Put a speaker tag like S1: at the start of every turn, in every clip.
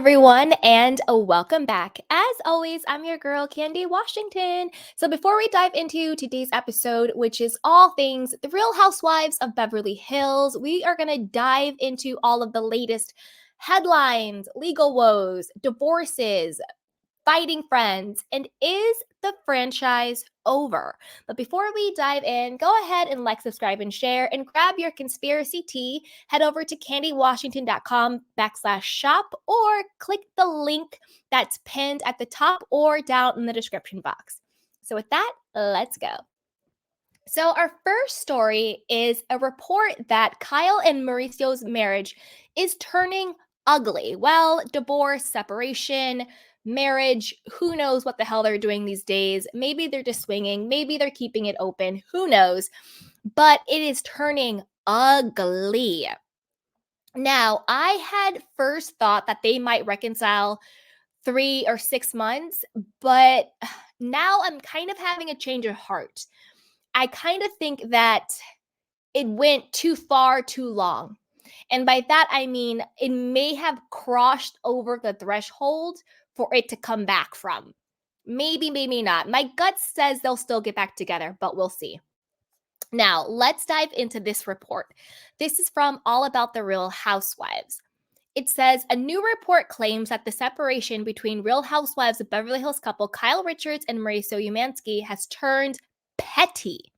S1: everyone, and welcome back. As always, I'm your girl, Candy Washington. So before we dive into today's episode, which is all things The Real Housewives of Beverly Hills, we are going to dive into all of the latest headlines, legal woes, divorces, fighting friends, and is the franchise over? But before we dive in, go ahead and like, subscribe, and share, and grab your conspiracy tea. Head over to candywashington.com/shop or click the link that's pinned at the top or down in the description box. So with that, let's go. So our first story is a report that Kyle and Mauricio's marriage is turning ugly. Well, divorce, separation, marriage, who knows what the hell they're doing these days. Maybe they're just swinging, maybe they're keeping it open, who knows. But it is turning ugly. Now, I had first thought that they might reconcile 3 or 6 months, but now I'm kind of having a change of heart. I kind of think that it went too far too long. And by that, I mean it may have crossed over the threshold for it to come back from. Maybe, maybe not. My gut says they'll still get back together, but we'll see. Now, let's dive into this report. This is from All About the Real Housewives. It says, a new report claims that the separation between Real Housewives of Beverly Hills couple Kyle Richards and Mauricio Umansky has turned petty.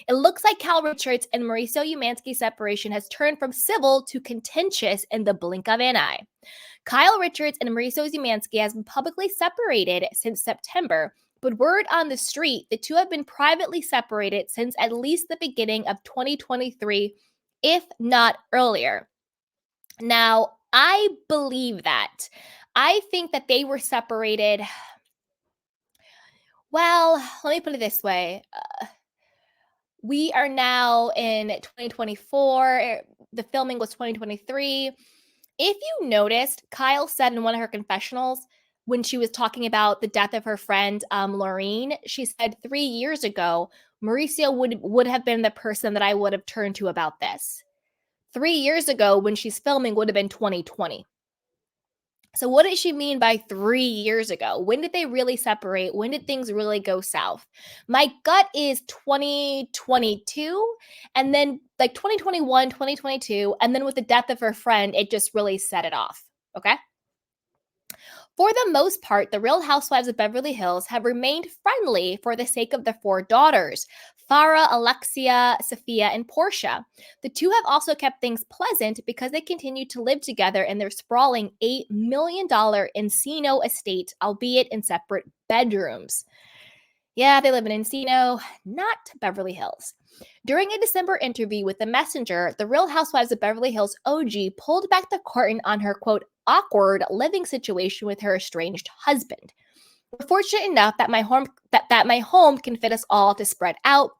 S1: It looks like Kyle Richards and Mauricio Umansky's separation has turned from civil to contentious in the blink of an eye. Kyle Richards and Mauricio Umansky has been publicly separated since September, but word on the street, the two have been privately separated since at least the beginning of 2023, if not earlier. Now, I believe that. I think that they were separated. Well, let me put it this way. We are now in 2024. The filming was 2023. If you noticed, Kyle said in one of her confessionals when she was talking about the death of her friend, Lorene, she said 3 years ago, Mauricio would have been the person that I would have turned to about this. 3 years ago, when she's filming, would have been 2020. So what did she mean by 3 years ago? When did they really separate? When did things really go south? My gut is 2022, and then like 2021, 2022, and then with the death of her friend, it just really set it off, okay? For the most part, the Real Housewives of Beverly Hills have remained friendly for the sake of their 4 daughters, Farrah, Alexia, Sophia, and Portia. The two have also kept things pleasant because they continue to live together in their sprawling $8 million Encino estate, albeit in separate bedrooms. Yeah, they live in Encino, not Beverly Hills. During a December interview with The Messenger, the Real Housewives of Beverly Hills OG pulled back the curtain on her, quote, awkward living situation with her estranged husband. We're fortunate enough that my home can fit us all to spread out,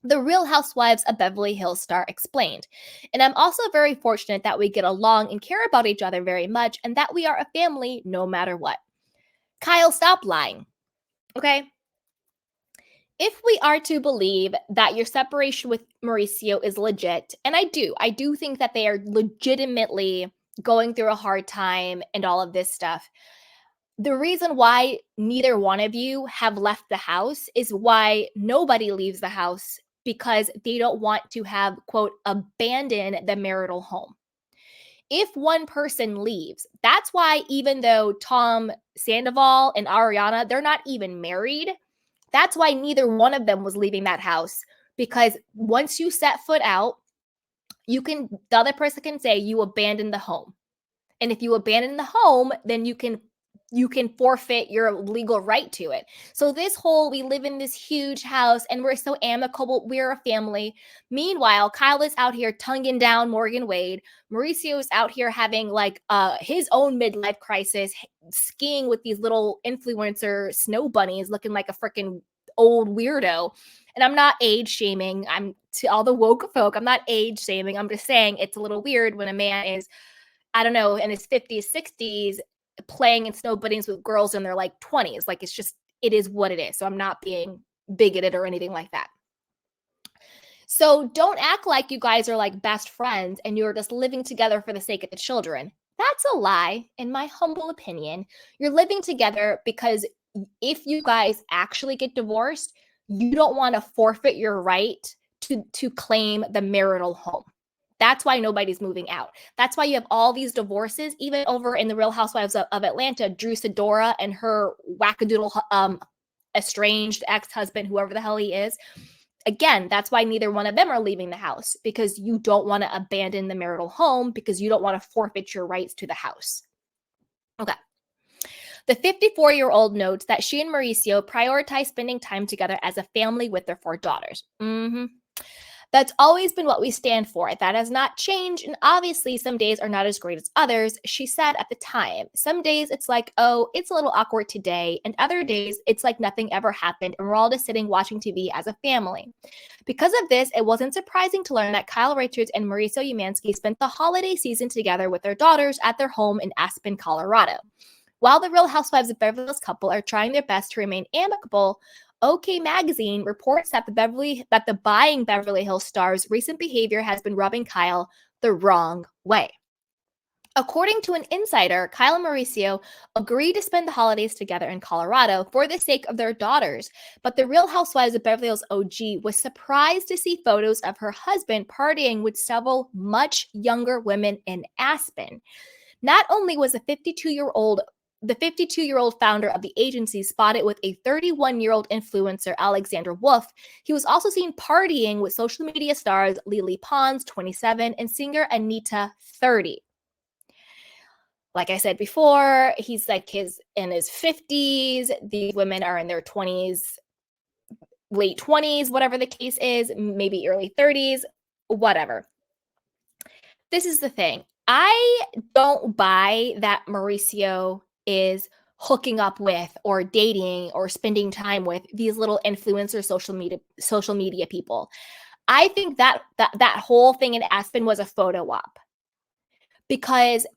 S1: the Real Housewives of Beverly Hills star explained. And I'm also very fortunate that we get along and care about each other very much and that we are a family no matter what. Kyle, stop lying. Okay? If we are to believe that your separation with Mauricio is legit, and I do think that they are legitimately going through a hard time and all of this stuff. The reason why neither one of you have left the house is why nobody leaves the house, because they don't want to have, quote, abandon the marital home. If one person leaves, that's why even though Tom Sandoval and Ariana, they're not even married, that's why neither one of them was leaving that house, because once you set foot out, the other person can say you abandoned the home. And if you abandon the home, then you can forfeit your legal right to it. So this whole, we live in this huge house and we're so amicable, we're a family. Meanwhile, Kyle is out here tonguing down Morgan Wade. Mauricio is out here having like his own midlife crisis, skiing with these little influencer snow bunnies looking like a freaking old weirdo. And I'm not age shaming. I'm to all the woke folk. I'm not age shaming. I'm just saying it's a little weird when a man is, I don't know, in his 50s, 60s, playing in snow bunnies with girls in their like 20s. Like it is what it is. So I'm not being bigoted or anything like that. So don't act like you guys are like best friends and you're just living together for the sake of the children. That's a lie, in my humble opinion. You're living together because if you guys actually get divorced, you don't want to forfeit your right to claim the marital home. That's why nobody's moving out. That's why you have all these divorces, even over in the Real Housewives of Atlanta, Drew Sidora and her wackadoodle estranged ex-husband, whoever the hell he is. Again, that's why neither one of them are leaving the house, because you don't want to abandon the marital home because you don't want to forfeit your rights to the house. Okay. The 54-year-old notes that she and Mauricio prioritize spending time together as a family with their 4 daughters. That's always been what we stand for. That has not changed. And obviously, some days are not as great as others, she said at the time. Some days it's like, oh, it's a little awkward today. And other days it's like nothing ever happened. And we're all just sitting watching TV as a family. Because of this, it wasn't surprising to learn that Kyle Richards and Mauricio Umansky spent the holiday season together with their daughters at their home in Aspen, Colorado. While the Real Housewives of Beverly Hills couple are trying their best to remain amicable, OK Magazine reports that the buying Beverly Hills stars' recent behavior has been rubbing Kyle the wrong way. According to an insider, Kyle and Mauricio agreed to spend the holidays together in Colorado for the sake of their daughters, but the Real Housewives of Beverly Hills OG was surprised to see photos of her husband partying with several much younger women in Aspen. Not only was the 52-year-old founder of the agency spotted with a 31-year-old influencer, Alexander Wolf, he was also seen partying with social media stars Lily Pons, 27, and singer Anita, 30. Like I said before, he's like in his 50s. These women are in their 20s, late 20s, whatever the case is, maybe early 30s, whatever. This is the thing. I don't buy that Mauricio is hooking up with or dating or spending time with these little influencer social media people. I think that whole thing in Aspen was a photo op, because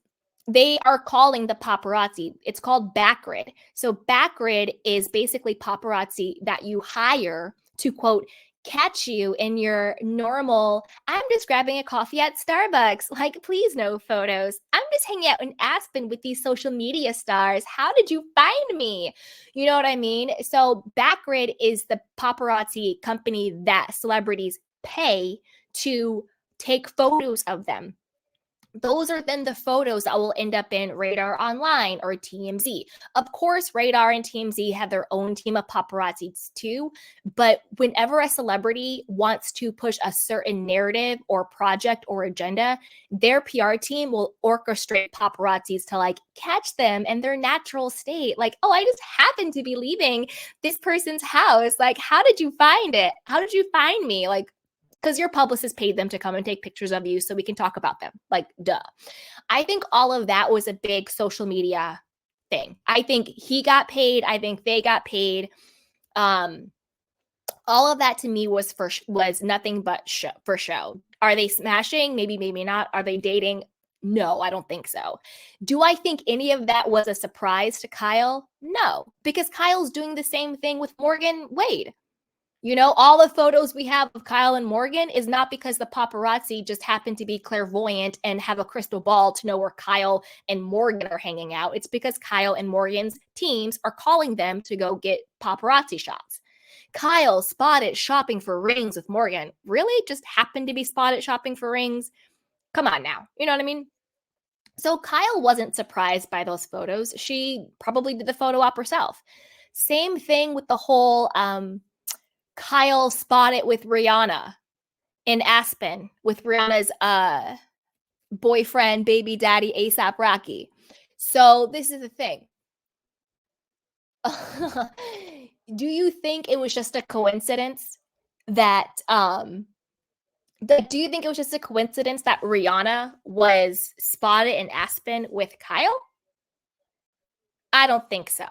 S1: they are calling the paparazzi. It's called backgrid. So backgrid is basically paparazzi that you hire to, quote, catch you in your normal, I'm just grabbing a coffee at Starbucks. Like, please no photos. I'm just hanging out in Aspen with these social media stars. How did you find me? You know what I mean? So backgrid is the paparazzi company that celebrities pay to take photos of them. Those are then the photos that will end up in Radar Online or TMZ. Of course, Radar and TMZ have their own team of paparazzis too, but whenever a celebrity wants to push a certain narrative or project or agenda, their PR team will orchestrate paparazzis to like catch them in their natural state. Like, oh, I just happened to be leaving this person's house. Like, how did you find it? How did you find me? Like, because your publicist paid them to come and take pictures of you so we can talk about them. Like, duh. I think all of that was a big social media thing. I think he got paid. I think they got paid. All of that to me was nothing but for show. Are they smashing? Maybe, maybe not. Are they dating? No, I don't think so. Do I think any of that was a surprise to Kyle? No, because Kyle's doing the same thing with Morgan Wade. You know, all the photos we have of Kyle and Morgan is not because the paparazzi just happen to be clairvoyant and have a crystal ball to know where Kyle and Morgan are hanging out. It's because Kyle and Morgan's teams are calling them to go get paparazzi shots. Kyle spotted shopping for rings with Morgan. Really? Just happened to be spotted shopping for rings? Come on now. You know what I mean? So Kyle wasn't surprised by those photos. She probably did the photo op herself. Same thing with the whole Kyle spotted with Rihanna in Aspen with Rihanna's boyfriend, baby daddy, ASAP Rocky. So this is the thing. Do you think it was just a coincidence that do you think it was just a coincidence that Rihanna was spotted in Aspen with Kyle? I don't think so.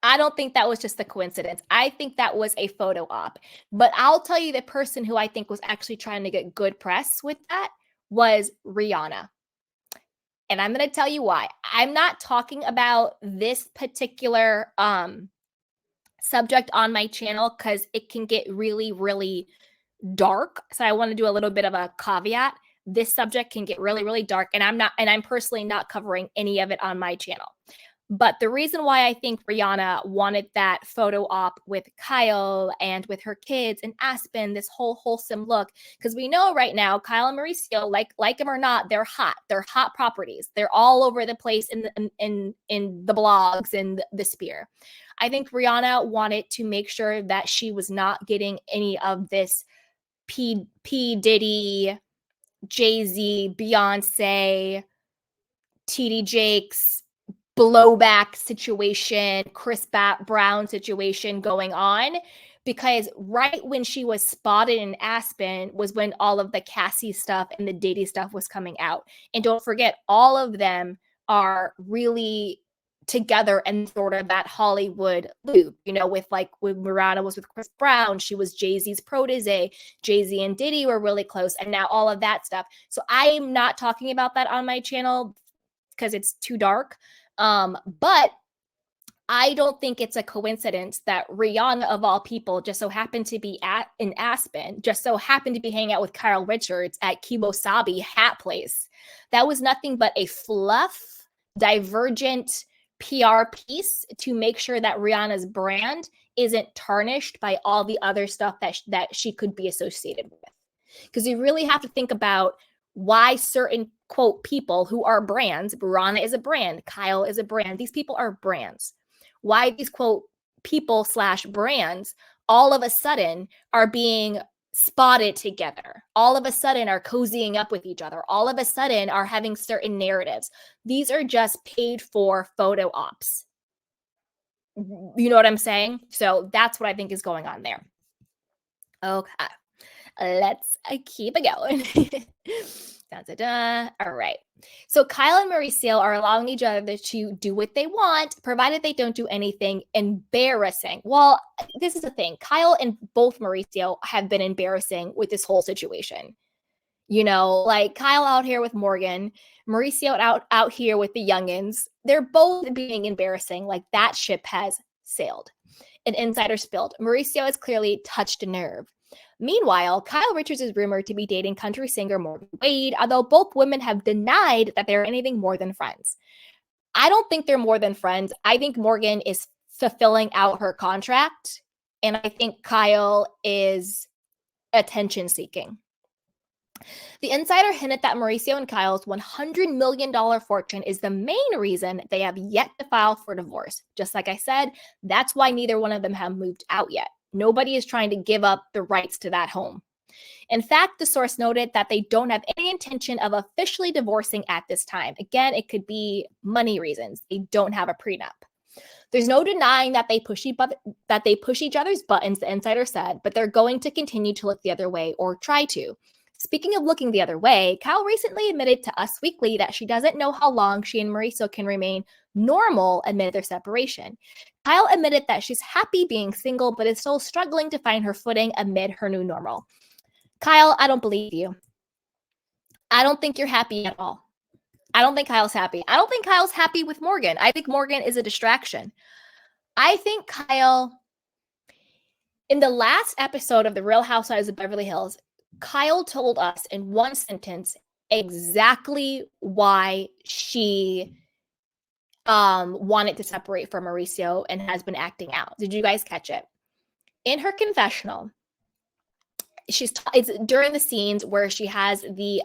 S1: I don't think that was just a coincidence. I think that was a photo op. But I'll tell you, the person who I think was actually trying to get good press with that was Rihanna. And I'm going to tell you why. I'm not talking about this particular subject on my channel because it can get really, really dark. So I want to do a little bit of a caveat. this subject can get really, really dark. And I'm personally not covering any of it on my channel. But the reason why I think Rihanna wanted that photo op with Kyle and with her kids and Aspen, this whole wholesome look, because we know right now Kyle and Mauricio, like them or not, they're hot. They're hot properties. They're all over the place in the blogs and the sphere. I think Rihanna wanted to make sure that she was not getting any of this P Diddy, Jay-Z, Beyonce, TD Jakes blowback situation, Chris Brown situation going on, because right when she was spotted in Aspen was when all of the Cassie stuff and the Diddy stuff was coming out. And don't forget, all of them are really together and sort of that Hollywood loop, with like when Rihanna was with Chris Brown, she was Jay-Z's protege, Jay-Z and Diddy were really close, and now all of that stuff. So I'm not talking about that on my channel because it's too dark. But I don't think it's a coincidence that Rihanna, of all people, just so happened to be in Aspen, just so happened to be hanging out with Kyle Richards at Kimosabi Hat Place. That was nothing but a fluff, divergent PR piece to make sure that Rihanna's brand isn't tarnished by all the other stuff that she could be associated with. Because you really have to think about why certain, quote, people who are brands, Rihanna is a brand, Kyle is a brand, these people are brands. Why these, quote, people / brands all of a sudden are being spotted together, all of a sudden are cozying up with each other, all of a sudden are having certain narratives. These are just paid for photo ops. You know what I'm saying? So that's what I think is going on there. Okay. Let's keep it going. All right. So Kyle and Mauricio are allowing each other to do what they want, provided they don't do anything embarrassing. Well, this is the thing. Kyle and both Mauricio have been embarrassing with this whole situation. Like Kyle out here with Morgan, Mauricio out here with the youngins. They're both being embarrassing. Like that ship has sailed. An insider spilled. Mauricio has clearly touched a nerve. Meanwhile, Kyle Richards is rumored to be dating country singer Morgan Wade, although both women have denied that they're anything more than friends. I don't think they're more than friends. I think Morgan is fulfilling out her contract, and I think Kyle is attention seeking. The insider hinted that Mauricio and Kyle's $100 million fortune is the main reason they have yet to file for divorce. Just like I said, that's why neither one of them have moved out yet. Nobody is trying to give up the rights to that home. In fact, the source noted that they don't have any intention of officially divorcing at this time. Again, it could be money reasons. They don't have a prenup. There's no denying that they push each other's buttons, the insider said, but they're going to continue to look the other way or try to. Speaking of looking the other way, Kyle recently admitted to Us Weekly that she doesn't know how long she and Mauricio can remain normal amid their separation. Kyle admitted that she's happy being single, but is still struggling to find her footing amid her new normal. Kyle, I don't believe you. I don't think you're happy at all. I don't think Kyle's happy. I don't think Kyle's happy with Morgan. I think Morgan is a distraction. I think Kyle, in the last episode of The Real Housewives of Beverly Hills, Kyle told us in one sentence exactly why she wanted to separate from Mauricio and has been acting out. Did you guys catch it? In her confessional, it's during the scenes where she has the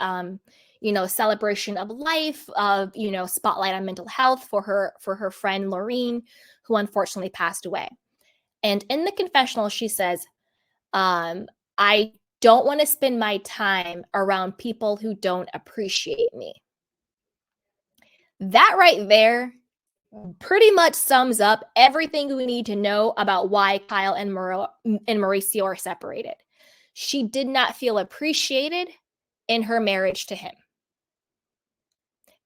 S1: celebration of life, of spotlight on mental health for her friend Laureen, who unfortunately passed away. And in the confessional, she says, I don't want to spend my time around people who don't appreciate me. That right there pretty much sums up everything we need to know about why Kyle and Mauricio are separated. She did not feel appreciated in her marriage to him.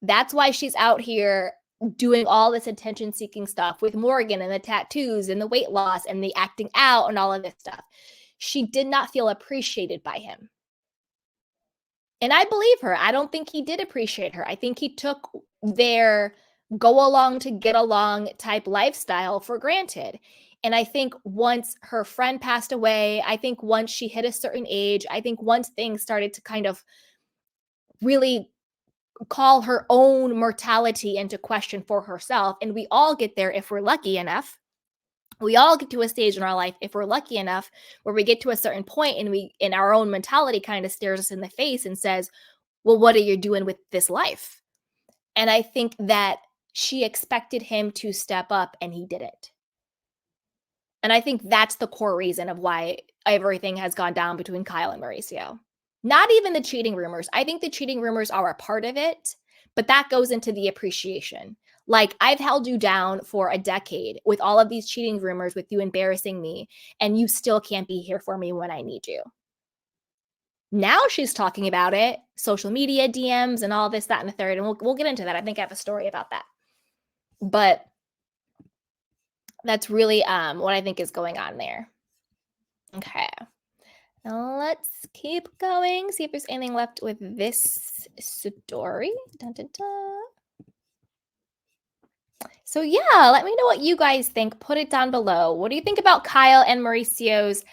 S1: That's why she's out here doing all this attention-seeking stuff with Morgan and the tattoos and the weight loss and the acting out and all of this stuff. She did not feel appreciated by him. And I believe her. I don't think he did appreciate her. I think he took their go along to get along type lifestyle for granted. And I think once her friend passed away, I think once she hit a certain age, I think once things started to kind of really call her own mortality into question for herself. And we all get there if we're lucky enough. We all get to a stage in our life, if we're lucky enough, where we get to a certain point and our own mentality kind of stares us in the face and says, well, what are you doing with this life? And I think that she expected him to step up and he didn't. And I think that's the core reason of why everything has gone down between Kyle and Mauricio. Not even the cheating rumors. I think the cheating rumors are a part of it, but that goes into the appreciation. Like, I've held you down for a decade with all of these cheating rumors, with you embarrassing me, and you still can't be here for me when I need you. Now she's talking about it, social media DMs and all this, that, and the third. And we'll get into that. I think I have a story about that. But that's really what I think is going on there. Okay. Now let's keep going. See if there's anything left with this story. Dun, dun, dun. So yeah, let me know what you guys think. Put it down below. What do you think about Kyle and Mauricio's,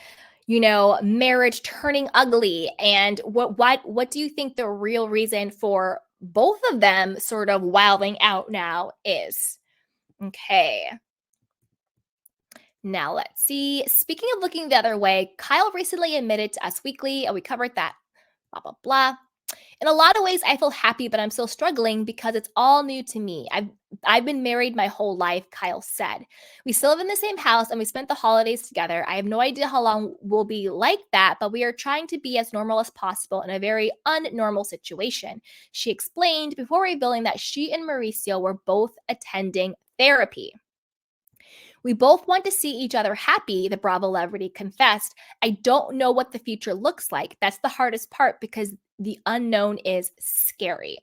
S1: marriage turning ugly? And what do you think the real reason for both of them sort of wilding out now is? Okay. Now let's see. Speaking of looking the other way, Kyle recently admitted to Us Weekly, and we covered that, blah, blah, blah. In a lot of ways, I feel happy, but I'm still struggling because it's all new to me. I've been married my whole life, Kyle said. We still live in the same house and we spent the holidays together. I have no idea how long we'll be like that, but we are trying to be as normal as possible in a very unnormal situation. She explained before revealing that she and Mauricio were both attending therapy. We both want to see each other happy, the Blvd confessed. I don't know what the future looks like. That's the hardest part because the unknown is scary.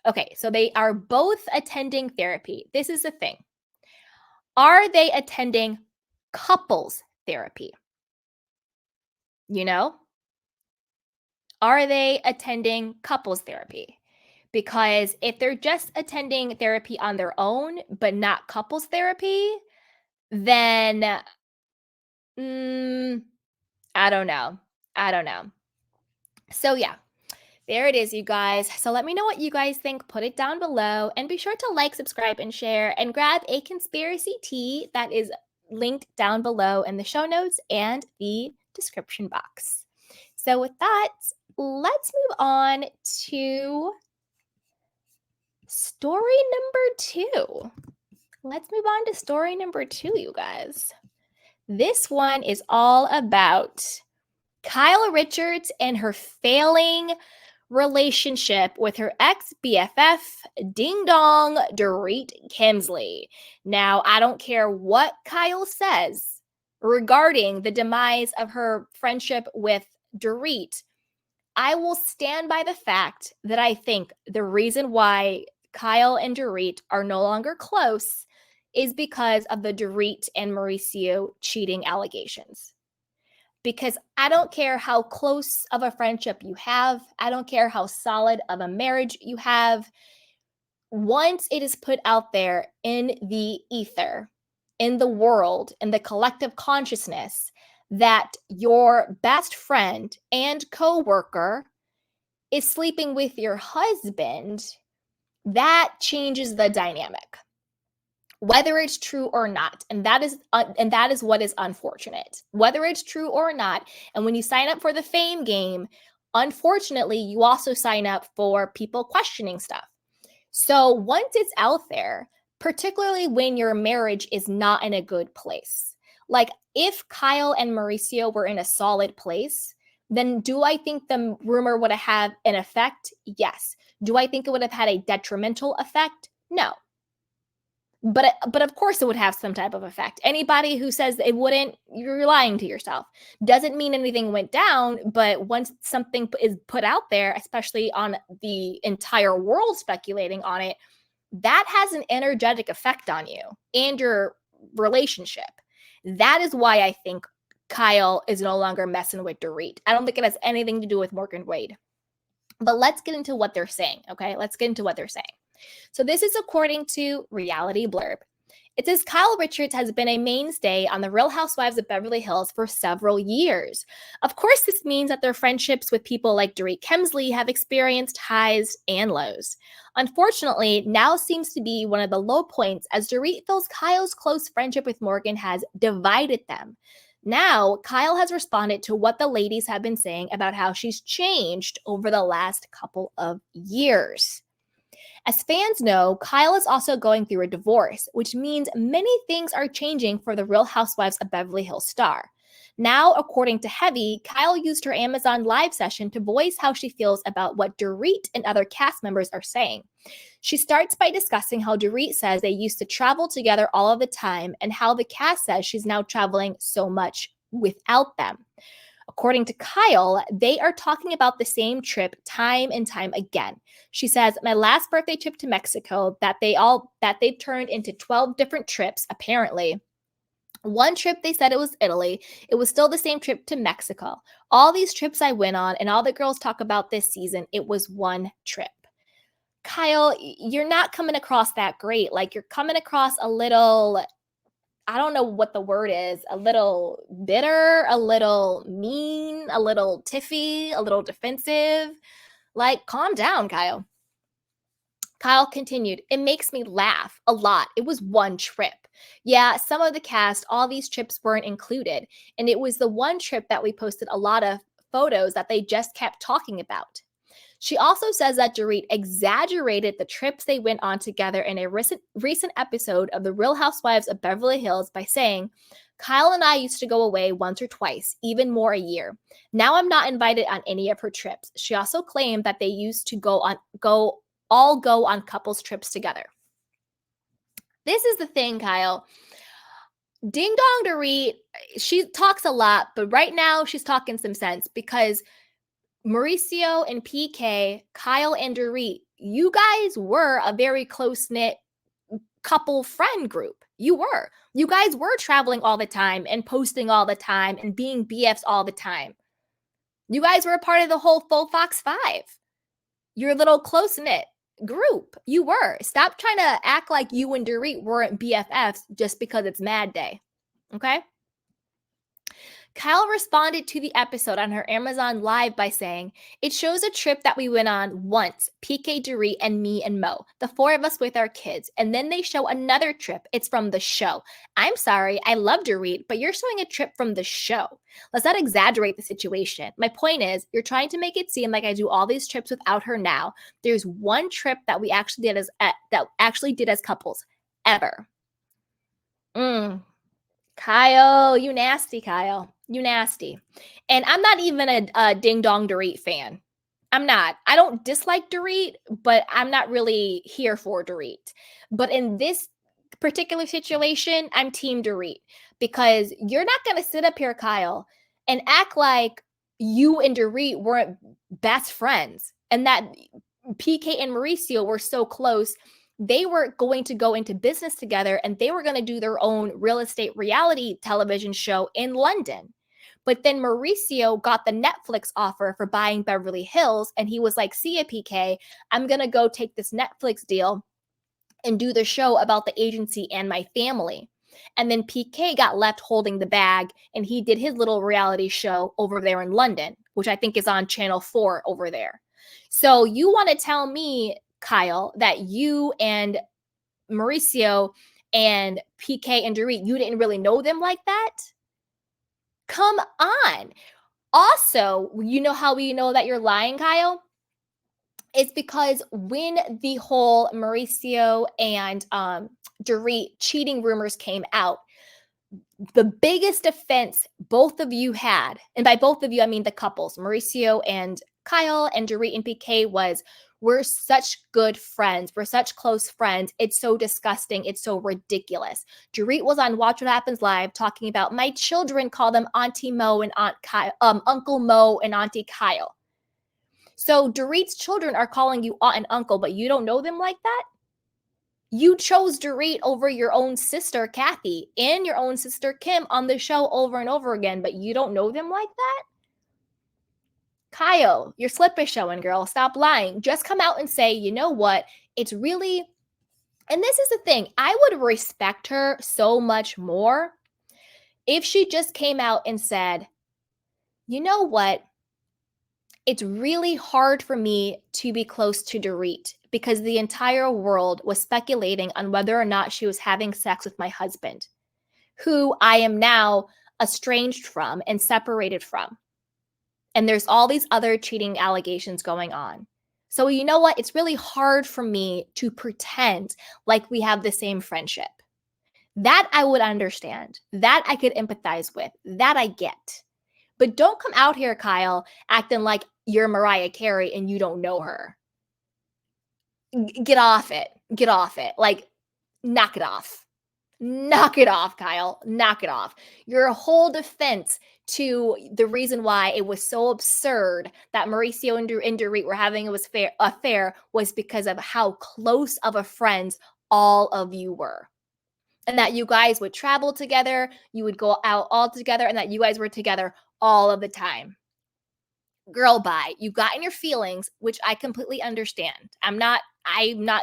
S1: Okay, so they are both attending therapy. This is the thing. Are they attending couples therapy? Are they attending couples therapy? Because if they're just attending therapy on their own, but not couples therapy, then I don't know. So yeah, there it is, you guys. So let me know what you guys think. Put it down below and be sure to like, subscribe, and share, and grab a conspiracy tea that is linked down below in the show notes and the description box. So with that, let's move on to story number 2. Let's move on to story number 2, you guys. This one is all about Kyle Richards and her failing relationship with her ex-BFF, Ding Dong, Dorit Kemsley. Now, I don't care what Kyle says regarding the demise of her friendship with Dorit. I will stand by the fact that I think the reason why Kyle and Dorit are no longer close is because of the Dorit and Mauricio cheating allegations. Because I don't care how close of a friendship you have, I don't care how solid of a marriage you have, once it is put out there in the ether, in the world, in the collective consciousness, that your best friend and coworker is sleeping with your husband, that changes the dynamic, whether it's true or not. And that is what is unfortunate, whether it's true or not. And when you sign up for the fame game, unfortunately, you also sign up for people questioning stuff. So once it's out there, particularly when your marriage is not in a good place, like if Kyle and Mauricio were in a solid place, then do I think the rumor would have had an effect? Yes. Do I think it would have had a detrimental effect? No. But of course it would have some type of effect. Anybody who says it wouldn't, you're lying to yourself. Doesn't mean anything went down, but once something is put out there, especially on the entire world speculating on it, that has an energetic effect on you and your relationship. That is why I think Kyle is no longer messing with Dorit. I don't think it has anything to do with Morgan Wade. But let's get into what they're saying, okay? Let's get into what they're saying. So this is according to Reality Blurb. It says Kyle Richards has been a mainstay on the Real Housewives of Beverly Hills for several years. Of course, this means that their friendships with people like Dorit Kemsley have experienced highs and lows. Unfortunately, now seems to be one of the low points as Dorit feels Kyle's close friendship with Morgan has divided them. Now, Kyle has responded to what the ladies have been saying about how she's changed over the last couple of years. As fans know, Kyle is also going through a divorce, which means many things are changing for the Real Housewives of Beverly Hills star. Now, according to Heavy, Kyle used her Amazon Live session to voice how she feels about what Dorit and other cast members are saying. She starts by discussing how Dorit says they used to travel together all of the time and how the cast says she's now traveling so much without them. According to Kyle, they are talking about the same trip time and time again. She says, "My last birthday trip to Mexico that they've turned into 12 different trips apparently. One trip they said it was Italy. It was still the same trip to Mexico. All these trips I went on and all the girls talk about this season, it was one trip." Kyle, you're not coming across that great. Like, you're coming across a little, I don't know what the word is, a little bitter, a little mean, a little tiffy, a little defensive. Like, calm down, Kyle. Kyle continued, "It makes me laugh a lot. It was one trip. Yeah, some of the cast, all these trips weren't included. And it was the one trip that we posted a lot of photos that they just kept talking about." She also says that Dorit exaggerated the trips they went on together in a recent episode of The Real Housewives of Beverly Hills by saying, "Kyle and I used to go away once or twice, even more a year. Now I'm not invited on any of her trips." She also claimed that they used to go on couples trips together. This is the thing, Kyle. Ding Dong Dorit, she talks a lot, but right now she's talking some sense because Mauricio and PK, Kyle and Dorit, you guys were a very close-knit couple friend group. You were. You guys were traveling all the time and posting all the time and being BFs all the time. You guys were a part of the whole Faux Fox 5. Your little close-knit group. You were. Stop trying to act like you and Dorit weren't BFFs just because it's Mad Day. Okay? Kyle responded to the episode on her Amazon Live by saying, "It shows a trip that we went on once, PK, Dorit, and me and Mo, the four of us with our kids. And then they show another trip. It's from the show. I'm sorry, I love Dorit, but you're showing a trip from the show. Let's not exaggerate the situation. My point is, you're trying to make it seem like I do all these trips without her now. There's one trip that we actually did as couples, ever." Kyle, you nasty, Kyle. You nasty. And I'm not even a Ding Dong Dorit fan. I'm not. I don't dislike Dorit, but I'm not really here for Dorit. But in this particular situation, I'm Team Dorit because you're not going to sit up here, Kyle, and act like you and Dorit weren't best friends and that PK and Mauricio were so close. They were going to go into business together and they were going to do their own real estate reality television show in London. But then Mauricio got the Netflix offer for buying Beverly Hills. And he was like, "See ya, PK. I'm going to go take this Netflix deal and do the show about the agency and my family." And then PK got left holding the bag and he did his little reality show over there in London, which I think is on Channel 4 over there. So you want to tell me, Kyle, that you and Mauricio and PK and Dorit, you didn't really know them like that? Come on. Also, you know how we know that you're lying, Kyle? It's because when the whole Mauricio and Dorit cheating rumors came out, the biggest offense both of you had, and by both of you, I mean the couples, Mauricio and Kyle and Dorit and PK, was, "We're such good friends. We're such close friends. It's so disgusting. It's so ridiculous." Dorit was on Watch What Happens Live talking about, "My children call them Auntie Mo and Aunt Kyle, Uncle Mo and Auntie Kyle." So Dorit's children are calling you aunt and uncle, but you don't know them like that? You chose Dorit over your own sister, Kathy, and your own sister, Kim, on the show over and over again, but you don't know them like that? Kyle, your slip is showing, girl. Stop lying. Just come out and say, "You know what? It's really And this is the thing, I would respect her so much more if she just came out and said, you know what? It's really hard for me to be close to Dorit because the entire world was speculating on whether or not she was having sex with my husband, who I am now estranged from and separated from. And there's all these other cheating allegations going on. So, you know what? It's really hard for me to pretend like we have the same friendship. That I would understand. That I could empathize with. That I get. But don't come out here, Kyle, acting like you're Mariah Carey and you don't know her. Get off it. Get off it. Like, knock it off. Knock it off, Kyle. Knock it off. Your whole defense to the reason why it was so absurd that Mauricio and Dorit were having an affair was because of how close of a friends all of you were. And that you guys would travel together, you would go out all together, and that you guys were together all of the time. Girl, bye. You got in your feelings, which I completely understand. I'm not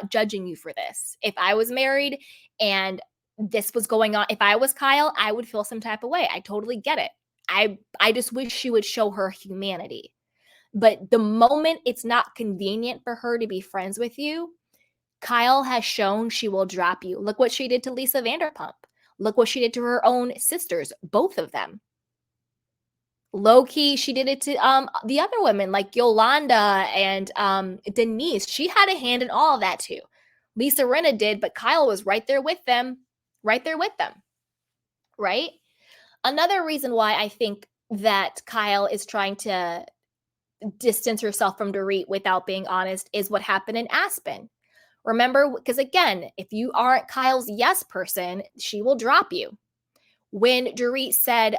S1: judging you for this. If I was married and this was going on, if I was Kyle, I would feel some type of way. I totally get it. I just wish she would show her humanity. But the moment it's not convenient for her to be friends with you, Kyle has shown she will drop you. Look what she did to Lisa Vanderpump. Look what she did to her own sisters, both of them. Low key, she did it to the other women like Yolanda and Denise. She had a hand in all of that too. Lisa Rinna did, but Kyle was right there with them, right there with them, right? Another reason why I think that Kyle is trying to distance herself from Dorit without being honest is what happened in Aspen. Remember, because again, if you aren't Kyle's yes person, she will drop you. When Dorit said,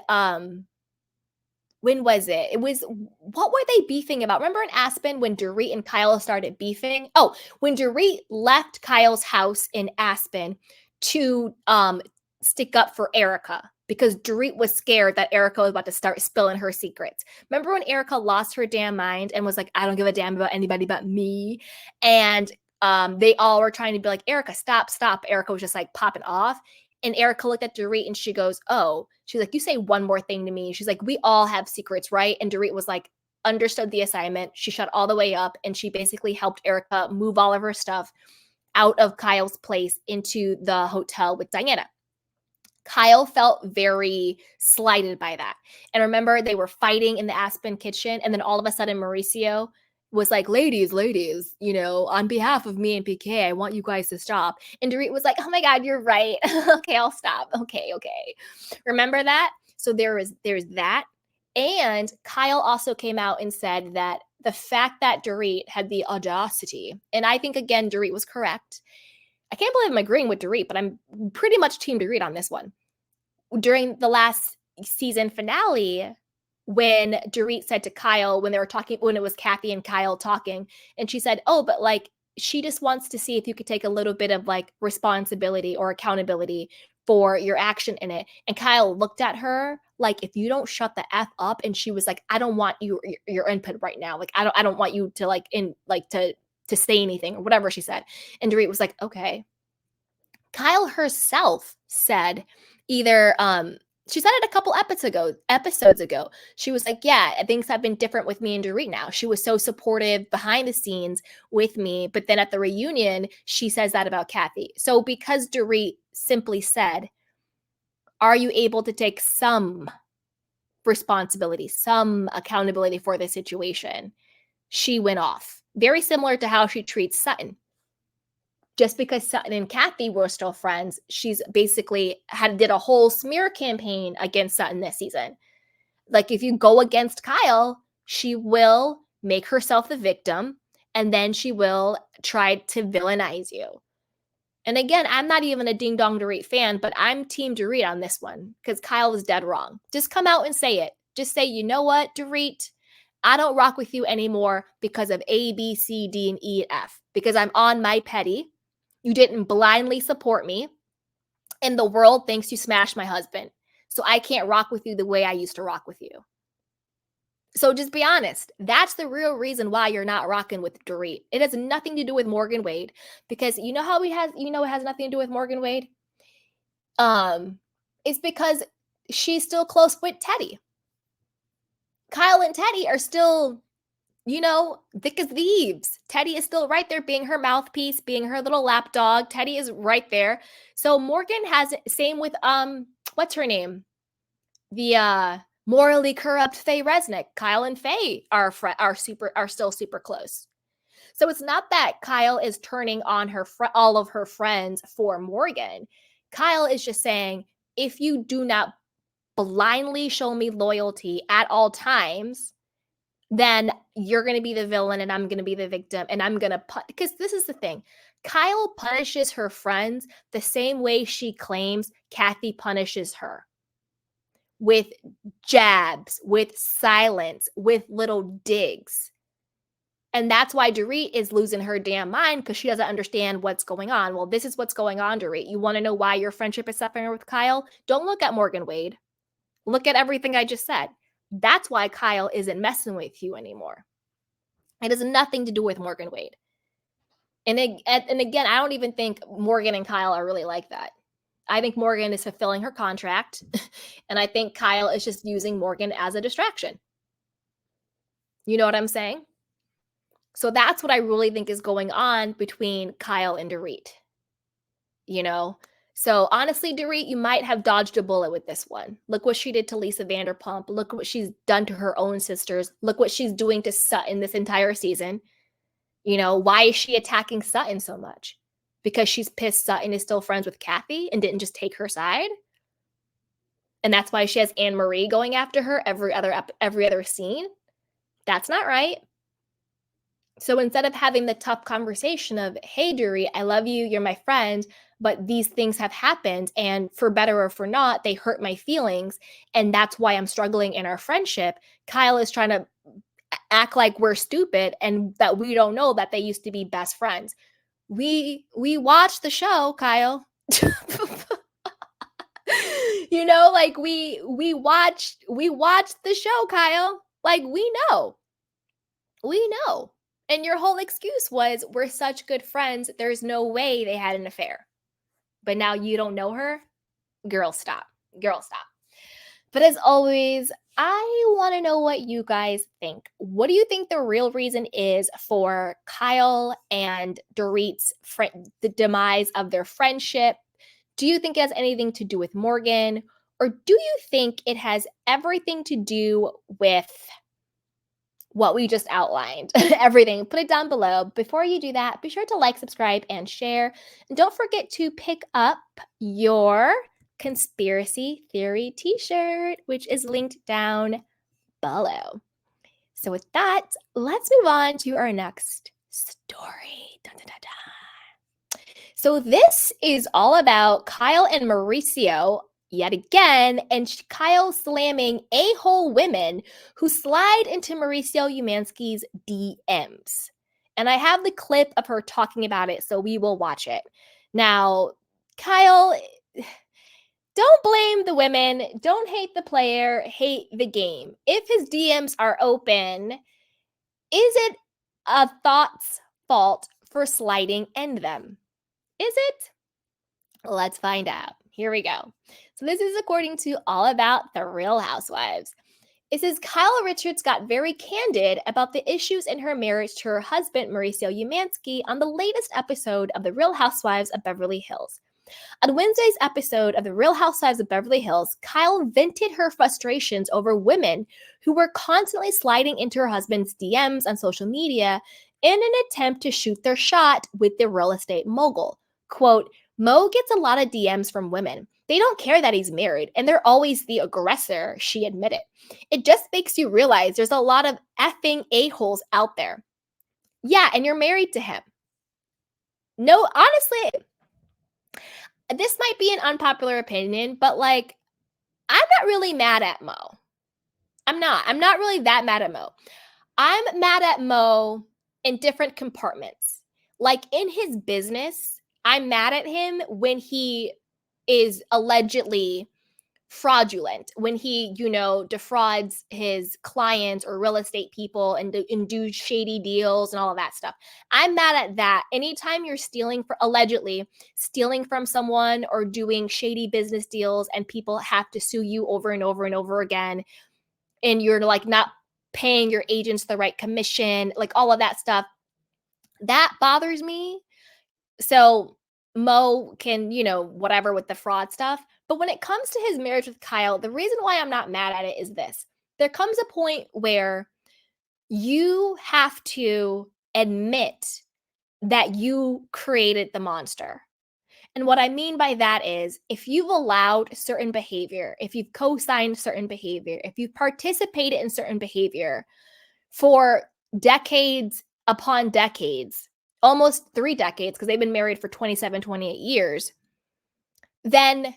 S1: when was it? It was, what were they beefing about? Remember in Aspen when Dorit and Kyle started beefing? Oh, when Dorit left Kyle's house in Aspen to stick up for Erika because Dorit was scared that Erika was about to start spilling her secrets. Remember when Erika lost her damn mind and was like, I don't give a damn about anybody but me? And they all were trying to be like, Erika, stop, stop. Erika was just like popping off. And Erika looked at Dorit and she goes, oh, she's like, you say one more thing to me. She's like, we all have secrets, right? And Dorit was like, understood the assignment. She shut all the way up and she basically helped Erika move all of her stuff out of Kyle's place into the hotel with Diana. Kyle felt very slighted by that. And remember, they were fighting in the Aspen kitchen. And then all of a sudden, Mauricio was like, ladies, ladies, you know, on behalf of me and PK, I want you guys to stop. And Dorit was like, oh my God, you're right. Okay, I'll stop. Okay. Remember that? So there's that. And Kyle also came out and said that the fact that Dorit had the audacity, and I think, again, Dorit was correct. I can't believe I'm agreeing with Dorit, but I'm pretty much team Dorit on this one. During the last season finale, when Dorit said to Kyle, when they were talking, when it was Kathy and Kyle talking, and she said, oh, but like, she just wants to see if you could take a little bit of like responsibility or accountability for your action in it. And Kyle looked at her like, if you don't shut the F up, and she was like, I don't want your input right now. Like, I don't want you to like to say anything or whatever she said. And Dorit was like, okay. Kyle herself said either she said it a couple episodes ago. She was like, yeah, things have been different with me and Dorit now. She was so supportive behind the scenes with me, but then at the reunion, she says that about Kathy. So because Dorit simply said, are you able to take some responsibility, some accountability for the situation? She went off. Very similar to how she treats Sutton. Just because Sutton and Kathy were still friends, she's basically did a whole smear campaign against Sutton this season. Like, if you go against Kyle, she will make herself the victim, and then she will try to villainize you. And again, I'm not even a Ding Dong Dorit fan, but I'm Team Dorit on this one because Kyle was dead wrong. Just come out and say it. Just say, you know what, Dorit? I don't rock with you anymore because of A, B, C, D, and E, and F. Because I'm on my petty. You didn't blindly support me. And the world thinks you smashed my husband. So I can't rock with you the way I used to rock with you. So just be honest. That's the real reason why you're not rocking with Dorit. It has nothing to do with Morgan Wade, because you know how it has nothing to do with Morgan Wade. It's because she's still close with Teddy. Kyle and Teddy are still, thick as thieves. Teddy is still right there being her mouthpiece, being her little lapdog. Teddy is right there. So Morgan has, same with what's her name? The morally corrupt Faye Resnick. Kyle and Faye are still super close. So it's not that Kyle is turning on all of her friends for Morgan. Kyle is just saying, if you do not blindly show me loyalty at all times, then you're going to be the villain and I'm going to be the victim, and I'm going to because this is the thing. Kyle punishes her friends the same way she claims Kathy punishes her. With jabs, with silence, with little digs. And that's why Dorit is losing her damn mind, because she doesn't understand what's going on. Well, this is what's going on, Dorit. You want to know why your friendship is suffering with Kyle? Don't look at Morgan Wade. Look at everything I just said. That's why Kyle isn't messing with you anymore. It has nothing to do with Morgan Wade. And again, I don't even think Morgan and Kyle are really like that. I think Morgan is fulfilling her contract, and I think Kyle is just using Morgan as a distraction. You know what I'm saying? So that's what I really think is going on between Kyle and Dorit. So honestly, Dorit, you might have dodged a bullet with this one. Look what she did to Lisa Vanderpump. Look what she's done to her own sisters. Look what she's doing to Sutton this entire season. Why is she attacking Sutton so much? Because she's pissed Sutton is still friends with Kathy and didn't just take her side? And that's why she has Anne Marie going after her every other scene? That's not right. So instead of having the tough conversation of, hey, Dorit, I love you, you're my friend, but these things have happened, and for better or for not, they hurt my feelings, and that's why I'm struggling in our friendship, Kyle is trying to act like we're stupid and that we don't know that they used to be best friends. We watched the show, Kyle. Like we watched the show, Kyle. Like we know. And your whole excuse was, we're such good friends, there's no way they had an affair. But now you don't know her? Girl, stop. But as always, I want to know what you guys think. What do you think the real reason is for Kyle and Dorit's the demise of their friendship? Do you think it has anything to do with Morgan? Or do you think it has everything to do with what we just outlined? Everything. Put it down below. Before you do that, be sure to like, subscribe, and share. And don't forget to pick up your conspiracy theory t-shirt, which is linked down below. So with that, let's move on to our next story. Dun, dun, dun, dun. So this is all about Kyle and Mauricio yet again, and Kyle slamming a-hole women who slide into Mauricio Umansky's DMs. And I have the clip of her talking about it, so we will watch it. Now, Kyle, don't blame the women. Don't hate the player. Hate the game. If his DMs are open, is it a thought's fault for sliding in them? Is it? Let's find out. Here we go. So this is according to All About the Real Housewives. It says Kyle Richards got very candid about the issues in her marriage to her husband, Mauricio Umansky, on the latest episode of The Real Housewives of Beverly Hills. On Wednesday's episode of The Real Housewives of Beverly Hills, Kyle vented her frustrations over women who were constantly sliding into her husband's DMs on social media in an attempt to shoot their shot with the real estate mogul. Quote, Mo gets a lot of DMs from women. They don't care that he's married, and they're always the aggressor, she admitted. It just makes you realize there's a lot of effing a-holes out there. Yeah, and you're married to him. No, honestly, this might be an unpopular opinion, but I'm not really mad at Mo. I'm not really that mad at Mo. I'm mad at Mo in different compartments. Like in his business, I'm mad at him when he is allegedly fraudulent when he, defrauds his clients or real estate people and do shady deals and all of that stuff. I'm mad at that. Anytime you're allegedly stealing from someone or doing shady business deals and people have to sue you over and over and over again, and you're like not paying your agents the right commission, like all of that stuff, that bothers me. So Mo can, whatever with the fraud stuff. But when it comes to his marriage with Kyle, the reason why I'm not mad at it is this. There comes a point where you have to admit that you created the monster. And what I mean by that is if you've allowed certain behavior, if you've co-signed certain behavior, if you've participated in certain behavior for decades upon decades, almost 3 decades, because they've been married for 27, 28 years, then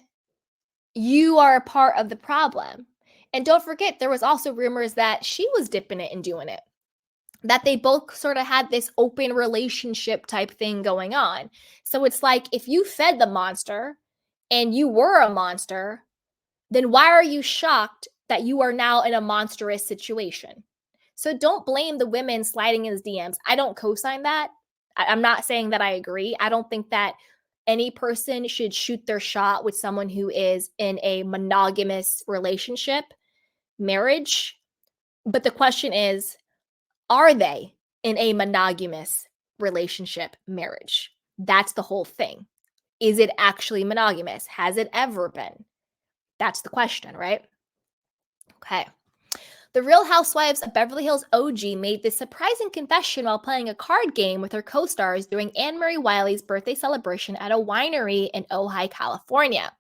S1: you are a part of the problem. And don't forget, there was also rumors that she was dipping it and doing it, that they both sort of had this open relationship type thing going on. So it's like, if you fed the monster and you were a monster, then why are you shocked that you are now in a monstrous situation? So don't blame the women sliding in his DMs. I don't co-sign that. I'm not saying that I agree. I don't think that any person should shoot their shot with someone who is in a monogamous relationship, marriage. But the question is, are they in a monogamous relationship, marriage? That's the whole thing. Is it actually monogamous? Has it ever been? That's the question, right? Okay. The Real Housewives of Beverly Hills OG made this surprising confession while playing a card game with her co-stars during Anne-Marie Wiley's birthday celebration at a winery in Ojai, California.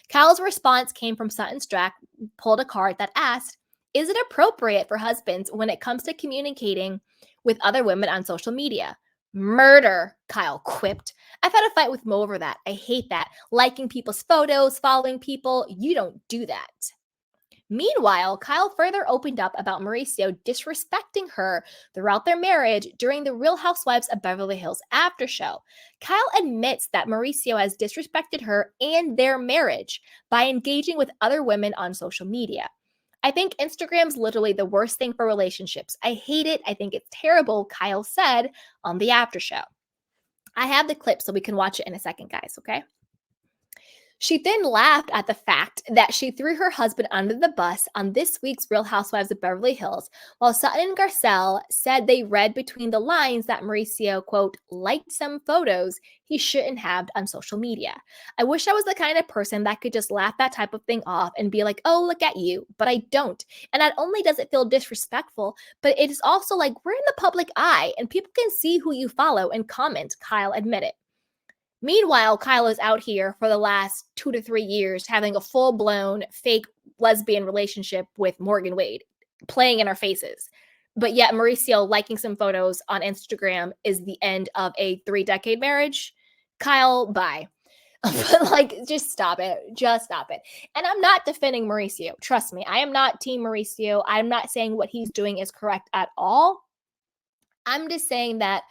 S1: Kyle's response came from Sutton Strack, pulled a card that asked, "Is it appropriate for husbands when it comes to communicating with other women on social media?" "Murder," Kyle quipped. "I've had a fight with Mo over that. I hate that. Liking people's photos, following people, you don't do that." Meanwhile, Kyle further opened up about Mauricio disrespecting her throughout their marriage during the Real Housewives of Beverly Hills after show. Kyle admits that Mauricio has disrespected her and their marriage by engaging with other women on social media. "I think Instagram's literally the worst thing for relationships. I hate it. I think it's terrible," Kyle said on the after show. I have the clip so we can watch it in a second, guys, okay? She then laughed at the fact that she threw her husband under the bus on this week's Real Housewives of Beverly Hills, while Sutton and Garcelle said they read between the lines that Mauricio, quote, liked some photos he shouldn't have on social media. "I wish I was the kind of person that could just laugh that type of thing off and be like, oh, look at you, but I don't. And not only does it feel disrespectful, but it is also like we're in the public eye and people can see who you follow and comment," Kyle admitted. Meanwhile, Kyle is out here for the last 2 to 3 years having a full-blown fake lesbian relationship with Morgan Wade, playing in our faces. But yet Mauricio liking some photos on Instagram is the end of a 3-decade marriage. Kyle, bye. But just stop it. Just stop it. And I'm not defending Mauricio. Trust me, I am not team Mauricio. I'm not saying what he's doing is correct at all. I'm just saying that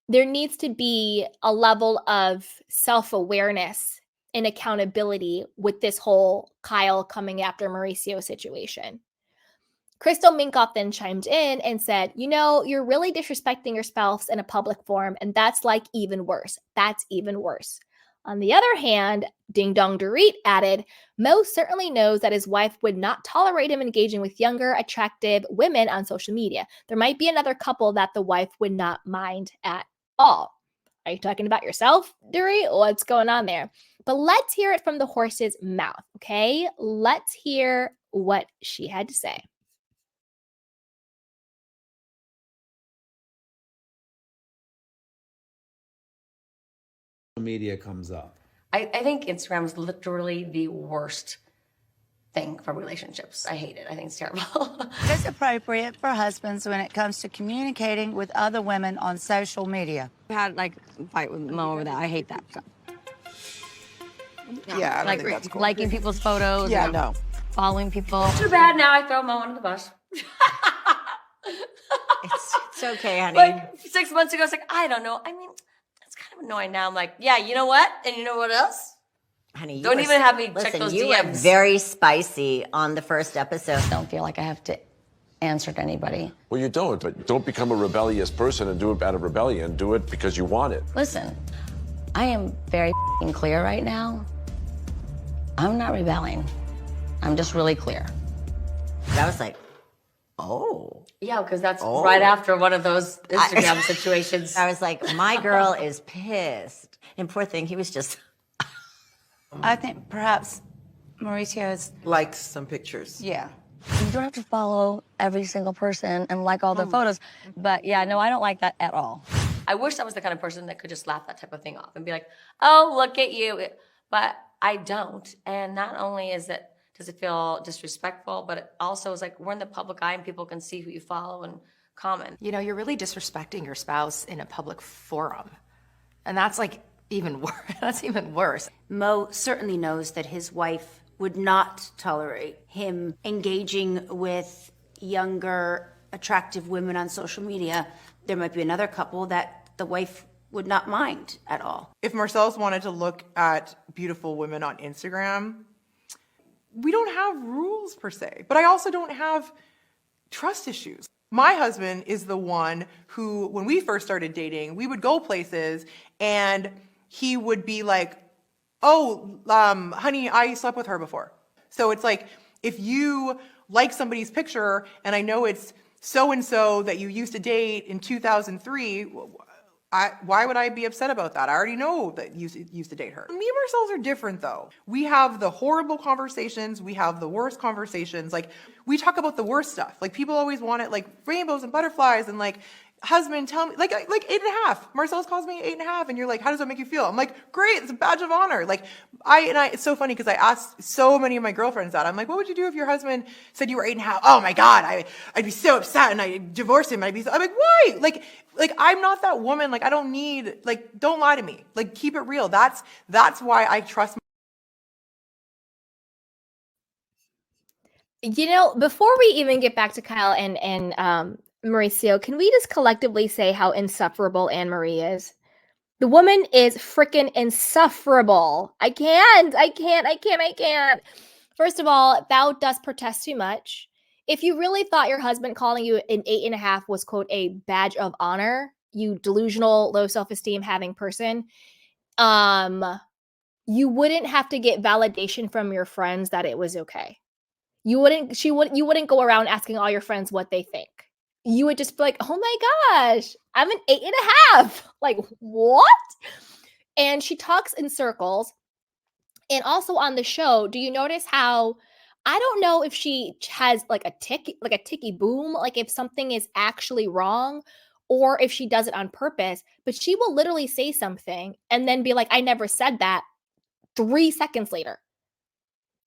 S1: there needs to be a level of self-awareness and accountability with this whole Kyle coming after Mauricio situation. Crystal Minkoff then chimed in and said, "You're really disrespecting your spouse in a public forum, and that's even worse. That's even worse." On the other hand, Ding Dong Dorit added, "Mo certainly knows that his wife would not tolerate him engaging with younger, attractive women on social media. There might be another couple that the wife would not mind at all." Are you talking about yourself, Dorit? What's going on there? But let's hear it from the horse's mouth, okay? Let's hear what she had to say.
S2: Media comes up.
S3: I think Instagram is literally the worst thing for relationships. I hate it. I think it's terrible.
S4: It's appropriate for husbands when it comes to communicating with other women on social media.
S5: I had a fight with Mo over that. I hate that stuff.
S6: Yeah, I don't think that's cool.
S5: Liking people's photos.
S6: Yeah, no.
S5: Following people.
S3: Too bad now I throw Mo under the bus.
S5: It's okay, honey.
S3: 6 months ago, it's I don't know. I mean, it's kind of annoying now. I'm like, yeah, you know what? And you know what else?
S2: Honey, you
S3: Don't
S2: were
S3: even have me check
S2: listen,
S3: those
S2: you were
S3: DMs.
S2: very spicy on the first episode.
S3: I don't feel like I have to answer to anybody.
S6: Well, you don't, but don't become a rebellious person and do it out of rebellion. Do it because you want it.
S3: Listen, I am very clear right now. I'm not rebelling. I'm just really clear.
S2: And I was like, oh.
S3: Yeah, because that's right after one of those Instagram situations.
S2: I was like, my girl is pissed. And poor thing, he was just.
S4: I think perhaps Mauricio's,
S7: Likes some pictures.
S4: yeah.
S5: You don't have to follow every single person and like all their photos. But yeah, no, I don't like that at all.
S3: I wish I was the kind of person that could just laugh that type of thing off and be like, oh, look at you. But I don't. And not only does it feel disrespectful, but it also is like we're in the public eye and people can see who you follow and comment.
S8: You know, you're really disrespecting your spouse in a public forum. And that's like even worse. That's even worse.
S9: Mo certainly knows that his wife would not tolerate him engaging with younger, attractive women on social media. There might be another couple that the wife would not mind at all.
S7: If Marcel's wanted to look at beautiful women on Instagram, we don't have rules per se, but I also don't have trust issues. My husband is the one who, when we first started dating, we would go places and he would be like, oh, honey, I slept with her before. So it's like, if you like somebody's picture and I know it's so-and-so that you used to date in 2003, why would I be upset about that? I already know that you used to date her. Me and Marcel's are different though. We have the horrible conversations. We have the worst conversations. Like, we talk about the worst stuff. Like, people always want it like rainbows and butterflies and like, husband, tell me, like 8.5. Marcel's calls me 8.5, and you're like, how does that make you feel? I'm like, great, it's a badge of honor. Like, it's so funny because I asked so many of my girlfriends that. I'm like, what would you do if your husband said you were 8.5? Oh my God, I'd be so upset and I'd divorce him. I'm like, why? Like I'm not that woman. Like, I don't need, like, don't lie to me. Like, keep it real. That's why I trust.
S1: You know, before we even get back to Kyle and Mauricio, can we just collectively say how insufferable Anne Marie is? The woman is freaking insufferable. I can't. First of all, thou dost protest too much. If you really thought your husband calling you an 8.5 was, quote, a badge of honor, you delusional, low self-esteem having person, you wouldn't have to get validation from your friends that it was okay. You wouldn't go around asking all your friends what they think. You would just be like, oh my gosh, I'm an 8.5. Like, what? And she talks in circles. And also on the show, do you notice how, I don't know if she has like a ticky boom, like if something is actually wrong or if she does it on purpose, but she will literally say something and then be like, I never said that 3 seconds later.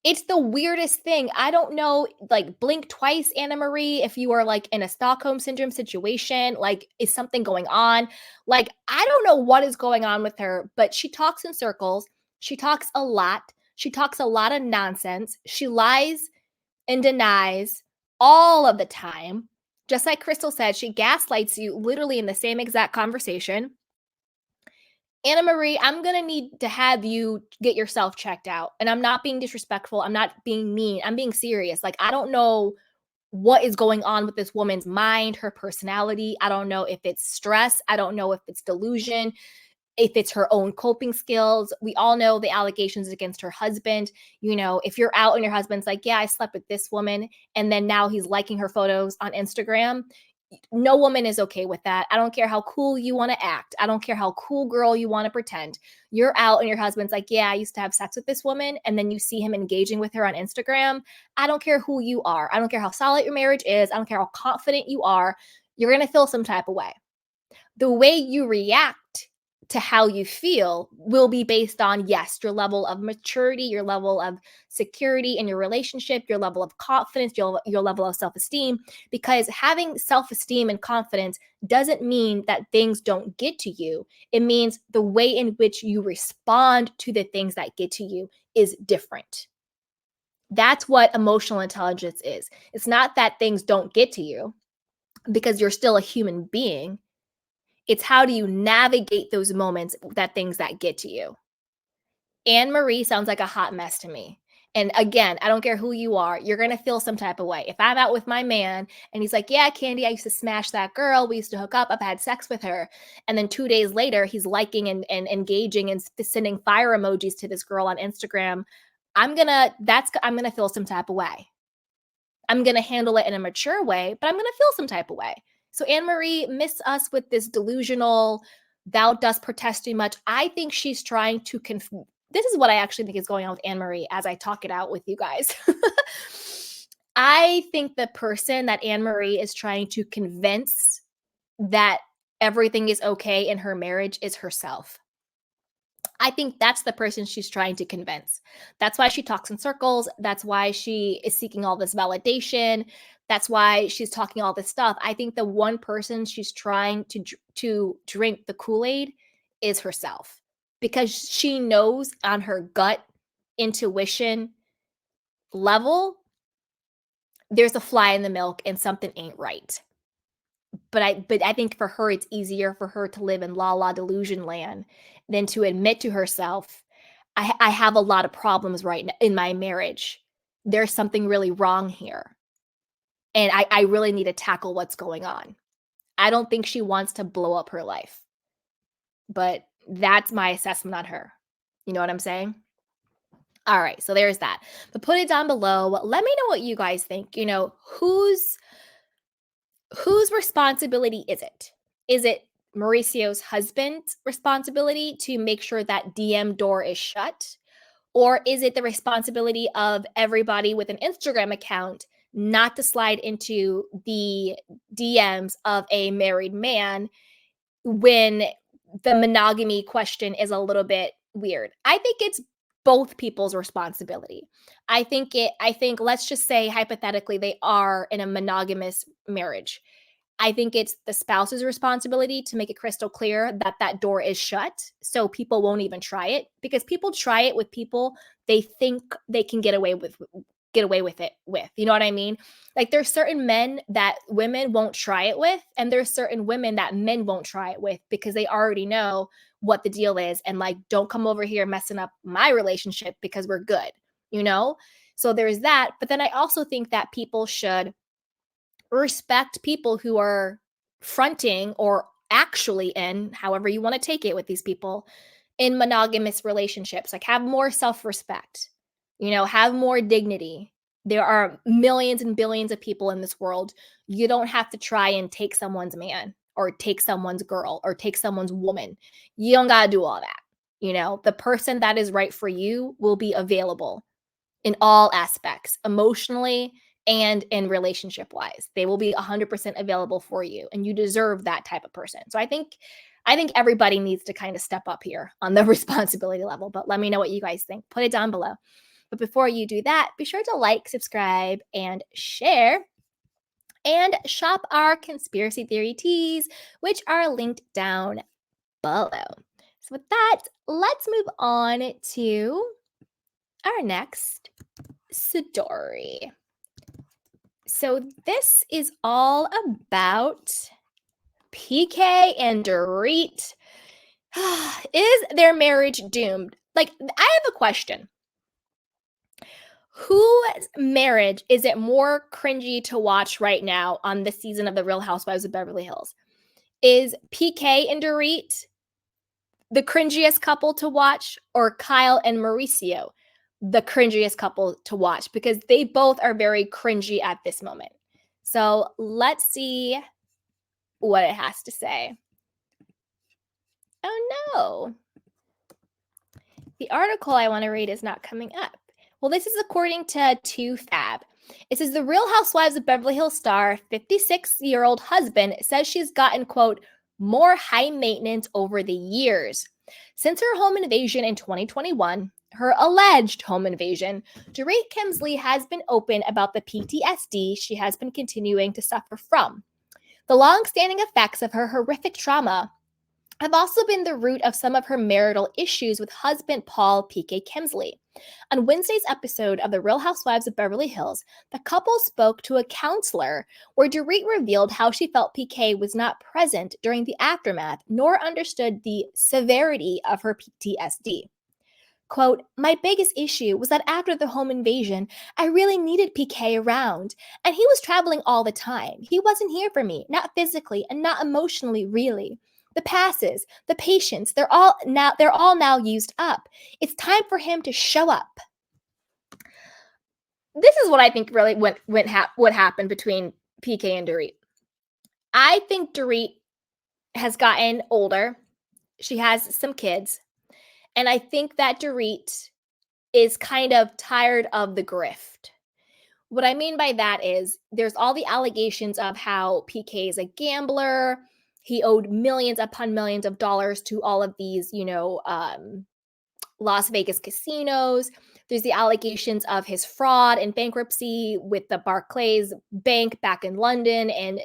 S1: It's the weirdest thing. I don't know, like, blink twice, Anna Marie, if you are like in a Stockholm syndrome situation, like, is something going on? Like, I don't know what is going on with her, but she talks in circles. She talks a lot. She talks a lot of nonsense. She lies and denies all of the time. Just like Crystal said, she gaslights you literally in the same exact conversation. Anna Marie, I'm going to need to have you get yourself checked out. And I'm not being disrespectful. I'm not being mean. I'm being serious. Like, I don't know what is going on with this woman's mind, her personality. I don't know if it's stress. I don't know if it's delusion, if it's her own coping skills. We all know the allegations against her husband. You know, if you're out and your husband's like, yeah, I slept with this woman, and then now he's liking her photos on Instagram, no woman is okay with that. I don't care how cool you want to act. I don't care how cool girl you want to pretend. You're out and your husband's like, yeah, I used to have sex with this woman. And then you see him engaging with her on Instagram. I don't care who you are. I don't care how solid your marriage is. I don't care how confident you are. You're going to feel some type of way. The way you react to how you feel will be based on, yes, your level of maturity, your level of security in your relationship, your level of confidence, your level of self-esteem, because having self-esteem and confidence doesn't mean that things don't get to you. It means the way in which you respond to the things that get to you is different. That's what emotional intelligence is. It's not that things don't get to you because you're still a human being. It's how do you navigate those moments, that things that get to you. Anne Marie sounds like a hot mess to me. And again, I don't care who you are, you're going to feel some type of way. If I'm out with my man and he's like, yeah, Candy, I used to smash that girl. We used to hook up. I've had sex with her. And then 2 days later, he's liking and engaging and sending fire emojis to this girl on Instagram. I'm going to feel some type of way. I'm going to handle it in a mature way, but I'm going to feel some type of way. So Anne Marie, miss us with this delusional, thou dost protest too much. I think she's trying to this is what I actually think is going on with Anne Marie as I talk it out with you guys. I think the person that Anne Marie is trying to convince that everything is okay in her marriage is herself. I think that's the person she's trying to convince. That's why she talks in circles. That's why she is seeking all this validation. That's why she's talking all this stuff. I think the one person she's trying to drink the Kool-Aid is herself, because she knows on her gut intuition level there's a fly in the milk and something ain't right. But I think for her, it's easier for her to live in la delusion land than to admit to herself, I have a lot of problems right now in my marriage. There's something really wrong here. And I really need to tackle what's going on. I don't think she wants to blow up her life. But that's my assessment on her. You know what I'm saying? All right, so there's that. But put it down below. Let me know what you guys think. You know, whose responsibility is it? Is it Mauricio's husband's responsibility to make sure that DM door is shut? Or is it the responsibility of everybody with an Instagram account not to slide into the DMs of a married man when the monogamy question is a little bit weird? I think it's both people's responsibility. I think let's just say hypothetically they are in a monogamous marriage. I think it's the spouse's responsibility to make it crystal clear that that door is shut so people won't even try it, because people try it with people they think they can get away with it with. You know what I mean? Like there's certain men that women won't try it with, and there's certain women that men won't try it with because they already know what the deal is, and like, don't come over here messing up my relationship because we're good, you know? So there's that. But then I also think that people should respect people who are fronting or actually in, however you want to take it with these people, in monogamous relationships. Like have more self-respect, you know, have more dignity. There are millions and billions of people in this world. You don't have to try and take someone's man or take someone's girl or take someone's woman. You don't got to do all that. You know, the person that is right for you will be available in all aspects, emotionally and in relationship wise. They will be 100% available for you, and you deserve that type of person. So I think everybody needs to kind of step up here on the responsibility level. But let me know what you guys think. Put it down below. But before you do that, be sure to like, subscribe, and share. And shop our conspiracy theory teas, which are linked down below. So with that, let's move on to our next story. So this is all about PK and Dorit. Is their marriage doomed? Like, I have a question. Whose marriage is it more cringy to watch right now on this season of The Real Housewives of Beverly Hills? Is PK and Dorit the cringiest couple to watch, or Kyle and Mauricio the cringiest couple to watch? Because they both are very cringy at this moment. So let's see what it has to say. Oh no. The article I want to read is not coming up. Well, this is according to 2Fab. It says the Real Housewives of Beverly Hills star 56-year-old husband says she's gotten, quote, more high maintenance over the years. Since her home invasion in 2021, her alleged home invasion, Dorit Kemsley has been open about the PTSD she has been continuing to suffer from. The long-standing effects of her horrific trauma have also been the root of some of her marital issues with husband Paul PK Kemsley. On Wednesday's episode of The Real Housewives of Beverly Hills, the couple spoke to a counselor where Dorit revealed how she felt PK was not present during the aftermath nor understood the severity of her PTSD. Quote, "My biggest issue was that after the home invasion, I really needed PK around, and he was traveling all the time. He wasn't here for me, not physically and not emotionally, really. The passes, the patience, they're all now used up. It's time for him to show up." This is what I think really what happened between PK and Dorit. I think Dorit has gotten older. She has some kids. And I think that Dorit is kind of tired of the grift. What I mean by that is there's all the allegations of how PK is a gambler. He owed millions upon millions of dollars to all of these, Las Vegas casinos. There's the allegations of his fraud and bankruptcy with the Barclays Bank back in London and,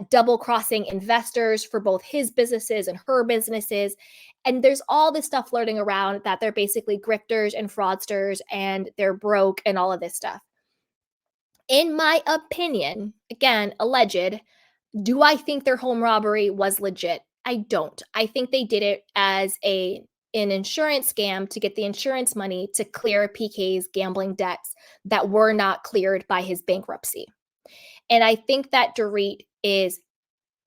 S1: double crossing investors for both his businesses and her businesses. And there's all this stuff floating around that they're basically grifters and fraudsters and they're broke and all of this stuff. In my opinion, again, alleged, do I think their home robbery was legit? I don't. I think they did it as an insurance scam to get the insurance money to clear PK's gambling debts that were not cleared by his bankruptcy. And I think that Dorit is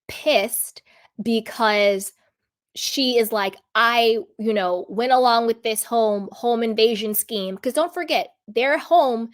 S1: pissed because she is like, I, went along with this home invasion scheme. Because don't forget, their home,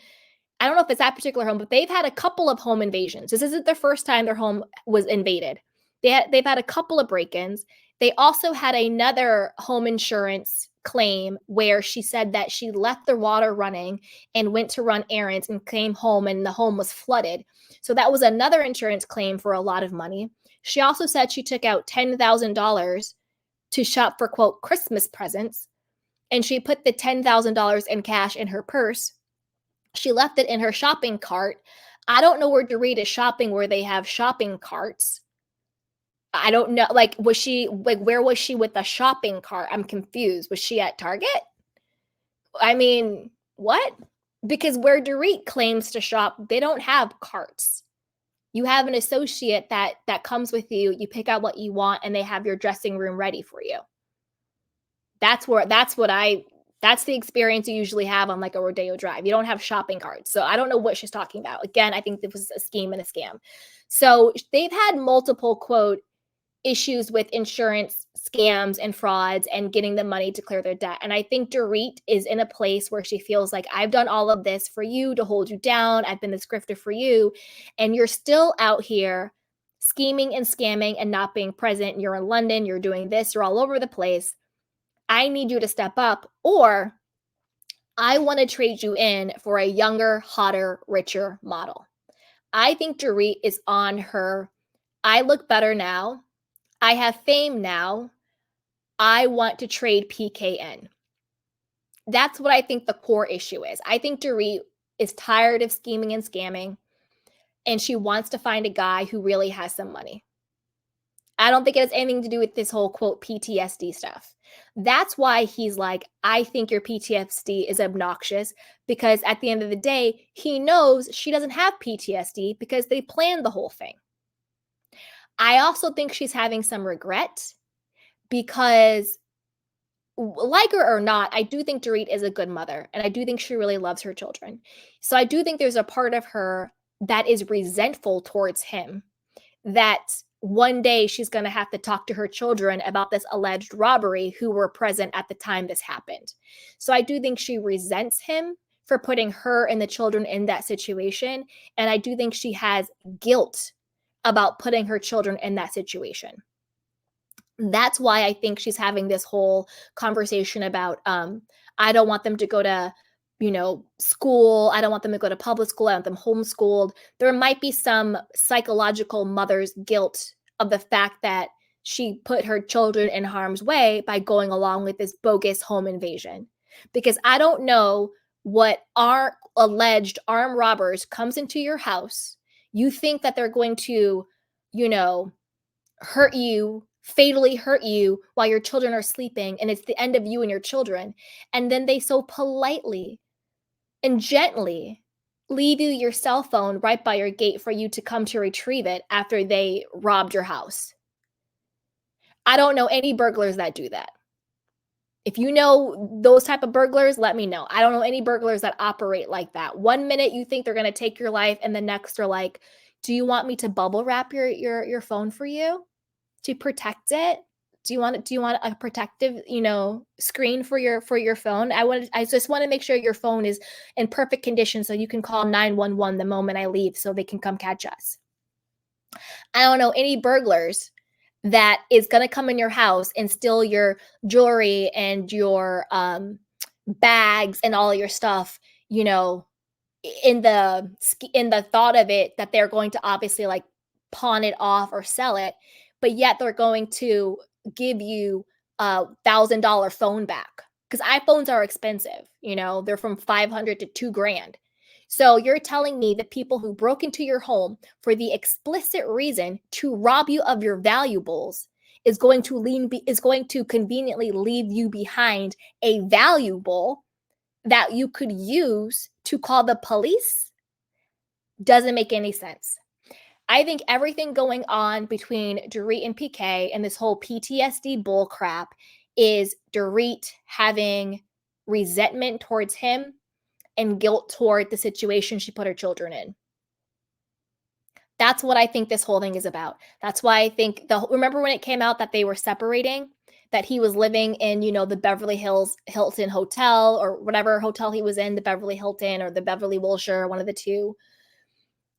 S1: I don't know if it's that particular home, but they've had a couple of home invasions. This isn't the first time their home was invaded. They've had a couple of break-ins. They also had another home insurance claim where she said that she left the water running and went to run errands and came home and the home was flooded. So that was another insurance claim for a lot of money. She also said she took out $10,000 to shop for, quote, Christmas presents, and she put the $10,000 in cash in her purse. She left it in her shopping cart. I don't know where Dorit is shopping where they have shopping carts. I don't know. Where was she with the shopping cart? I'm confused. Was she at Target? I mean, what? Because where Dorit claims to shop, they don't have carts. You have an associate that comes with you. You pick out what you want, and they have your dressing room ready for you. That's the experience you usually have on like a Rodeo Drive. You don't have shopping carts. So I don't know what she's talking about. Again, I think this was a scheme and a scam. So they've had multiple, quote, issues with insurance scams and frauds and getting the money to clear their debt. And I think Dorit is in a place where she feels like, I've done all of this for you to hold you down. I've been the grifter for you. And you're still out here scheming and scamming and not being present. You're in London. You're doing this. You're all over the place. I need you to step up, or I want to trade you in for a younger, hotter, richer model. I think Dorit is on her, I look better now. I have fame now. I want to trade PKN. That's what I think the core issue is. I think Dorit is tired of scheming and scamming, and she wants to find a guy who really has some money. I don't think it has anything to do with this whole, quote, PTSD stuff. That's why he's like, I think your PTSD is obnoxious, because at the end of the day, he knows she doesn't have PTSD because they planned the whole thing. I also think she's having some regret because, like her or not, I do think Dorit is a good mother, and I do think she really loves her children. So I do think there's a part of her that is resentful towards him, that one day she's going to have to talk to her children about this alleged robbery who were present at the time this happened. So I do think she resents him for putting her and the children in that situation. And I do think she has guilt about putting her children in that situation. That's why I think she's having this whole conversation about, I don't want them to go to, school. I don't want them to go to public school. I want them homeschooled. There might be some psychological mother's guilt of the fact that she put her children in harm's way by going along with this bogus home invasion. Because I don't know what our alleged armed robbers comes into your house. You think that they're going to, hurt you, fatally hurt you while your children are sleeping, and it's the end of you and your children. And then they so politely and gently leave you your cell phone right by your gate for you to come to retrieve it after they robbed your house. I don't know any burglars that do that. If you know those type of burglars, let me know. I don't know any burglars that operate like that. One minute you think they're going to take your life, and the next they're like, do you want me to bubble wrap your phone for you to protect it? Do you want a protective, screen for your phone? I just want to make sure your phone is in perfect condition so you can call 911 the moment I leave so they can come catch us. I don't know any burglars that is going to come in your house and steal your jewelry and your bags and all your stuff, in the thought of it that they're going to obviously like pawn it off or sell it, but yet they're going to give you a $1,000 phone back, because iPhones are expensive. They're from 500 to $2,000. So you're telling me that people who broke into your home for the explicit reason to rob you of your valuables is going to conveniently leave you behind a valuable that you could use to call the police? Doesn't make any sense. I think everything going on between Dorit and PK and this whole PTSD bull crap is Dorit having resentment towards him and guilt toward the situation she put her children in. That's what I think this whole thing is about. That's why I think remember when it came out that they were separating, that he was living in, the Beverly Hills Hilton hotel or whatever hotel he was in, the Beverly Hilton or the Beverly Wilshire, one of the two.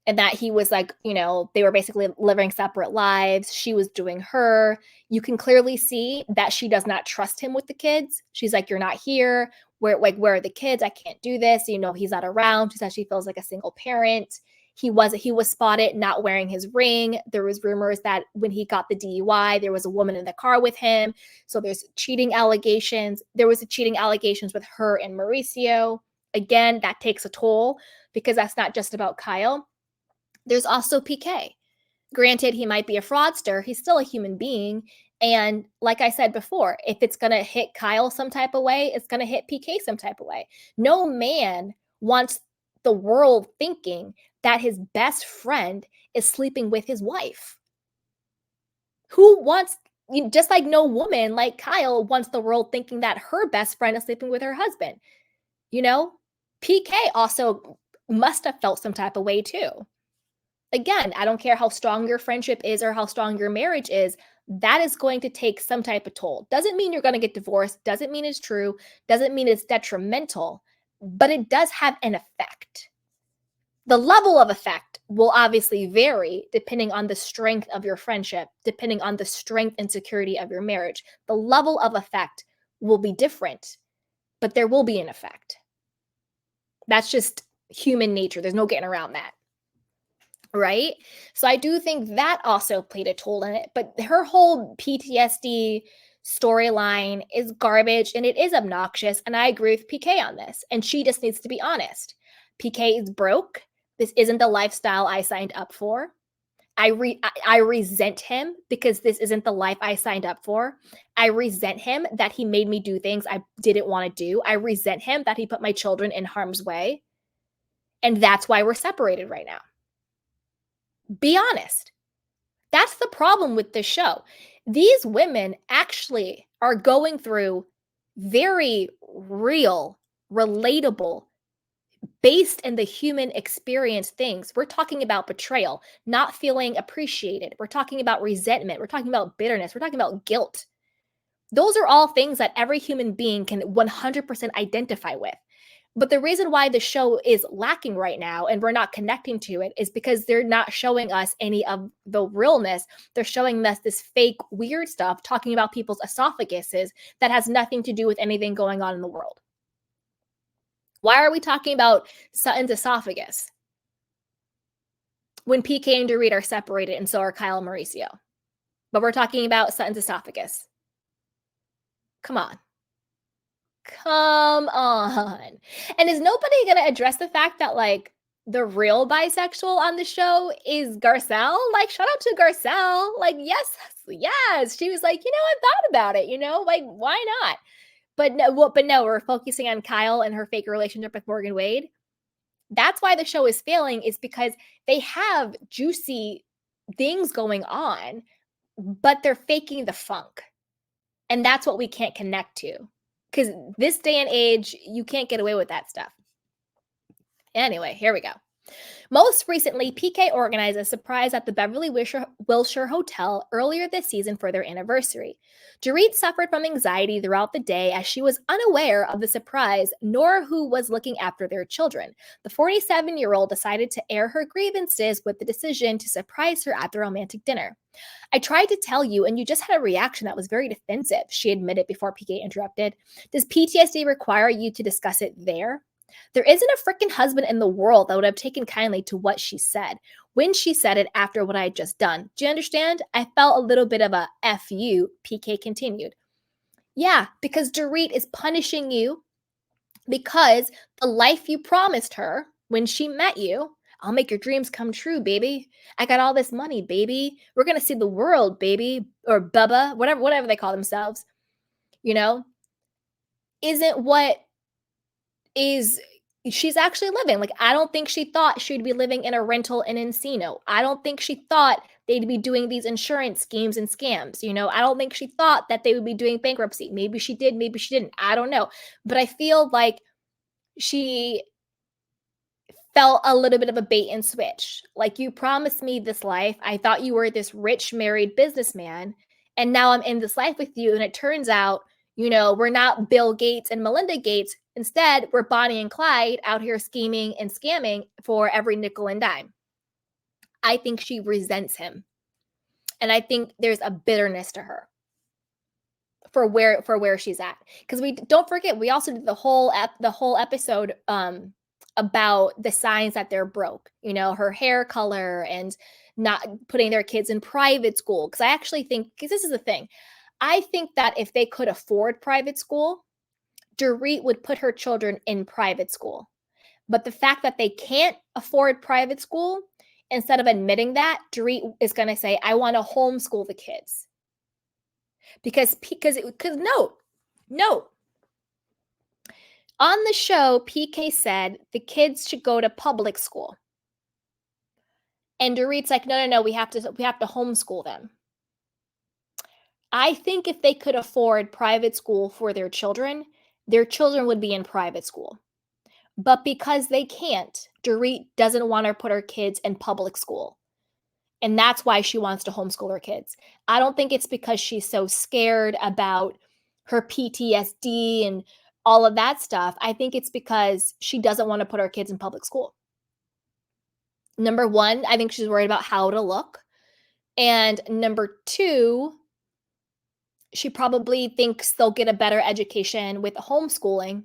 S1: And that he was like, they were basically living separate lives. She was doing her. You can clearly see that she does not trust him with the kids. She's like, you're not here. Where are the kids? I can't do this. He's not around. She says she feels like a single parent. He was spotted not wearing his ring. There was rumors that when he got the DUI, there was a woman in the car with him. So there's cheating allegations. There was cheating allegations with her and Mauricio. Again, that takes a toll because that's not just about Kyle. There's also PK. Granted, he might be a fraudster. He's still a human being. And like I said before, if it's going to hit Kyle some type of way, it's going to hit PK some type of way. No man wants the world thinking that his best friend is sleeping with his wife. Who wants, just like no woman like Kyle wants the world thinking that her best friend is sleeping with her husband. PK also must have felt some type of way too. Again, I don't care how strong your friendship is or how strong your marriage is. That is going to take some type of toll. Doesn't mean you're going to get divorced. Doesn't mean it's true. Doesn't mean it's detrimental. But it does have an effect. The level of effect will obviously vary depending on the strength of your friendship, depending on the strength and security of your marriage. The level of effect will be different, but there will be an effect. That's just human nature. There's no getting around that. Right? So I do think that also played a toll in it. But her whole PTSD storyline is garbage and it is obnoxious. And I agree with PK on this. And she just needs to be honest. PK is broke. This isn't the lifestyle I signed up for. I resent him because this isn't the life I signed up for. I resent him that he made me do things I didn't want to do. I resent him that he put my children in harm's way. And that's why we're separated right now. Be honest. That's the problem with this show. These women actually are going through very real, relatable, based in the human experience things. We're talking about betrayal, not feeling appreciated. We're talking about resentment. We're talking about bitterness. We're talking about guilt. Those are all things that every human being can 100% identify with. But the reason why the show is lacking right now and we're not connecting to it is because they're not showing us any of the realness. They're showing us this fake, weird stuff, talking about people's esophaguses that has nothing to do with anything going on in the world. Why are we talking about Sutton's esophagus when PK and Dorit are separated and so are Kyle and Mauricio? But we're talking about Sutton's esophagus. Come on. Come on. And is nobody going to address the fact that like the real bisexual on the show is Garcelle? Like, shout out to Garcelle. Like, yes. She was like, I thought about it, like, why not? But no, we're focusing on Kyle and her fake relationship with Morgan Wade. That's why the show is failing, is because they have juicy things going on, but they're faking the funk. And that's what we can't connect to. Because this day and age, you can't get away with that stuff. Anyway, here we go. Most recently, PK organized a surprise at the Beverly Wilshire Hotel earlier this season for their anniversary. Dorit suffered from anxiety throughout the day as she was unaware of the surprise nor who was looking after their children. The 47-year-old decided to air her grievances with the decision to surprise her at the romantic dinner. I tried to tell you, and you just had a reaction that was very defensive, she admitted before PK interrupted. Does PTSD require you to discuss it there? There isn't a freaking husband in the world that would have taken kindly to what she said when she said it after what I had just done. Do you understand? I felt a little bit of a F you, PK continued. Yeah, because Dorit is punishing you because the life you promised her when she met you, I'll make your dreams come true, baby. I got all this money, baby. We're going to see the world, baby. Or Bubba, whatever they call themselves, you know, isn't what is she's actually living. Like, I don't think she thought she'd be living in a rental in Encino. I don't think she thought they'd be doing these insurance schemes and scams. You know, I don't think she thought that they would be doing bankruptcy. Maybe she did, maybe she didn't. I don't know. But I feel like she felt a little bit of a bait and switch. Like, you promised me this life. I thought you were this rich married businessman. And now I'm in this life with you. And it turns out, you know, we're not Bill Gates and Melinda Gates. Instead, we're Bonnie and Clyde out here scheming and scamming for every nickel and dime. I think she resents him. And I think there's a bitterness to her for where she's at. Because we don't forget, we also did the whole episode about the signs that they're broke. You know, her hair color and not putting their kids in private school. Because I actually think, because this is the thing, I think that if they could afford private school, Dorit would put her children in private school. But the fact that they can't afford private school, instead of admitting that, Dorit is going to say, I want to homeschool the kids. Because note, on the show, PK said the kids should go to public school. And Dorit's like, no, we have to homeschool them. I think if they could afford private school for their children would be in private school. But because they can't, Dorit doesn't want to put her kids in public school. And that's why she wants to homeschool her kids. I don't think it's because she's so scared about her PTSD and all of that stuff. I think it's because she doesn't want to put her kids in public school. Number one, I think she's worried about how to look. And number two, she probably thinks they'll get a better education with homeschooling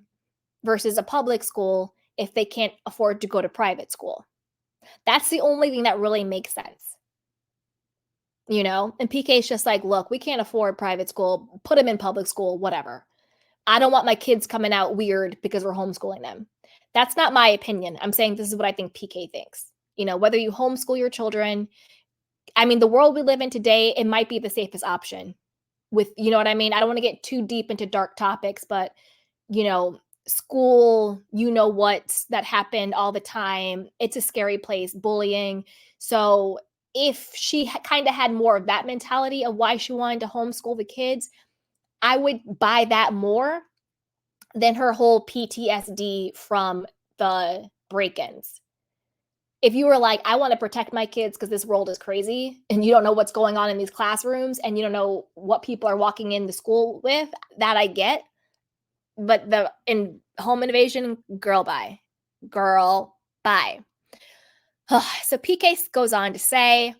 S1: versus a public school if they can't afford to go to private school. That's the only thing that really makes sense. You know, and PK's just like, look, we can't afford private school. Put them in public school, whatever. I don't want my kids coming out weird because we're homeschooling them. That's not my opinion. I'm saying this is what I think PK thinks. You know, whether you homeschool your children, I mean, the world we live in today, it might be the safest option. With, you know what I mean? I don't want to get too deep into dark topics, but, you know, school, you know what, that happened all the time. It's a scary place, bullying. So if she kind of had more of that mentality of why she wanted to homeschool the kids, I would buy that more than her whole PTSD from the break-ins. If you were like, I want to protect my kids because this world is crazy and you don't know what's going on in these classrooms and you don't know what people are walking into school with, that I get. But in home invasion, girl, bye. So PK goes on to say,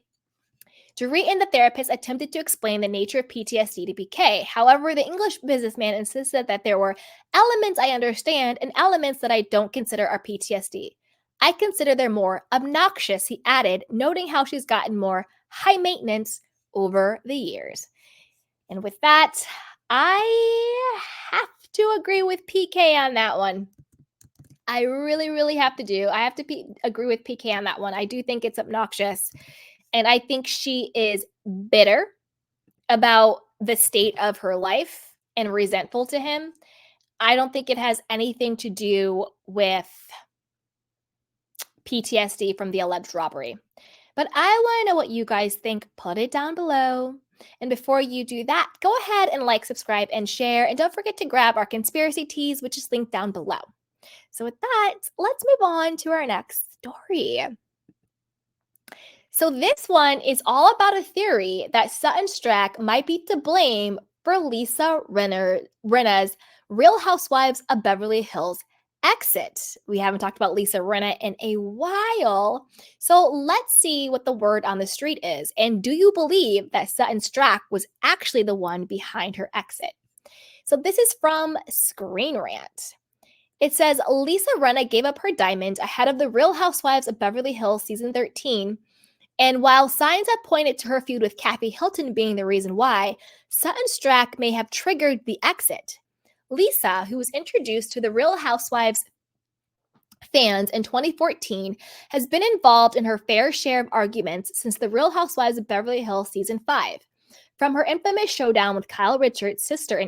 S1: Dorit and the therapist attempted to explain the nature of PTSD to PK. However, the English businessman insisted that there were elements I understand and elements that I don't consider are PTSD. I consider they're more obnoxious, he added, noting how she's gotten more high maintenance over the years. And with that, I have to agree with PK on that one. I really, really have to. I have to agree with PK on that one. I do think it's obnoxious. And I think she is bitter about the state of her life and resentful to him. I don't think it has anything to do with PTSD from the alleged robbery. But I want to know what you guys think. Put it down below. And before you do that, go ahead and like, subscribe, and share. And don't forget to grab our conspiracy teas, which is linked down below. So with that, let's move on to our next story. So this one is all about a theory that Sutton Stracke might be to blame for Lisa Rinna's Real Housewives of Beverly Hills exit. We haven't talked about Lisa Rinna in a while. So let's see what the word on the street is. And do you believe that Sutton Stracke was actually the one behind her exit? So this is from Screen Rant. It says Lisa Rinna gave up her diamond ahead of the Real Housewives of Beverly Hills season 13. And while signs have pointed to her feud with Kathy Hilton being the reason why, Sutton Stracke may have triggered the exit. Lisa, who was introduced to the Real Housewives fans in 2014, has been involved in her fair share of arguments since the Real Housewives of Beverly Hills season 5. From her infamous showdown with Kyle Richards' sister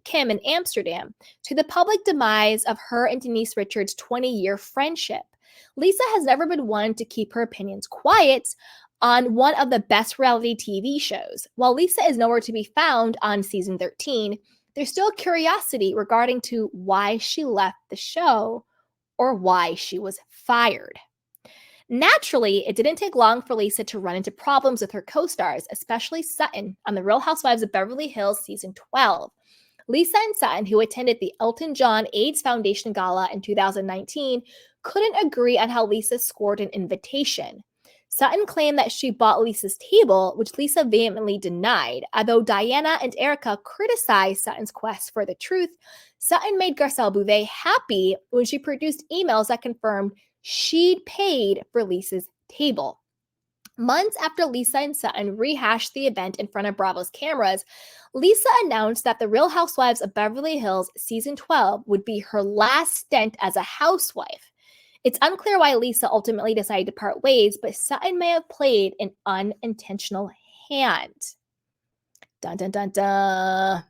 S1: Kim in Amsterdam to the public demise of her and Denise Richards' 20-year friendship, Lisa has never been one to keep her opinions quiet on one of the best reality TV shows. While Lisa is nowhere to be found on season 13, there's still curiosity regarding to why she left the show or why she was fired. Naturally, it didn't take long for Lisa to run into problems with her co-stars, especially Sutton on The Real Housewives of Beverly Hills season 12. Lisa and Sutton, who attended the Elton John AIDS Foundation Gala in 2019, couldn't agree on how Lisa scored an invitation. Sutton claimed that she bought Lisa's table, which Lisa vehemently denied. Although Diana and Erika criticized Sutton's quest for the truth, Sutton made Blvd happy when she produced emails that confirmed she'd paid for Lisa's table. Months after Lisa and Sutton rehashed the event in front of Bravo's cameras, Lisa announced that The Real Housewives of Beverly Hills season 12 would be her last stint as a housewife. It's unclear why Lisa ultimately decided to part ways, but Sutton may have played an unintentional hand. Dun dun dun dun.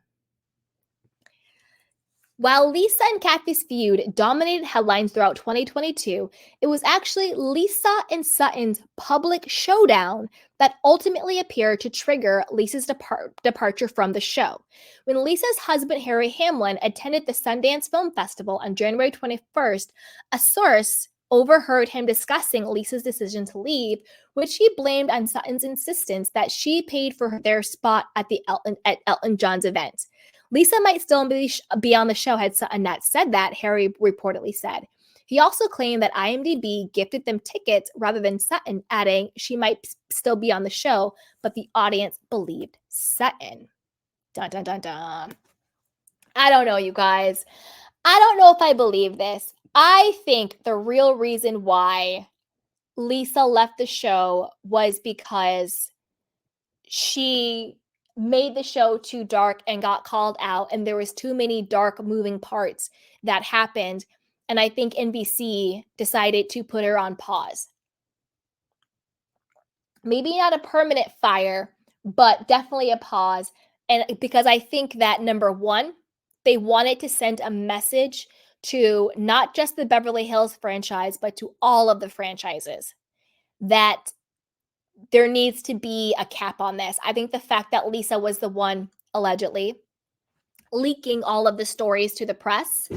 S1: While Lisa and Kathy's feud dominated headlines throughout 2022, it was actually Lisa and Sutton's public showdown that ultimately appeared to trigger Lisa's departure from the show. When Lisa's husband, Harry Hamlin, attended the Sundance Film Festival on January 21st, a source overheard him discussing Lisa's decision to leave, which he blamed on Sutton's insistence that she paid for their spot at Elton John's event. Lisa might still be on the show had Sutton not said that, Harry reportedly said. He also claimed that IMDb gifted them tickets rather than Sutton, adding she might still be on the show, but the audience believed Sutton. Dun dun dun dun. I don't know, you guys. I don't know if I believe this. I think the real reason why Lisa left the show was because she made the show too dark and got called out, and there was too many dark moving parts that happened, and I think NBC decided to put her on pause. Maybe not a permanent fire, but definitely a pause. And because I think that, number one, they wanted to send a message to not just the Beverly Hills franchise, but to all of the franchises that there needs to be a cap on this. I think the fact that Lisa was the one allegedly leaking all of the stories to the press,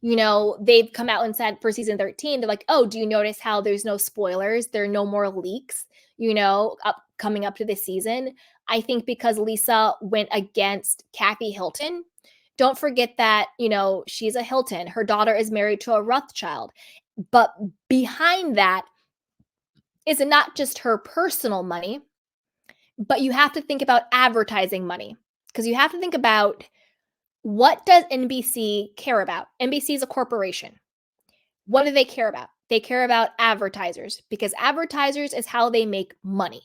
S1: you know, they've come out and said for season 13, they're like, oh, do you notice how there's no spoilers? There are no more leaks, you know, coming up to this season. I think because Lisa went against Kathy Hilton. Don't forget that, you know, she's a Hilton. Her daughter is married to a Rothschild. But behind that is not just her personal money, but you have to think about advertising money, because you have to think about, what does NBC care about? NBC is a corporation. What do they care about? They care about advertisers, because advertisers is how they make money.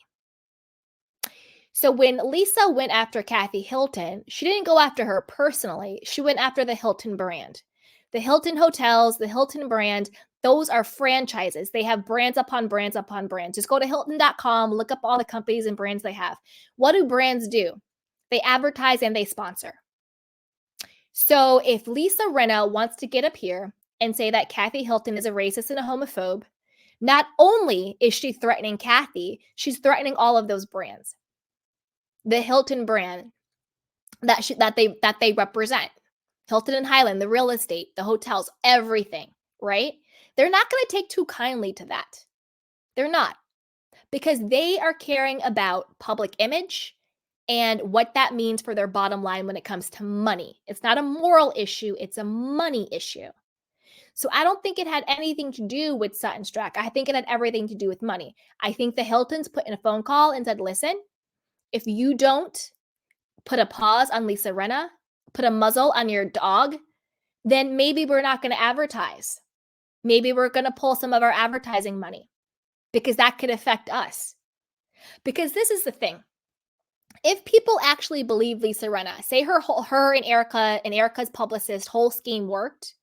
S1: So when Lisa went after Kathy Hilton, she didn't go after her personally. She went after the Hilton brand. The Hilton hotels, the Hilton brand, those are franchises. They have brands upon brands upon brands. Just go to Hilton.com, look up all the companies and brands they have. What do brands do? They advertise and they sponsor. So if Lisa Rinna wants to get up here and say that Kathy Hilton is a racist and a homophobe, not only is she threatening Kathy, she's threatening all of those brands. the Hilton brand that they represent. Hilton and Highland, the real estate, the hotels, everything, right? They're not going to take too kindly to that. They're not, because they are caring about public image and what that means for their bottom line when it comes to money. It's not a moral issue, it's a money issue. So I don't think it had anything to do with Sutton Strack. I think it had everything to do with money. I think the Hiltons put in a phone call and said, listen, if you don't put a pause on Lisa Rinna, put a muzzle on your dog, then maybe we're not going to advertise. Maybe we're going to pull some of our advertising money because that could affect us. Because this is the thing. If people actually believe Lisa Rinna, say her and Erika's publicist whole scheme worked,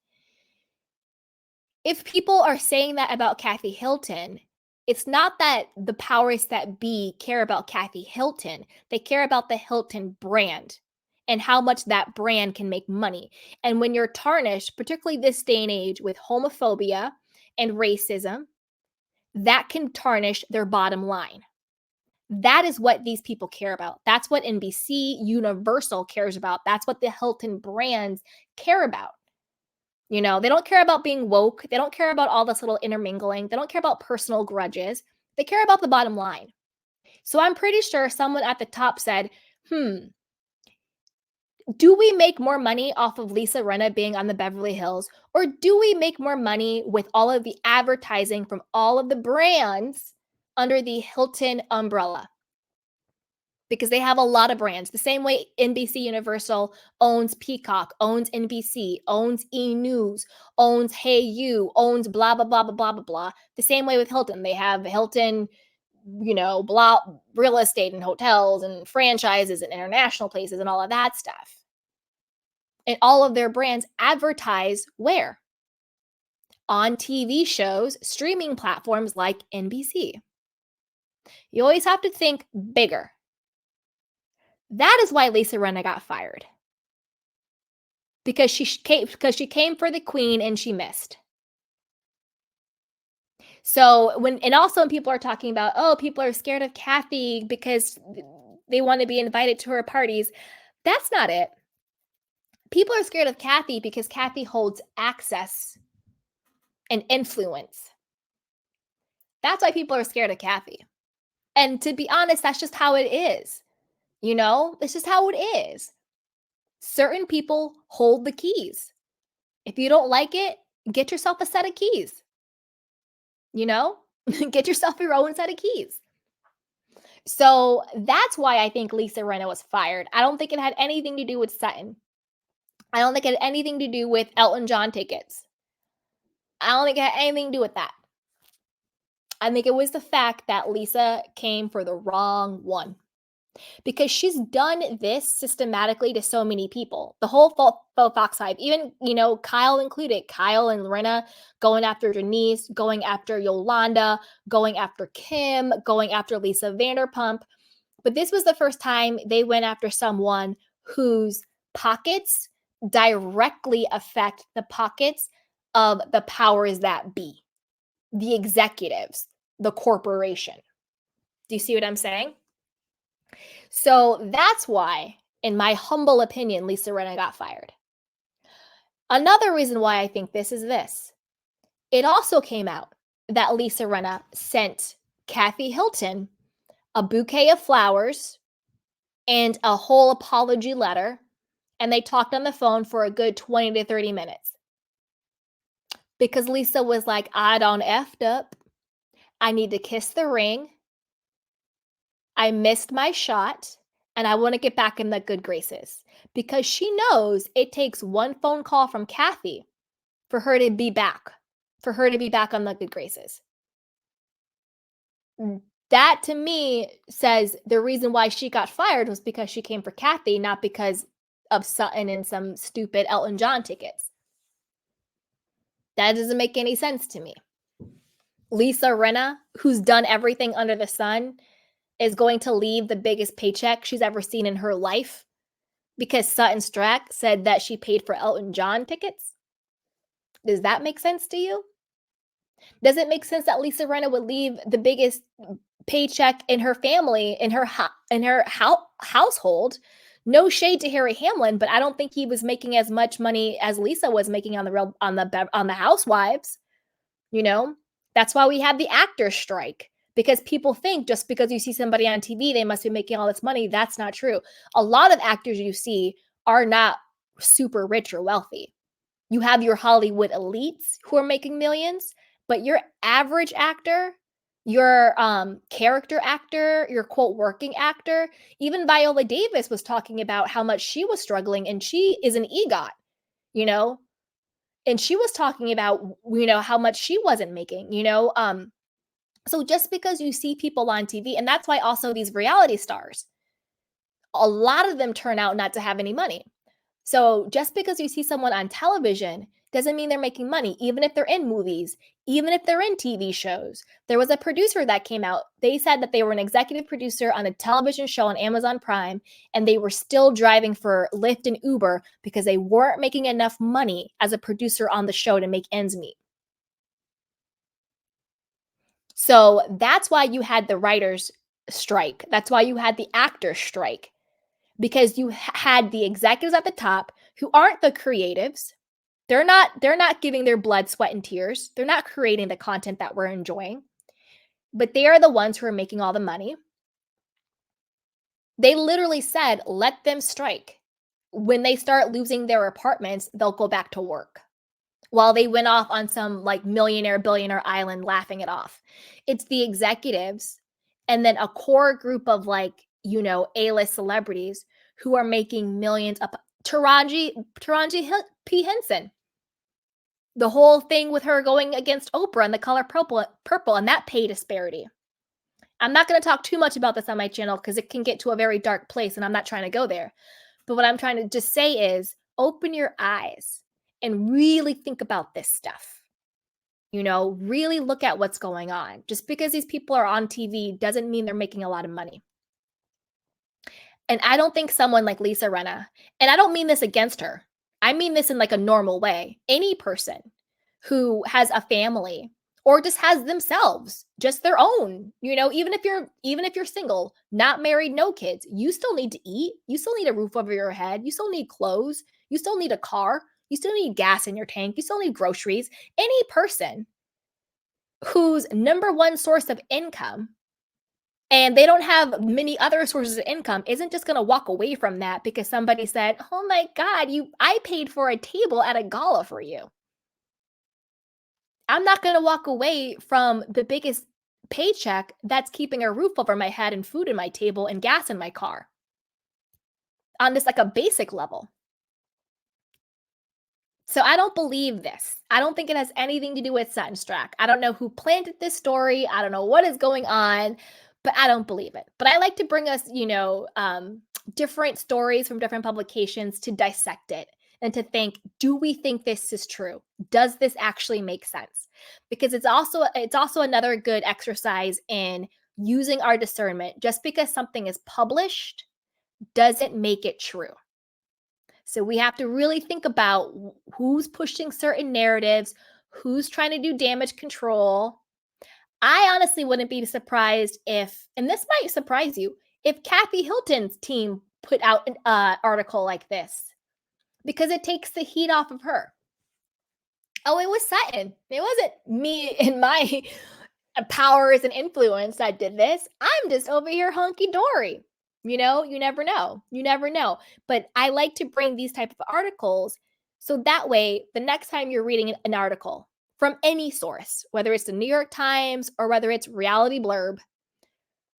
S1: if people are saying that about Kathy Hilton, it's not that the powers that be care about Kathy Hilton. They care about the Hilton brand and how much that brand can make money. And when you're tarnished, particularly this day and age with homophobia and racism, that can tarnish their bottom line. That is what these people care about. That's what NBC Universal cares about. That's what the Hilton brands care about. You know, they don't care about being woke. They don't care about all this little intermingling. They don't care about personal grudges. They care about the bottom line. So I'm pretty sure someone at the top said, do we make more money off of Lisa Rinna being on the Beverly Hills? Or do we make more money with all of the advertising from all of the brands under the Hilton umbrella? Because they have a lot of brands. The same way NBC Universal owns Peacock, owns NBC, owns E! News, owns Hey You, owns blah, blah, blah, blah, blah, blah, blah. The same way with Hilton. They have Hilton, blah, real estate and hotels and franchises and international places and all of that stuff. And all of their brands advertise where? On TV shows, streaming platforms like NBC. You always have to think bigger. That is why Lisa Rinna got fired. Because she came for the queen and she missed. So when people are talking about, oh, people are scared of Kathy because they want to be invited to her parties, that's not it. People are scared of Kathy because Kathy holds access and influence. That's why people are scared of Kathy. And to be honest, that's just how it is. It's just how it is. Certain people hold the keys. If you don't like it, get yourself a set of keys. Get yourself your own set of keys. So that's why I think Lisa Rinna was fired. I don't think it had anything to do with Sutton. I don't think it had anything to do with Elton John tickets. I don't think it had anything to do with that. I think it was the fact that Lisa came for the wrong one. Because she's done this systematically to so many people. The whole faux Fox hype, even, Kyle included. Kyle and Rinna going after Denise, going after Yolanda, going after Kim, going after Lisa Vanderpump. But this was the first time they went after someone whose pockets directly affect the pockets of the powers that be, the executives, the corporation. Do you see what I'm saying? So that's why, in my humble opinion, Lisa Rinna got fired. Another reason why I think this is this. It also came out that Lisa Rinna sent Kathy Hilton a bouquet of flowers and a whole apology letter, and they talked on the phone for a good 20 to 30 minutes. Because Lisa was like, I done effed up. I need to kiss the ring. I missed my shot, and I want to get back in the good graces. Because she knows it takes one phone call from Kathy for her to be back, on the good graces. That, to me, says the reason why she got fired was because she came for Kathy, not because of Sutton and some stupid Elton John tickets. That doesn't make any sense to me. Lisa Rinna, who's done everything under the sun, is going to leave the biggest paycheck she's ever seen in her life because Sutton Strack said that she paid for Elton John tickets? Does that make sense to you? Does it make sense that Lisa Rinna would leave the biggest paycheck in her family, in her household. No shade to Harry Hamlin, but I don't think he was making as much money as Lisa was making on the Housewives. You know, that's why we have the actors strike, because people think just because you see somebody on TV, they must be making all this money. That's not true. A lot of actors you see are not super rich or wealthy. You have your Hollywood elites who are making millions, but your average actor, your character actor, your quote working actor, even Viola Davis was talking about how much she was struggling, and she is an EGOT, you know, and she was talking about, you know, how much she wasn't making, you know. So just because you see people on TV, and that's why also these reality stars, a lot of them turn out not to have any money. So just because you see someone on television doesn't mean they're making money, even if they're in movies, even if they're in TV shows. There was a producer that came out. They said that they were an executive producer on a television show on Amazon Prime, and they were still driving for Lyft and Uber because they weren't making enough money as a producer on the show to make ends meet. So that's why you had the writers strike. That's why you had the actors strike, because you had the executives at the top who aren't the creatives. They're not giving their blood, sweat, and tears. They're not creating the content that we're enjoying, but they are the ones who are making all the money. They literally said, let them strike. When they start losing their apartments, they'll go back to work, while they went off on some like millionaire, billionaire island laughing it off. It's the executives and then a core group of like, you know, A-list celebrities who are making millions up. Taraji P. Henson. The whole thing with her going against Oprah and The Color Purple and that pay disparity. I'm not going to talk too much about this on my channel because it can get to a very dark place and I'm not trying to go there. But what I'm trying to just say is open your eyes and really think about this stuff. You know, really look at what's going on. Just because these people are on TV doesn't mean they're making a lot of money. And I don't think someone like Lisa Rinna, and I don't mean this against her, I mean this in like a normal way. Any person who has a family or just has themselves, just their own, you know, even if you're single, not married, no kids, you still need to eat. You still need a roof over your head. You still need clothes. You still need a car. You still need gas in your tank. You still need groceries. Any person whose number one source of income, and they don't have many other sources of income, isn't just going to walk away from that because somebody said, oh my God, I paid for a table at a gala for you. I'm not going to walk away from the biggest paycheck that's keeping a roof over my head and food in my table and gas in my car on just like a basic level. So I don't believe this. I don't think it has anything to do with Sutton Strack. I don't know who planted this story. I don't know what is going on, but I don't believe it. But I like to bring us, you know, different stories from different publications to dissect it and to think, do we think this is true? Does this actually make sense? Because it's also another good exercise in using our discernment. Just because something is published doesn't make it true. So we have to really think about who's pushing certain narratives, who's trying to do damage control. I honestly wouldn't be surprised if, and this might surprise you, if Kathy Hilton's team put out an article like this, because it takes the heat off of her. Oh, it was Sutton. It wasn't me and my powers and influence that did this. I'm just over here hunky-dory. You know, you never know. You never know. But I like to bring these type of articles so that way the next time you're reading an article from any source, whether it's the New York Times or whether it's Reality Blurb,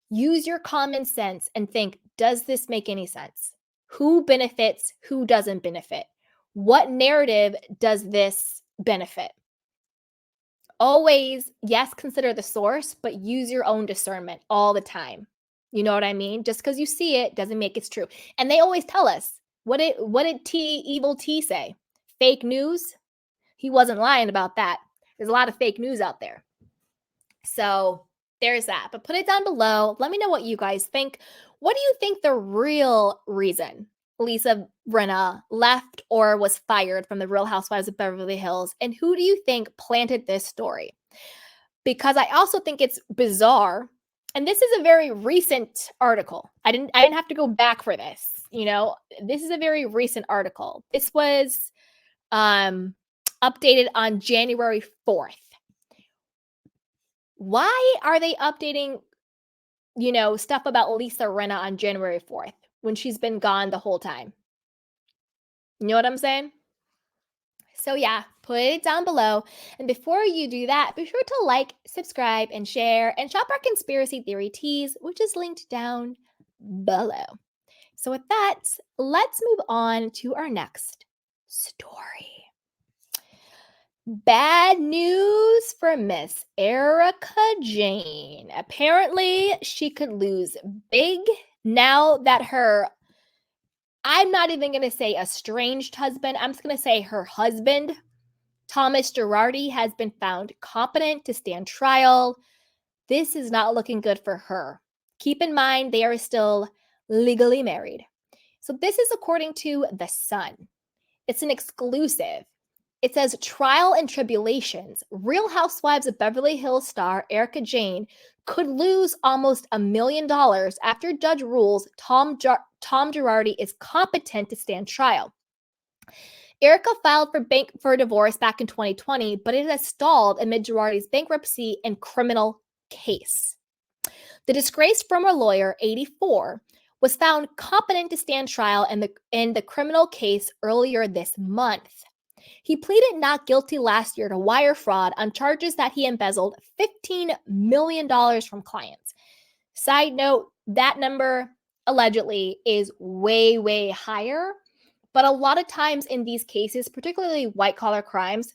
S1: use your common sense and think, does this make any sense? Who benefits? Who doesn't benefit? What narrative does this benefit? Always, yes, consider the source, but use your own discernment all the time. You know what I mean? Just because you see it doesn't make it true. And they always tell us, what did Evil T say? Fake news? He wasn't lying about that. There's a lot of fake news out there. So there's that. But put it down below. Let me know what you guys think. What do you think the real reason Lisa Rinna left or was fired from the Real Housewives of Beverly Hills? And who do you think planted this story? Because I also think it's bizarre and this is a very recent article. I didn't have to go back for this. This is a very recent article. This was updated on January 4th. Why are they updating, stuff about Lisa Rinna on January 4th when she's been gone the whole time? You know what I'm saying? So yeah, put it down below. And before you do that, be sure to like, subscribe, and share, and shop our conspiracy theory teas, which is linked down below. So with that, let's move on to our next story. Bad news for Miss Erika Jayne. Apparently, she could lose big now that I'm not even going to say estranged husband. I'm just going to say her husband, Thomas Girardi, has been found competent to stand trial. This is not looking good for her. Keep in mind, they are still legally married. So this is according to The Sun. It's an exclusive. It says, trial and tribulations. Real Housewives of Beverly Hills star Erika Jayne could lose almost $1 million after judge rules Tom Girardi is competent to stand trial. Erika filed for divorce back in 2020, but it has stalled amid Girardi's bankruptcy and criminal case. The disgraced former lawyer, 84, was found competent to stand trial in the criminal case earlier this month. He pleaded not guilty last year to wire fraud on charges that he embezzled $15 million from clients. Side note, that number allegedly is way, way higher. But a lot of times in these cases, particularly white-collar crimes,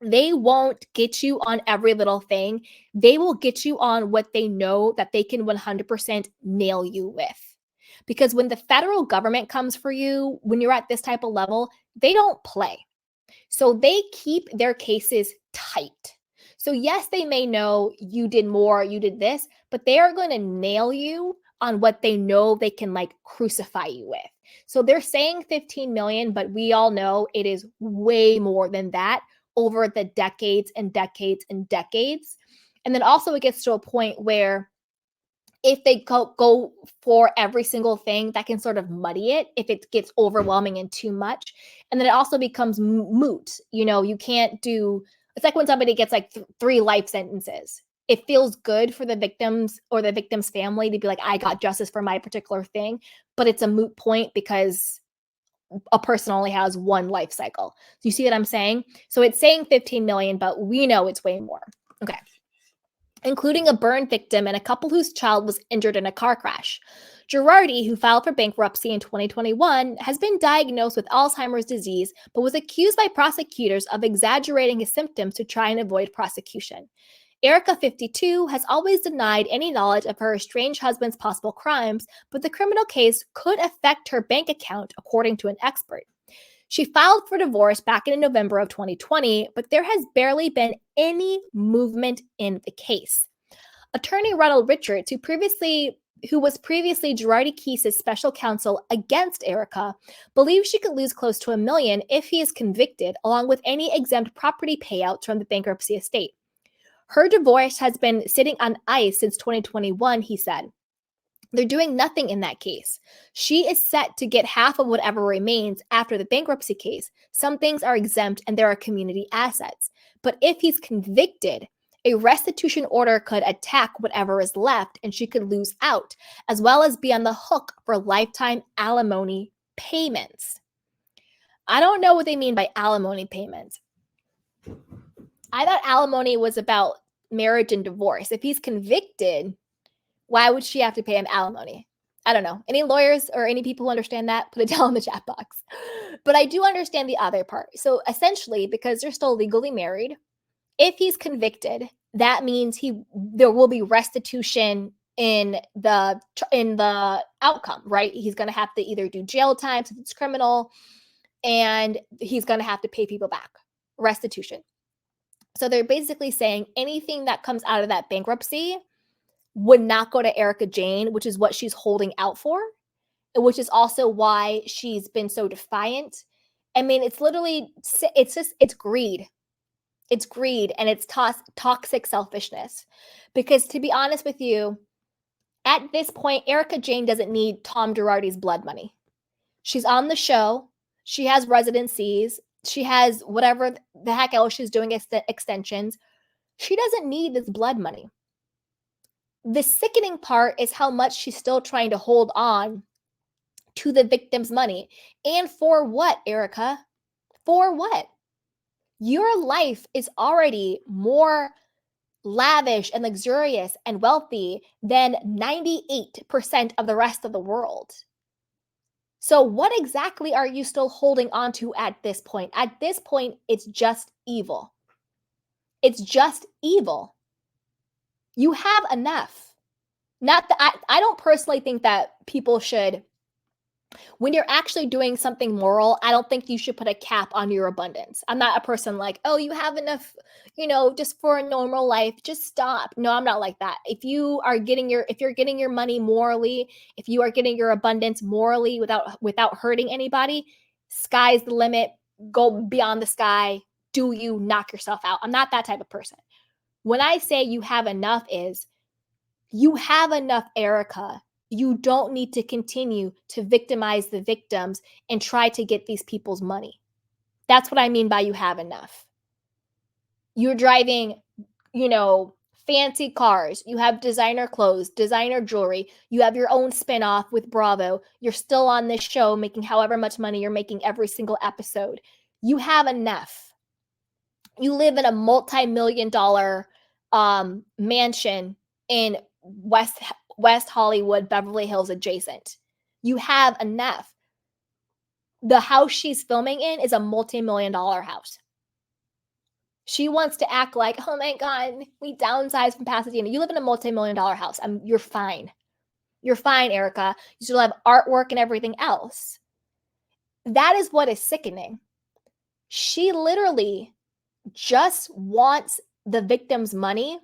S1: they won't get you on every little thing. They will get you on what they know that they can 100% nail you with. Because when the federal government comes for you, when you're at this type of level, they don't play. So they keep their cases tight. So yes, they may know you did more, you did this, but they are going to nail you on what they know they can crucify you with. So they're saying 15 million, but we all know it is way more than that over the decades and decades and decades. And then also it gets to a point where if they go for every single thing, that can sort of muddy it if it gets overwhelming and too much. And then it also becomes moot. You can't do, it's like when somebody gets 3 life sentences. It feels good for the victims or the victim's family to be like, I got justice for my particular thing, but it's a moot point because a person only has 1 life cycle. So you see what I'm saying? So it's saying 15 million, but we know it's way more. Okay. Including a burn victim and a couple whose child was injured in a car crash. Girardi, who filed for bankruptcy in 2021, has been diagnosed with Alzheimer's disease, but was accused by prosecutors of exaggerating his symptoms to try and avoid prosecution. Erika, 52, has always denied any knowledge of her estranged husband's possible crimes, but the criminal case could affect her bank account, according to an expert. She filed for divorce back in November of 2020, but there has barely been any movement in the case. Attorney Ronald Richards, who was previously Girardi Keese's special counsel against Erika, believes she could lose close to $1 million if he is convicted, along with any exempt property payouts from the bankruptcy estate. Her divorce has been sitting on ice since 2021, he said. They're doing nothing in that case. She is set to get half of whatever remains after the bankruptcy case. Some things are exempt and there are community assets. But if he's convicted, a restitution order could attack whatever is left and she could lose out, as well as be on the hook for lifetime alimony payments. I don't know what they mean by alimony payments. I thought alimony was about marriage and divorce. If he's convicted, why would she have to pay him alimony? I don't know. Any lawyers or any people who understand that, put it down in the chat box. But I do understand the other part. So essentially, because they're still legally married, if he's convicted, that means there will be restitution in the outcome, right? He's going to have to either do jail time since it's criminal, and he's going to have to pay people back, restitution. So they're basically saying anything that comes out of that bankruptcy would not go to Erika Jayne, which is what she's holding out for, which is also why she's been so defiant. I mean, it's literally, it's greed. It's greed, and it's toxic selfishness. Because to be honest with you, at this point, Erika Jayne doesn't need Tom Girardi's blood money. She's on the show. She has residencies. She has whatever the heck else she's doing, extensions. She doesn't need this blood money. The sickening part is how much she's still trying to hold on to the victim's money. And for what, Erika? For what? Your life is already more lavish and luxurious and wealthy than 98% of the rest of the world. So what exactly are you still holding on to at this point? At this point, it's just evil. It's just evil. You have enough. Not that I don't personally think that people should, when you're actually doing something moral, I don't think you should put a cap on your abundance. I'm not a person like, oh, you have enough, just for a normal life, just stop. No, I'm not like that. If you're getting your money morally, if you are getting your abundance morally without hurting anybody, sky's the limit. Go beyond the sky. Do you knock yourself out? I'm not that type of person. When I say you have enough is, you have enough, Erika. You don't need to continue to victimize the victims and try to get these people's money. That's what I mean by you have enough. You're driving, fancy cars. You have designer clothes, designer jewelry. You have your own spinoff with Bravo. You're still on this show making however much money you're making every single episode. You have enough. You live in a multi-million-dollar mansion in West Hollywood, Beverly Hills adjacent. You have enough. The house she's filming in is a multi-million-dollar house. She wants to act like, oh my God, we downsized from Pasadena. You live in a multi-million-dollar house. You're fine. You're fine, Erika. You still have artwork and everything else. That is what is sickening. She literally just wants the victim's money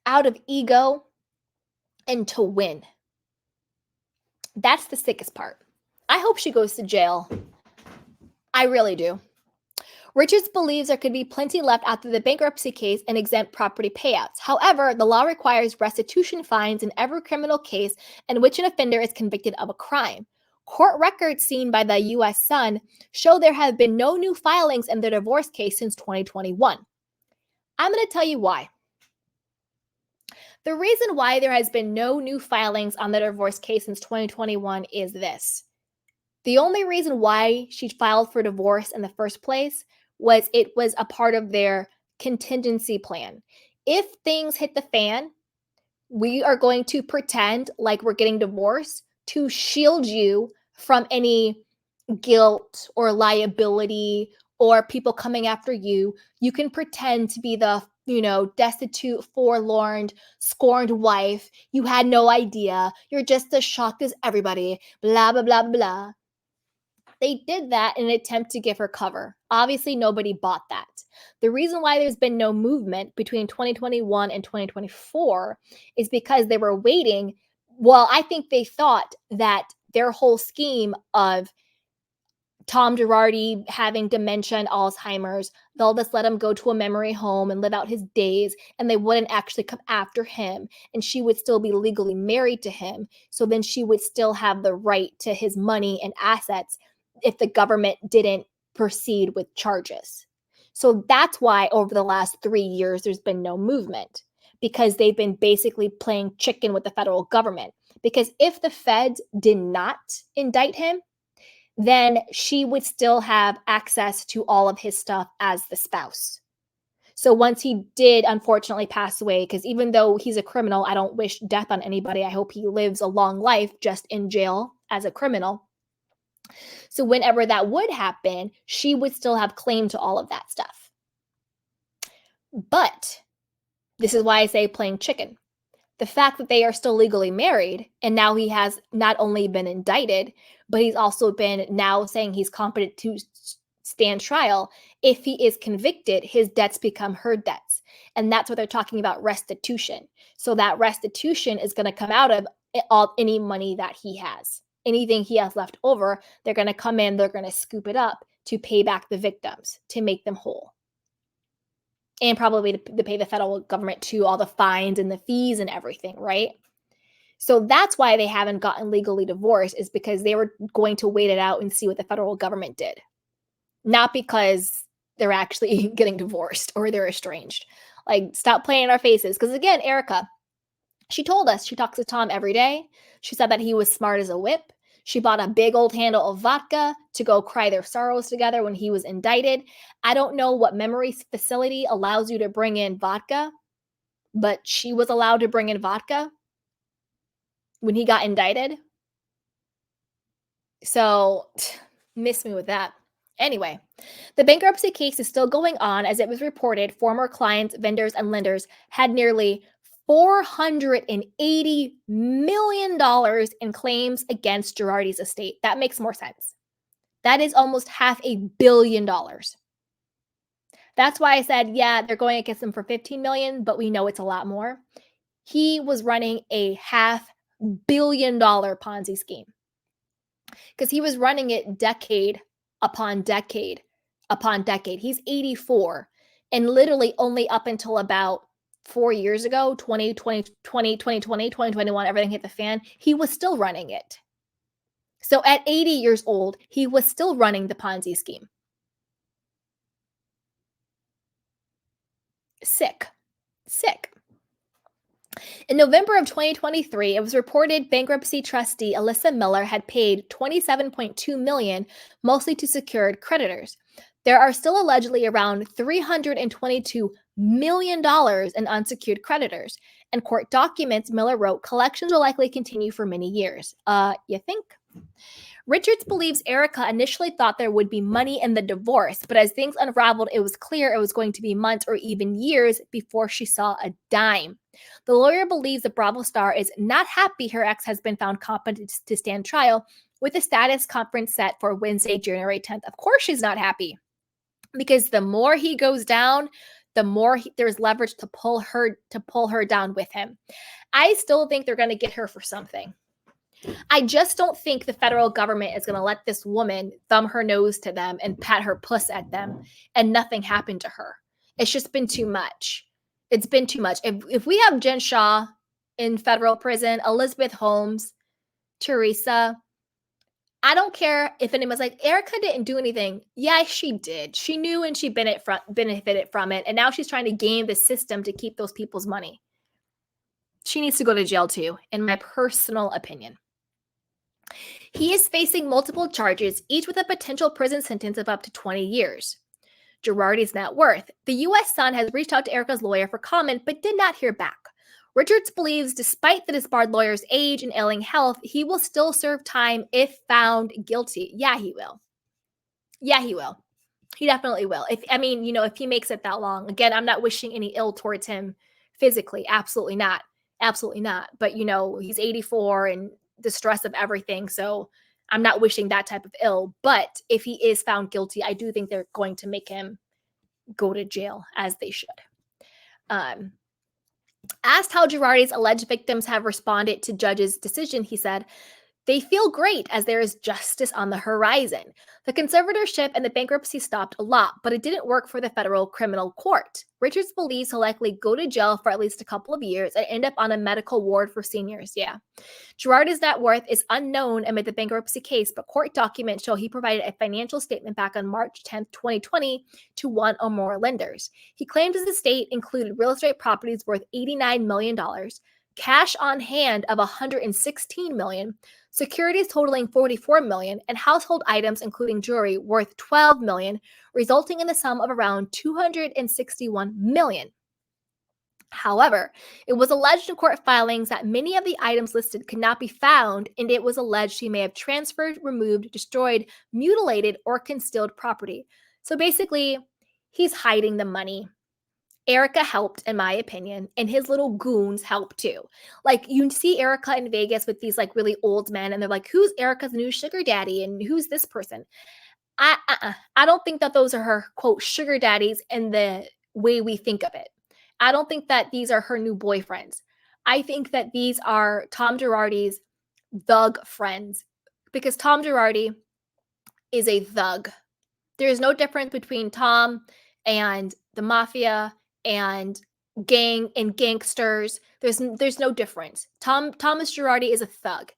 S1: out of ego and to win. That's the sickest part. I hope she goes to jail. I really do. Richards believes there could be plenty left after the bankruptcy case and exempt property payouts. However, the law requires restitution fines in every criminal case in which an offender is convicted of a crime. Court records seen by the U.S. Sun show there have been no new filings in the divorce case since 2021. I'm going to tell you why. The reason why there has been no new filings on the divorce case since 2021 is this. The only reason why she filed for divorce in the first place was it was a part of their contingency plan. If things hit the fan, we are going to pretend like we're getting divorced to shield you from any guilt or liability or people coming after you. You can pretend to be the destitute, forlorn, scorned wife. You had no idea. You're just as shocked as everybody. Blah, blah, blah, blah. They did that in an attempt to give her cover. Obviously, nobody bought that. The reason why there's been no movement between 2021 and 2024 is because they were waiting. Well, I think they thought that their whole scheme of Tom Girardi having dementia and Alzheimer's, they'll just let him go to a memory home and live out his days, and they wouldn't actually come after him, and she would still be legally married to him, so then she would still have the right to his money and assets if the government didn't proceed with charges. So that's why over the last 3 years, there's been no movement, because they've been basically playing chicken with the federal government. Because if the feds did not indict him, then she would still have access to all of his stuff as the spouse. So once he did unfortunately pass away, because even though he's a criminal, I don't wish death on anybody. I hope he lives a long life just in jail as a criminal. So whenever that would happen, she would still have claim to all of that stuff. But this is why I say playing chicken. The fact that they are still legally married, and now he has not only been indicted, but he's also been now saying he's competent to stand trial. If he is convicted, his debts become her debts. And that's what they're talking about, restitution. So that restitution is going to come out of any money that he has. Anything he has left over, they're going to come in, they're going to scoop it up to pay back the victims, to make them whole. And probably to pay the federal government too, all the fines and the fees and everything, right? So that's why they haven't gotten legally divorced, is because they were going to wait it out and see what the federal government did. Not because they're actually getting divorced or they're estranged. Like, stop playing in our faces. Because again, Erika, she told us she talks to Tom every day. She said that he was smart as a whip. She bought a big old handle of vodka to go cry their sorrows together when he was indicted. I don't know what memory facility allows you to bring in vodka, but she was allowed to bring in vodka when he got indicted. So, miss me with that. Anyway, the bankruptcy case is still going on. As it was reported, former clients, vendors, and lenders had nearly $480 million in claims against Girardi's estate. That makes more sense. That is almost $500 million. That's why I said, yeah, they're going against him for $15 million, but we know it's a lot more. He was running a $500 million Ponzi scheme because he was running it decade upon decade upon decade. He's 84, and literally only up until about 4 years ago, 2021, everything hit the fan, he was still running it. So at 80 years old, he was still running the Ponzi scheme. Sick. In November of 2023, it was reported bankruptcy trustee Alyssa Miller had paid $27.2 million, mostly to secured creditors. There are still allegedly around $322 million in unsecured creditors. In court documents, Miller wrote, collections will likely continue for many years. You think? Richards believes Erika initially thought there would be money in the divorce, but as things unraveled, it was clear it was going to be months or even years before she saw a dime. The lawyer believes the Bravo star is not happy her ex has been found competent to stand trial, with the status conference set for Wednesday, January 10th. Of course she's not happy, because the more he goes down, the more there's leverage to pull her down with him. I still think they're going to get her for something. I just don't think the federal government is going to let this woman thumb her nose to them and pat her puss at them and nothing happened to her. It's just been too much. It's been too much. If we have Jen Shah in federal prison, Elizabeth Holmes, Teresa, I don't care if anyone's like, Erika didn't do anything. Yeah, she did. She knew and she benefited from it. And now she's trying to game the system to keep those people's money. She needs to go to jail too, in my personal opinion. He is facing multiple charges, each with a potential prison sentence of up to 20 years. Girardi's net worth. The U.S. Sun has reached out to Erika's lawyer for comment, but did not hear back. Richards believes despite the disbarred lawyer's age and ailing health, he will still serve time if found guilty. Yeah, he will. He definitely will. If he makes it that long. Again, I'm not wishing any ill towards him physically. Absolutely not. But, he's 84 and the stress of everything. So I'm not wishing that type of ill. But if he is found guilty, I do think they're going to make him go to jail, as they should. Asked how Girardi's alleged victims have responded to judge's decision, he said, they feel great as there is justice on the horizon. The conservatorship and the bankruptcy stopped a lot, but it didn't work for the federal criminal court. Richards believes he'll likely go to jail for at least a couple of years and end up on a medical ward for seniors. Yeah. Girardi's net worth is unknown amid the bankruptcy case, but court documents show he provided a financial statement back on March 10th, 2020 to one or more lenders. He claimed his estate included real estate properties worth $89 million, cash on hand of $116 million, securities totaling $44 million, and household items including jewelry worth $12 million, resulting in a sum of around $261 million. However, it was alleged in court filings that many of the items listed could not be found, and it was alleged he may have transferred, removed, destroyed, mutilated, or concealed property. So basically, he's hiding the money. Erika helped, in my opinion, and his little goons helped too. Like, you see Erika in Vegas with these like really old men, and they're like, who's Erika's new sugar daddy? And who's this person? I don't think that those are her, quote, sugar daddies in the way we think of it. I don't think that these are her new boyfriends. I think that these are Tom Girardi's thug friends, because Tom Girardi is a thug. There is no difference between Tom and the mafia and gang and gangsters. There's no difference. Thomas Girardi is a thug.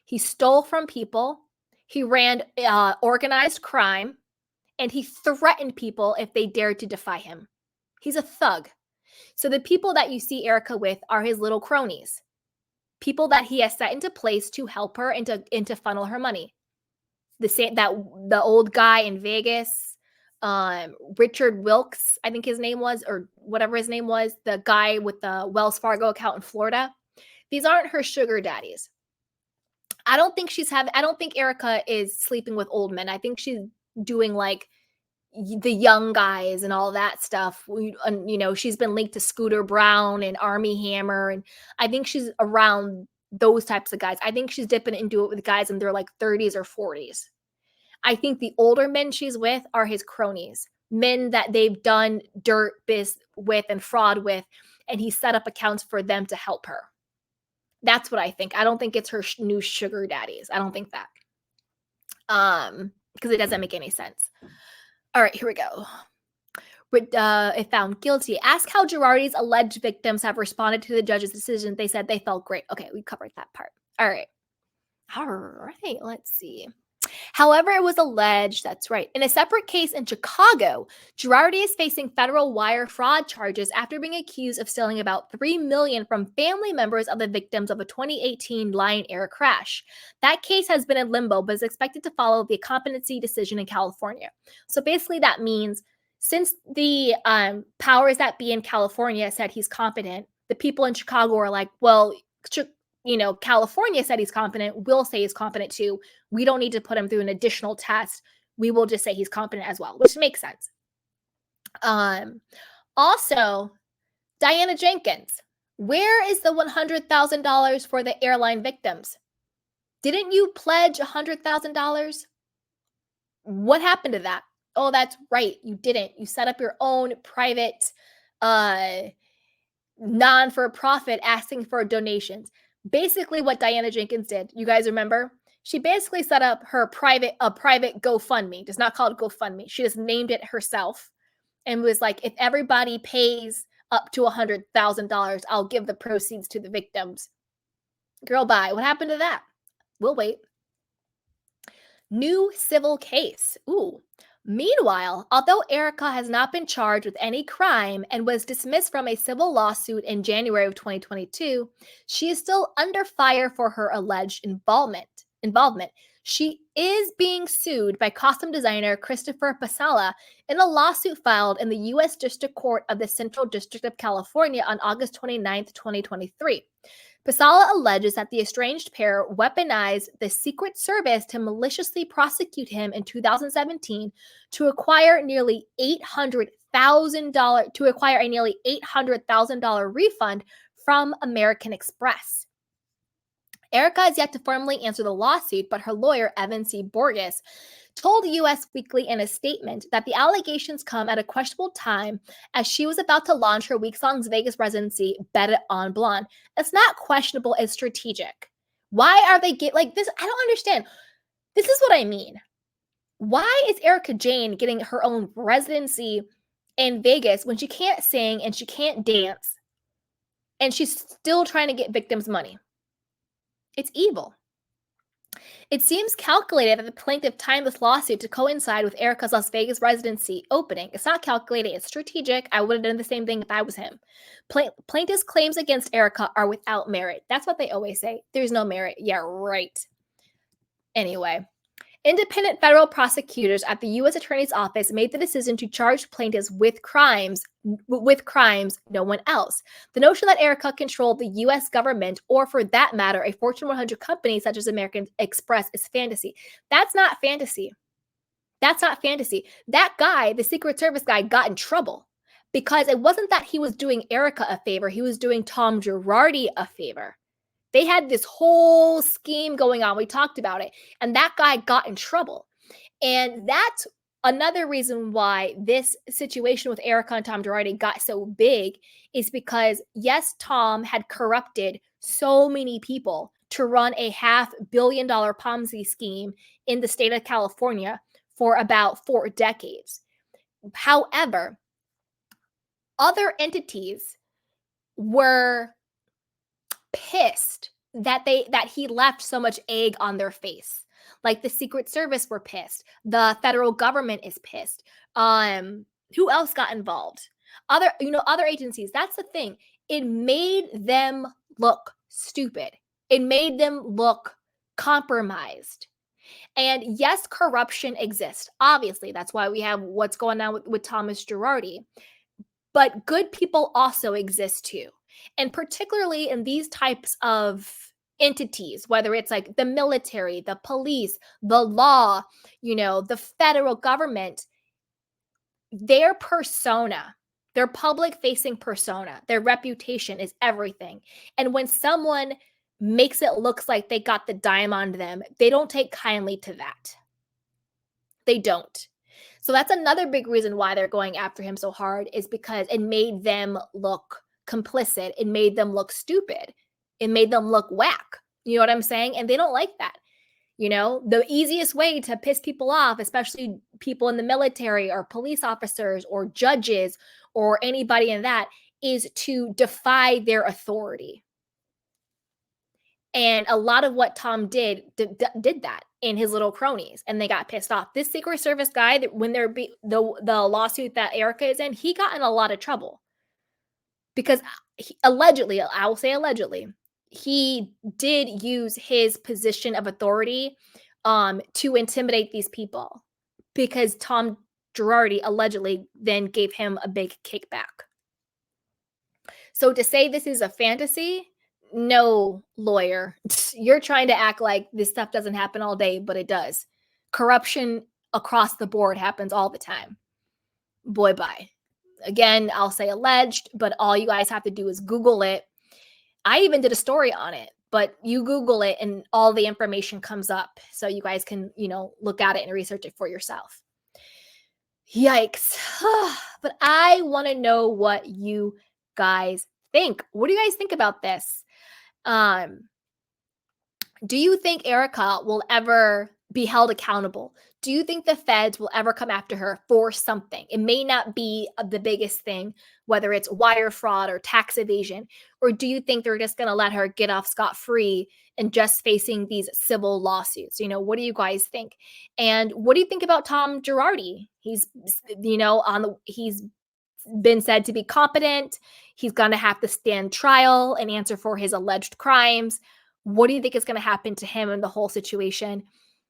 S1: He stole from people. He ran organized crime, and he threatened people if they dared to defy him. He's a thug. So the people that you see Erika with are his little cronies, people that he has set into place to help her and to funnel her money. The old guy in Vegas, Richard Wilkes, I think his name was, or whatever his name was, the guy with the Wells Fargo account in Florida. These aren't her sugar daddies. I don't think Erika is sleeping with old men. I think she's doing like the young guys and all that stuff. She's been linked to Scooter Brown and Army Hammer, and I think she's around those types of guys. I think she's dipping into it with guys in their like 30s or 40s. I think the older men she's with are his cronies, men that they've done dirt biz with and fraud with, and he set up accounts for them to help her. That's what I think. I don't think it's her new sugar daddies. I don't think that. Because it doesn't make any sense. All right, here we go. If found guilty, ask how Girardi's alleged victims have responded to the judge's decision. They said they felt great. Okay, we covered that part. All right, let's see. However, it was alleged, that's right, in a separate case in Chicago, Girardi is facing federal wire fraud charges after being accused of stealing about $3 million from family members of the victims of a 2018 Lion Air crash. That case has been in limbo, but is expected to follow the competency decision in California. So basically that means since the powers that be in California said he's competent, the people in Chicago are like, well, California said he's competent. We'll say he's competent too. We don't need to put him through an additional test. We will just say he's competent as well, which makes sense. Also, Diana Jenkins, where is the $100,000 for the airline victims? Didn't you pledge $100,000? What happened to that? Oh, that's right. You didn't. You set up your own private non-for-profit asking for donations. Basically what Diana Jenkins did, you guys remember? She basically set up a private GoFundMe. It's not called GoFundMe. She just named it herself and was like, if everybody pays up to $100,000, I'll give the proceeds to the victims. Girl, bye. What happened to that? We'll wait. New civil case. Ooh. Meanwhile, although Erika has not been charged with any crime and was dismissed from a civil lawsuit in January of 2022, she is still under fire for her alleged involvement. She is being sued by costume designer Christopher Pasala in a lawsuit filed in the U.S. District Court of the Central District of California on August 29, 2023. Pasala alleges that the estranged pair weaponized the Secret Service to maliciously prosecute him in 2017 to acquire a nearly $800,000 refund from American Express. Erika has yet to formally answer the lawsuit, but her lawyer, Evan C. Borges, told U.S. Weekly in a statement that the allegations come at a questionable time as she was about to launch her weeks-long Vegas residency, Bet on Blonde. It's not questionable, it's strategic. Why are they like this? I don't understand. This is what I mean. Why is Erika Jayne getting her own residency in Vegas when she can't sing and she can't dance and she's still trying to get victims' money? It's evil. It seems calculated that the plaintiff timed this lawsuit to coincide with Erika's Las Vegas residency opening. It's not calculated, it's strategic. I would have done the same thing if I was him. Plaintiff's claims against Erika are without merit. That's what they always say. There's no merit. Yeah, right. Anyway, independent federal prosecutors at the U.S. Attorney's Office made the decision to charge plaintiffs with crimes, no one else. The notion that Erika controlled the U.S. government, or for that matter, a Fortune 100 company such as American Express, is fantasy. That's not fantasy. That's not fantasy. That guy, the Secret Service guy, got in trouble because it wasn't that he was doing Erika a favor. He was doing Tom Girardi a favor. They had this whole scheme going on. We talked about it. And that guy got in trouble. And that's another reason why this situation with Erika and Tom Girardi got so big, is because, yes, Tom had corrupted so many people to run a $500 million Ponzi scheme in the state of California for about 4 decades. However, other entities were pissed that he left so much egg on their face. Like the Secret Service were pissed. The federal government is pissed. Who else got involved? Other agencies. That's the thing. It made them look stupid. It made them look compromised. And yes, corruption exists. Obviously, that's why we have what's going on with Thomas Girardi. But good people also exist too. And particularly in these types of entities, whether it's like the military, the police, the law, the federal government, their persona, their public facing persona, their reputation is everything. And when someone makes it look like they got the dime on them, they don't take kindly to that. They don't. So that's another big reason why they're going after him so hard, is because it made them look complicit. It made them look stupid. It made them look whack. You know what I'm saying? And they don't like that. The easiest way to piss people off, especially people in the military or police officers or judges or anybody in that, is to defy their authority. And a lot of what Tom did that in his little cronies, and they got pissed off. This Secret Service guy, that when the lawsuit that Erika is in, he got in a lot of trouble because allegedly, I will say allegedly, he did use his position of authority to intimidate these people, because Tom Girardi allegedly then gave him a big kickback. So to say this is a fantasy, no, lawyer, you're trying to act like this stuff doesn't happen all day, but it does. Corruption across the board happens all the time. Boy, bye. Again, I'll say alleged, but all you guys have to do is Google it. I even did a story on it, but you Google it and all the information comes up. So you guys can, look at it and research it for yourself. Yikes. But I want to know what you guys think. What do you guys think about this? Do you think Erika will ever be held accountable? Do you think the feds will ever come after her for something? It may not be the biggest thing, whether it's wire fraud or tax evasion, or do you think they're just going to let her get off scot-free and just facing these civil lawsuits? What do you guys think? And what do you think about Tom Girardi? He's, he's been said to be competent. He's going to have to stand trial and answer for his alleged crimes. What do you think is going to happen to him in the whole situation?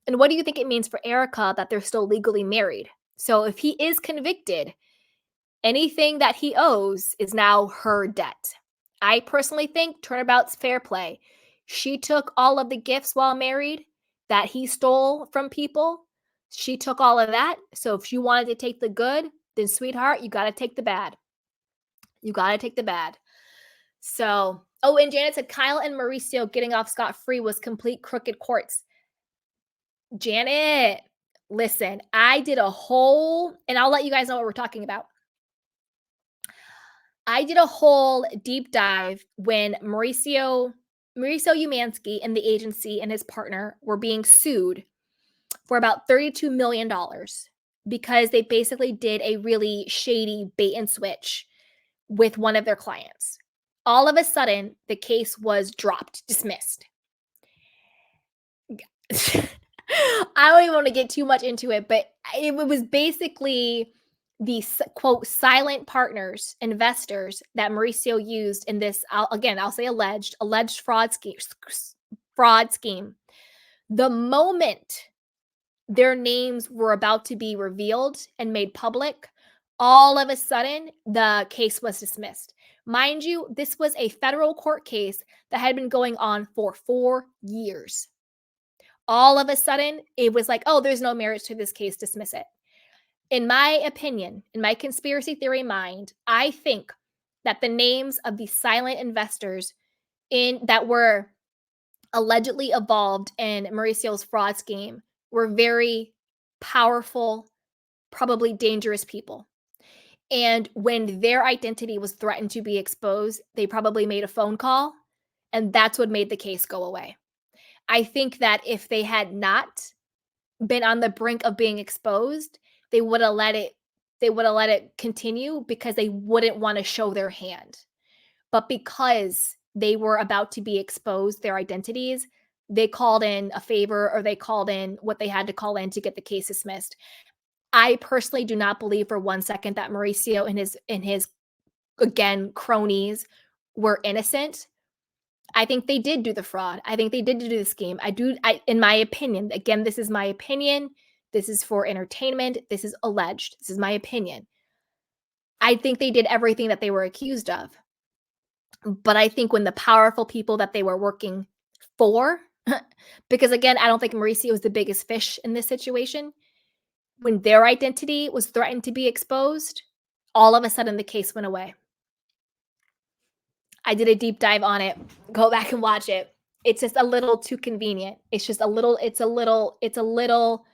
S1: And what do you think it means for Erika that they're still legally married? So if he is convicted, anything that he owes is now her debt. I personally think turnabout's fair play. She took all of the gifts while married that he stole from people. She took all of that. So if you wanted to take the good, then sweetheart, you got to take the bad. You got to take the bad. So, and Janet said Kyle and Mauricio getting off scot-free was complete crooked courts. Janet, listen, I did a whole, and I'll let you guys know what we're talking about. I did a whole deep dive when Mauricio Umansky and the agency and his partner were being sued for about $32 million because they basically did a really shady bait and switch with one of their clients. All of a sudden, the case was dropped, dismissed. I don't even want to get too much into it, but it was basically the, quote, silent partners, investors that Mauricio used in this, I'll say alleged fraud scheme. The moment their names were about to be revealed and made public, all of a sudden, the case was dismissed. Mind you, this was a federal court case that had been going on for 4 years. All of a sudden, it was like, oh, there's no merit to this case, dismiss it. In my opinion, in my conspiracy theory mind, I think that the names of the silent investors that were allegedly involved in Mauricio's fraud scheme were very powerful, probably dangerous people. And when their identity was threatened to be exposed, they probably made a phone call, and that's what made the case go away. I think that if they had not been on the brink of being exposed, they would have let it continue because they wouldn't want to show their hand. But because they were about to be exposed, their identities, they called in a favor, or they called in what they had to call in to get the case dismissed. I personally do not believe for 1 second that Mauricio and his again cronies were innocent. I think they did do the fraud. I think they did do the scheme. In my opinion, again, this is my opinion. This is for entertainment. This is alleged. This is my opinion. I think they did everything that they were accused of. But I think when the powerful people that they were working for, because again, I don't think Mauricio was the biggest fish in this situation, when their identity was threatened to be exposed, all of a sudden the case went away. I did a deep dive on it. Go back and watch it. It's just a little too convenient. It's a little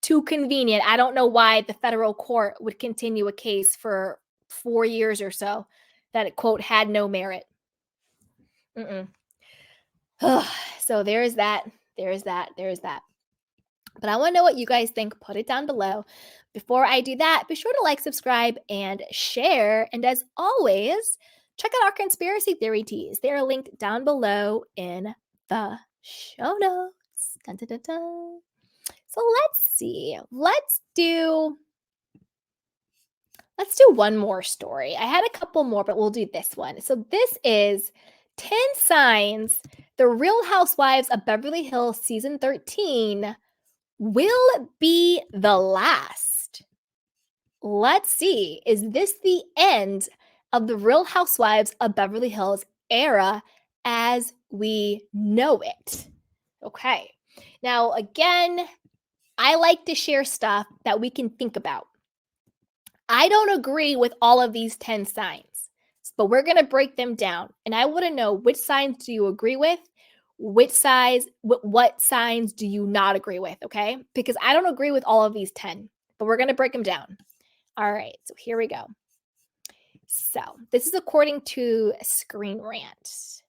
S1: too convenient. I don't know why the federal court would continue a case for 4 years or so that it, quote, had no merit. So there's that. But I want to know what you guys think. Put it down below. Before I do that, be sure to like, subscribe, and share. And as always, check out our conspiracy theory teas. They are linked down below in the show notes. Dun, dun, dun, dun. So let's see. Let's do one more story. I had a couple more, but we'll do this one. So this is 10 signs the Real Housewives of Beverly Hills season 13 will be the last. Let's see. Is this the end of the Real Housewives of Beverly Hills era as we know it? Okay. Now, again, I like to share stuff that we can think about. I don't agree with all of these 10 signs, but we're going to break them down. And I want to know, which signs do you agree with? What signs do you not agree with? Okay. Because I don't agree with all of these 10, but we're going to break them down. All right. So here we go. So this is according to Screen Rant.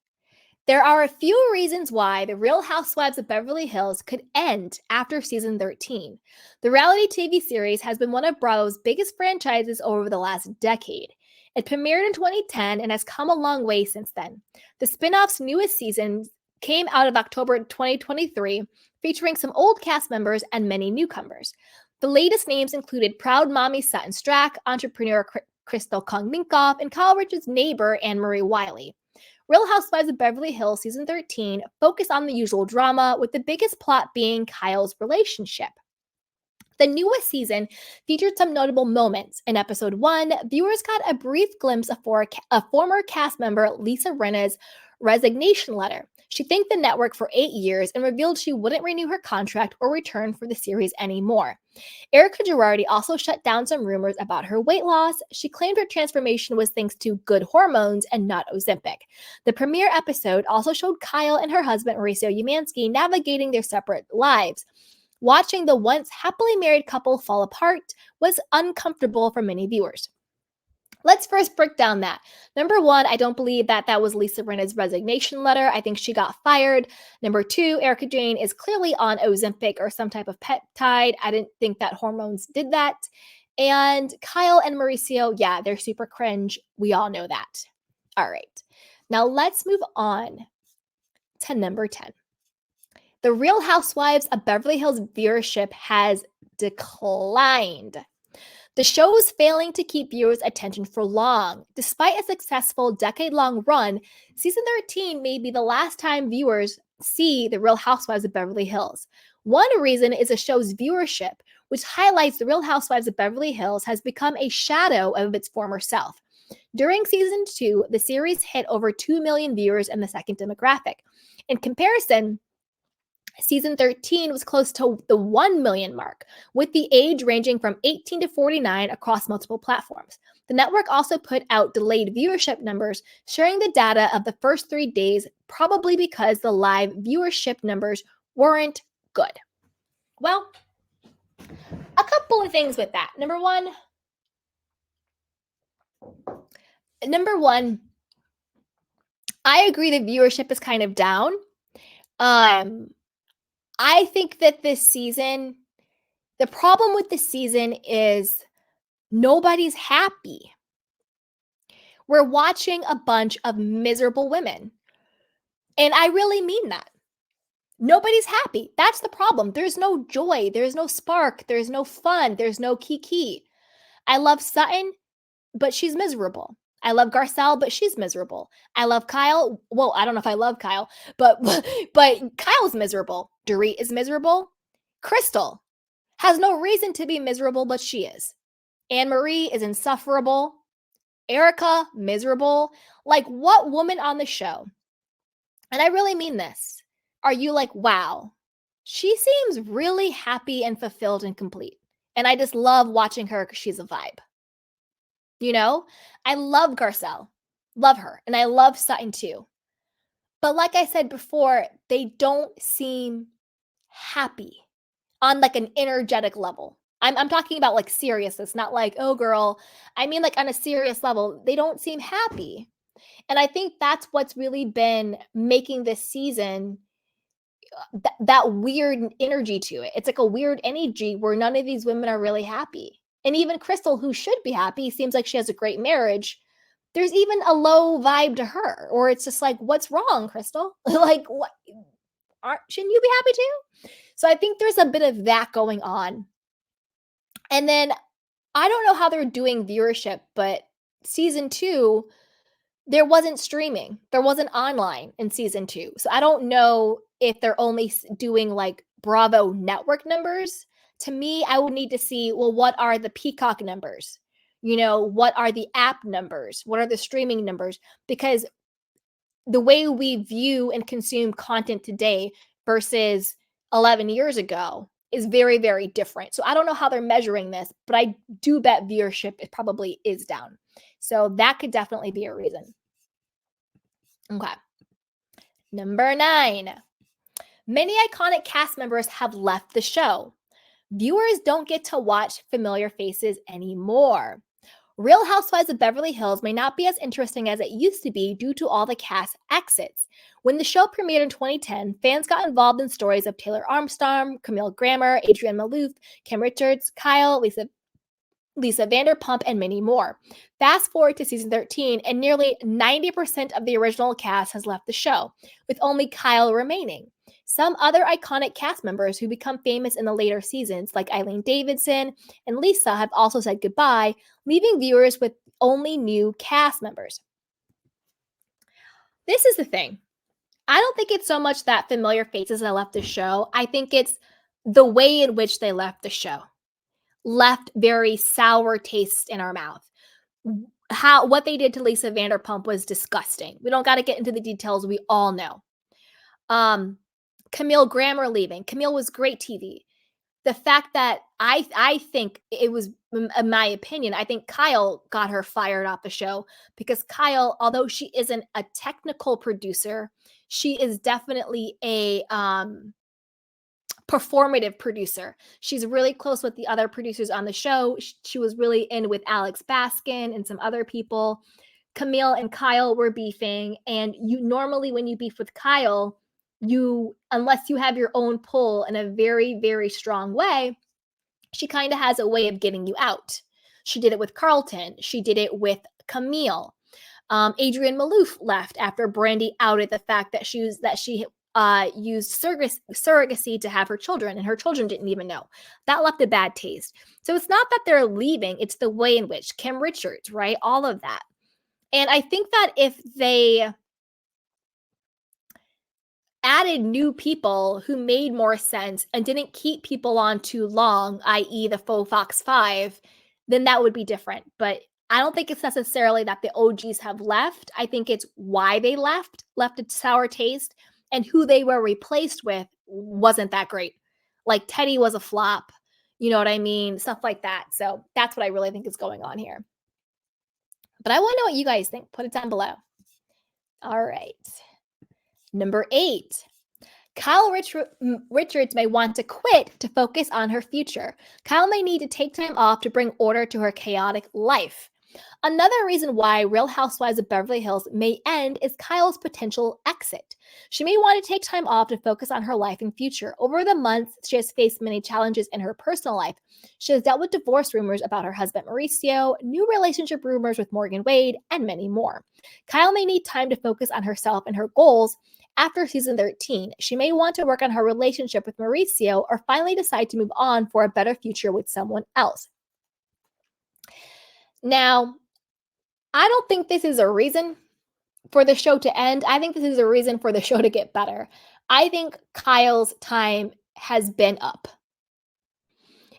S1: There are a few reasons why The Real Housewives of Beverly Hills could end after season 13. The reality TV series has been one of Bravo's biggest franchises over the last decade. It premiered in 2010 and has come a long way since then. The spin-off's newest season came out of October 2023, featuring some old cast members and many newcomers. The latest names included proud mommy Sutton Strack, entrepreneur Crystal Kung Minkoff, and Kyle Richards' neighbor Anne-Marie Wiley. Real Housewives of Beverly Hills season 13 focused on the usual drama, with the biggest plot being Kyle's relationship. The newest season featured some notable moments. In episode 1, viewers got a brief glimpse of former cast member Lisa Rinna's resignation letter. She thanked the network for 8 years and revealed she wouldn't renew her contract or return for the series anymore. Erika also shut down some rumors about her weight loss. She claimed her transformation was thanks to good hormones and not Ozempic. The premiere episode also showed Kyle and her husband Mauricio navigating their separate lives. Watching the once happily married couple fall apart was uncomfortable for many viewers. Let's first break down that. Number 1, I don't believe that was Lisa Rinna's resignation letter. I think she got fired. Number 2, Erika Jayne is clearly on Ozempic or some type of peptide. I didn't think that hormones did that. And Kyle and Mauricio, yeah, they're super cringe. We all know that. All right. Now let's move on to number 10. The Real Housewives of Beverly Hills viewership has declined. The show is failing to keep viewers' attention for long. Despite a successful decade-long run, season 13 may be the last time viewers see The Real Housewives of Beverly Hills. One reason is the show's viewership, which highlights The Real Housewives of Beverly Hills has become a shadow of its former self. During season 2, the series hit over 2 million viewers in the second demographic. In comparison, season 13 was close to the 1 million mark, with the age ranging from 18 to 49 across multiple platforms. The network also put out delayed viewership numbers, sharing the data of the first 3 days, probably because the live viewership numbers weren't good. Well, a couple of things with that. Number one, I agree the viewership is kind of down. I think that this season The problem with this season is nobody's happy. We're watching a bunch of miserable women. And I really mean that. Nobody's happy. That's the problem. There's no joy. There's no spark. There's no fun. There's no kiki. I love Sutton, but she's miserable. I love Garcelle, but she's miserable. I love Kyle. Well, I don't know if I love Kyle, but Kyle's miserable. Dorit is miserable. Crystal has no reason to be miserable, but she is. Anne-Marie is insufferable. Erika, miserable. Like, what woman on the show, and I really mean this, are you like, wow, she seems really happy and fulfilled and complete. And I just love watching her because she's a vibe. You know, I love Garcelle, love her. And I love Sutton too. But like I said before, they don't seem happy on like an energetic level. I'm talking about like seriousness, not like, oh girl. I mean like on a serious level, they don't seem happy. And I think that's what's really been making this season that weird energy to it. It's like a weird energy where none of these women are really happy. And even Crystal, who should be happy, seems like she has a great marriage. There's even a low vibe to her, or it's just like, what's wrong, Crystal? Like, what? Shouldn't you be happy too? So I think there's a bit of that going on. And then I don't know how they're doing viewership, but season 2, there wasn't streaming. There wasn't online in season 2. So I don't know if they're only doing like Bravo network numbers. To me, I would need to see, well, what are the Peacock numbers? You know, what are the app numbers? What are the streaming numbers? Because the way we view and consume content today versus 11 years ago is very, very different. So I don't know how they're measuring this, but I do bet viewership it probably is down. So that could definitely be a reason. Okay. Number 9. Many iconic cast members have left the show. Viewers don't get to watch familiar faces anymore. Real Housewives of Beverly Hills may not be as interesting as it used to be due to all the cast exits. When the show premiered in 2010, fans got involved in stories of Taylor Armstrong, Camille Grammer, Adrienne Maloof, Kim Richards, Kyle, Lisa Vanderpump, and many more. Fast forward to season 13, and nearly 90% of the original cast has left the show, with only Kyle remaining. Some other iconic cast members who become famous in the later seasons, like Eileen Davidson and Lisa, have also said goodbye, leaving viewers with only new cast members. This is the thing. I don't think it's so much that familiar faces that left the show. I think it's the way in which they left the show. Left very sour taste in our mouth. What they did to Lisa Vanderpump was disgusting. We don't got to get into the details. We all know. Camille Grammer leaving. Camille was great TV. The fact that I think it was, in my opinion, I think Kyle got her fired off the show because Kyle, although she isn't a technical producer, she is definitely a performative producer. She's really close with the other producers on the show. She was really in with Alex Baskin and some other people. Camille and Kyle were beefing, and you normally when you beef with Kyle, unless you have your own pull in a very, very strong way, she kind of has a way of getting you out. She did it with Carlton. She did it with Camille. Adrienne Maloof left after Brandy outed the fact that she used surrogacy to have her children, and her children didn't even know. That left a bad taste. So it's not that they're leaving, it's the way in which Kim Richards, right? All of that. And I think that if they added new people who made more sense and didn't keep people on too long, i.e. the faux Fox 5, then that would be different. But I don't think it's necessarily that the OGs have left. I think it's why they left a sour taste, and who they were replaced with wasn't that great. Like Teddy was a flop, you know what I mean? Stuff like that. So that's what I really think is going on here. But I want to know what you guys think. Put it down below. All right. Number 8. Kyle Richards may want to quit to focus on her future. Kyle may need to take time off to bring order to her chaotic life. Another reason why Real Housewives of Beverly Hills may end is Kyle's potential exit. She may want to take time off to focus on her life and future. Over the months, she has faced many challenges in her personal life. She has dealt with divorce rumors about her husband Mauricio, new relationship rumors with Morgan Wade, and many more. Kyle may need time to focus on herself and her goals. After season 13, she may want to work on her relationship with Mauricio or finally decide to move on for a better future with someone else. Now, I don't think this is a reason for the show to end. I think this is a reason for the show to get better. I think Kyle's time has been up.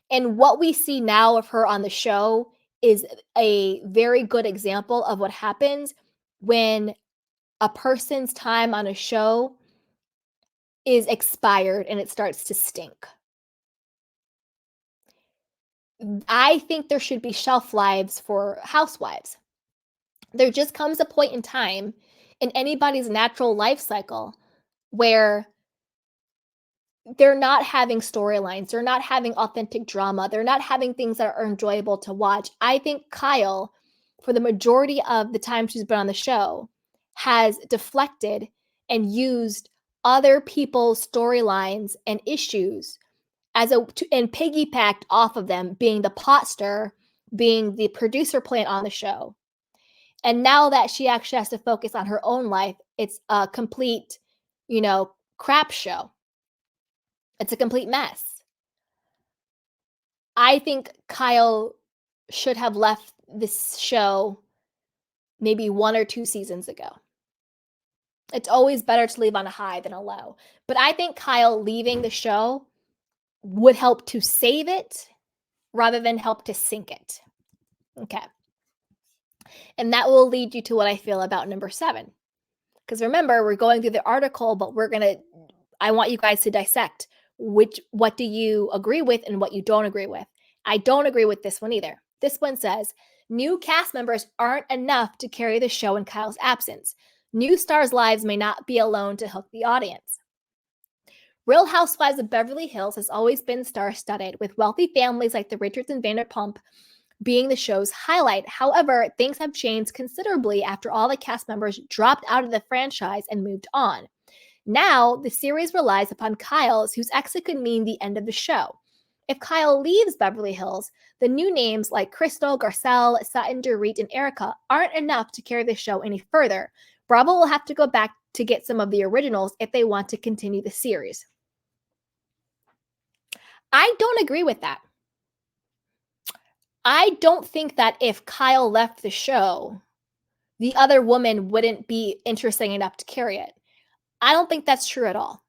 S1: And what we see now of her on the show is a very good example of what happens when a person's time on a show is expired and it starts to stink. I think there should be shelf lives for housewives. There just comes a point in time in anybody's natural life cycle where they're not having storylines, they're not having authentic drama, they're not having things that are enjoyable to watch. I think Kyle, for the majority of the time she's been on the show, has deflected and used other people's storylines and issues and piggybacked off of them, being the pot stir, being the producer plant on the show. And now that she actually has to focus on her own life, it's a complete, crap show. It's a complete mess. I think Kyle should have left this show maybe 1 or 2 seasons ago. It's always better to leave on a high than a low. But I think Kyle leaving the show would help to save it rather than help to sink it. Okay. And that will lead you to what I feel about number 7. Because remember, we're going through the article, but I want you guys to dissect what do you agree with and what you don't agree with. I don't agree with this one either. This one says, new cast members aren't enough to carry the show in Kyle's absence. New stars' lives may not be alone to hook the audience. Real Housewives of Beverly Hills has always been star-studded, with wealthy families like the Richards and Vanderpump being the show's highlight. However, things have changed considerably after all the cast members dropped out of the franchise and moved on. Now, the series relies upon Kyle's, whose exit could mean the end of the show. If Kyle leaves Beverly Hills, the new names like Crystal, Garcelle, Sutton, Dorit, and Erika aren't enough to carry the show any further. Bravo will have to go back to get some of the originals if they want to continue the series. I don't agree with that. I don't think that if Kyle left the show, the other woman wouldn't be interesting enough to carry it. I don't think that's true at all.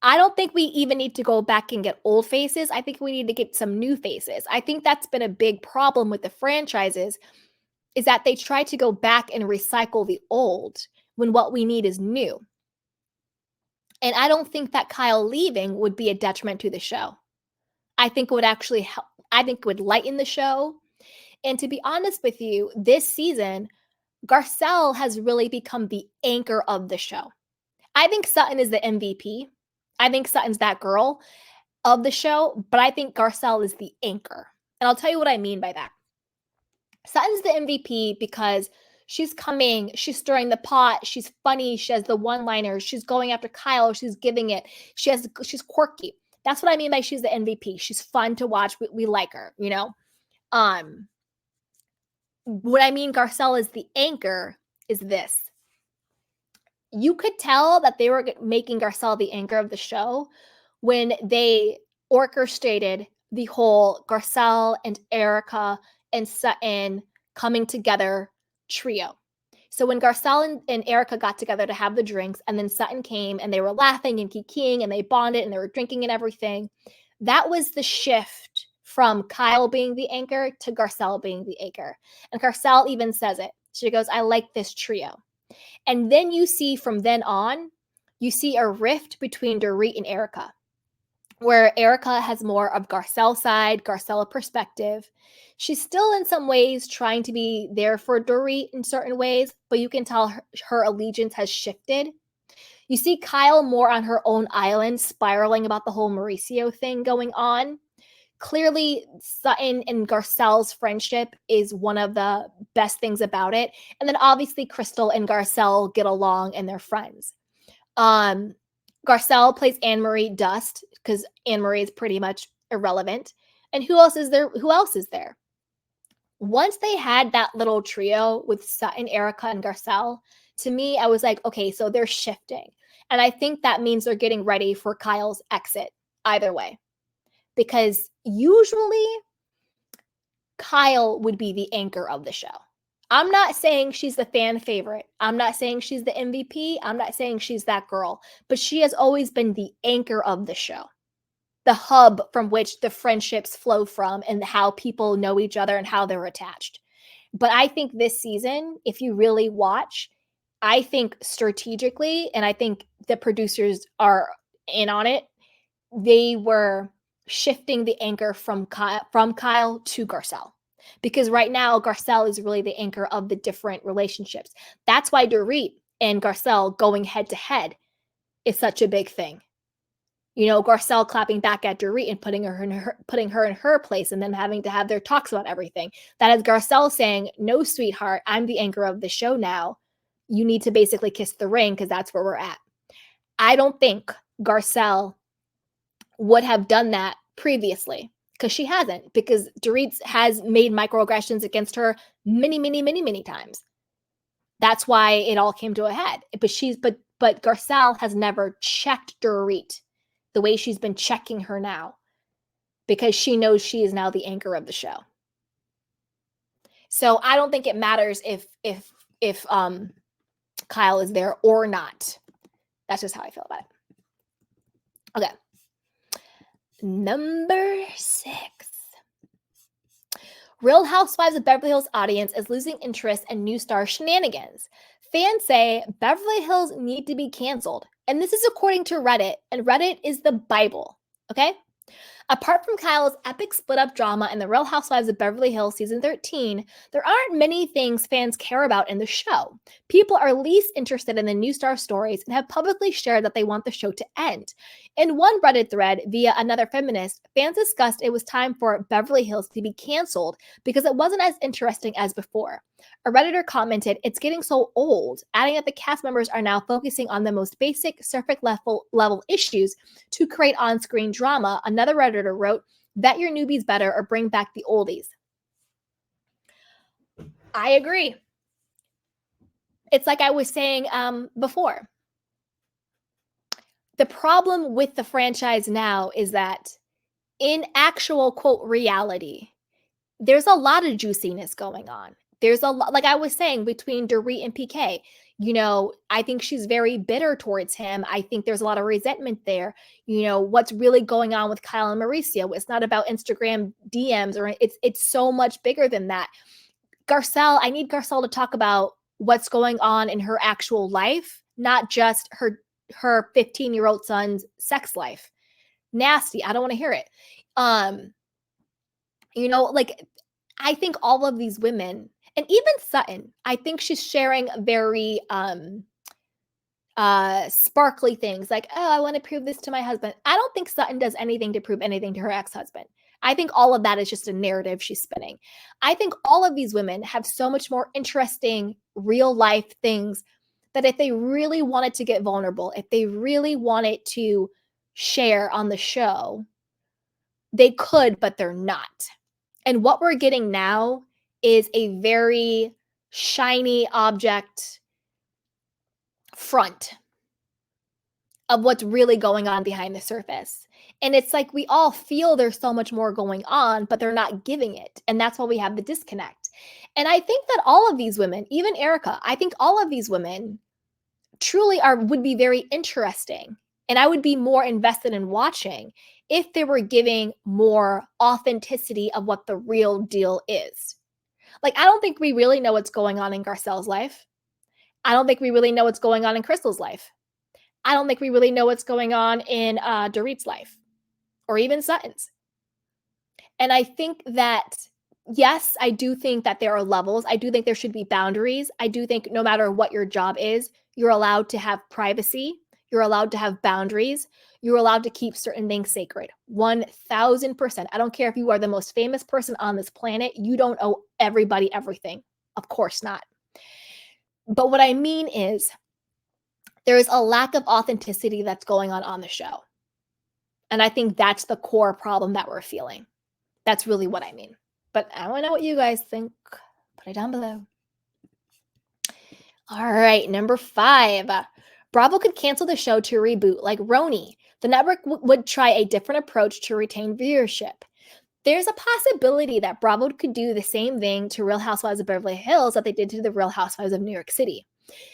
S1: I don't think we even need to go back and get old faces. I think we need to get some new faces. I think that's been a big problem with the franchises, is that they try to go back and recycle the old when what we need is new. And I don't think that Kyle leaving would be a detriment to the show. I think it would actually help. I think it would lighten the show. And to be honest with you, this season, Garcelle has really become the anchor of the show. I think Sutton is the MVP. I think Sutton's that girl of the show, but I think Garcelle is the anchor. And I'll tell you what I mean by that. Sutton's the MVP because she's coming, she's stirring the pot, she's funny, she has the one-liners, she's going after Kyle, she's giving it, she's quirky. That's what I mean by she's the MVP. She's fun to watch. We like her, What I mean Garcelle is the anchor is this. You could tell that they were making Garcelle the anchor of the show when they orchestrated the whole Garcelle and Erika and Sutton coming together trio. So when Garcelle and Erika got together to have the drinks, and then Sutton came and they were laughing and kikiing and they bonded and they were drinking and everything, that was the shift from Kyle being the anchor to Garcelle being the anchor. And Garcelle even says it. She goes, I like this trio. And then you see from then on, you see a rift between Dorit and Erika, where Erika has more of Garcelle's side, Garcelle perspective. She's still in some ways trying to be there for Dorit in certain ways, but you can tell her allegiance has shifted. You see Kyle more on her own island, spiraling about the whole Mauricio thing going on. Clearly, Sutton and Garcelle's friendship is one of the best things about it. And then obviously Crystal and Garcelle get along and they're friends. Garcelle plays Anne-Marie Dust because Anne-Marie is pretty much irrelevant. And who else is there? Once they had that little trio with Sutton, Erika, and Garcelle, to me, I was like, okay, so they're shifting. And I think that means they're getting ready for Kyle's exit either way. Because usually Kyle would be the anchor of the show. I'm not saying she's the fan favorite. I'm not saying she's the MVP. I'm not saying she's that girl. But she has always been the anchor of the show. The hub from which the friendships flow from and how people know each other and how they're attached. But I think this season, if you really watch, I think strategically, and I think the producers are in on it, they were shifting the anchor from Kyle to Garcelle. Because right now, Garcelle is really the anchor of the different relationships. That's why Dorit and Garcelle going head to head is such a big thing. You know, Garcelle clapping back at Dorit and putting her in her place and then having to have their talks about everything. That is Garcelle saying, no, sweetheart, I'm the anchor of the show now. You need to basically kiss the ring because that's where we're at. I don't think Garcelle would have done that previously because she hasn't, because Dorit has made microaggressions against her many times. That's why it all came to a head. But Garcelle has never checked Dorit the way she's been checking her now because she knows she is now the anchor of the show. So I don't think it matters if Kyle is there or not. That's just how I feel about it. Okay. Number 6. Real Housewives of Beverly Hills audience is losing interest in new star shenanigans. Fans say Beverly Hills need to be canceled. And this is according to Reddit. And Reddit is the Bible. Okay? Apart from Kyle's epic split-up drama in The Real Housewives of Beverly Hills Season 13, there aren't many things fans care about in the show. People are least interested in the new star stories and have publicly shared that they want the show to end. In one Reddit thread via another feminist, fans discussed it was time for Beverly Hills to be canceled because it wasn't as interesting as before. A Redditor commented, "It's getting so old," adding that the cast members are now focusing on the most basic, surface level issues to create on-screen drama. Another Redditor wrote, "Vet your newbies better or bring back the oldies." I agree. It's like I was saying before. The problem with the franchise now is that in actual, quote, reality, there's a lot of juiciness going on. There's a lot, like I was saying, between Dorit and PK. You know, I think she's very bitter towards him. I think there's a lot of resentment there. You know, what's really going on with Kyle and Mauricio? It's not about Instagram DMs, or it's so much bigger than that. Garcelle, I need Garcelle to talk about what's going on in her actual life, not just her 15-year-old son's sex life. Nasty. I don't want to hear it. You know, like, I think all of these women, and even Sutton, I think she's sharing very sparkly things like, oh, I want to prove this to my husband. I don't think Sutton does anything to prove anything to her ex-husband. I think all of that is just a narrative she's spinning. I think all of these women have so much more interesting real life things that if they really wanted to get vulnerable, if they really wanted to share on the show, they could, but they're not. And what we're getting now is a very shiny object front of what's really going on behind the surface. And it's like we all feel there's so much more going on, but they're not giving it. And that's why we have the disconnect. And I think that all of these women, even Erika, I think all of these women truly would be very interesting. And I would be more invested in watching if they were giving more authenticity of what the real deal is. Like, I don't think we really know what's going on in Garcelle's life. I don't think we really know what's going on in Crystal's life. I don't think we really know what's going on in Dorit's life or even Sutton's. And I think that, yes, I do think that there are levels. I do think there should be boundaries. I do think no matter what your job is, you're allowed to have privacy. You're allowed to have boundaries. You're allowed to keep certain things sacred. 1000%. I don't care if you are the most famous person on this planet. You don't owe everybody everything. Of course not. But what I mean is there is a lack of authenticity that's going on the show. And I think that's the core problem that we're feeling. That's really what I mean. But I want to know what you guys think. Put it down below. All right, number 5. Bravo could cancel the show to reboot like Roni. The network would try a different approach to retain viewership. There's a possibility that Bravo could do the same thing to Real Housewives of Beverly Hills that they did to the Real Housewives of New York City.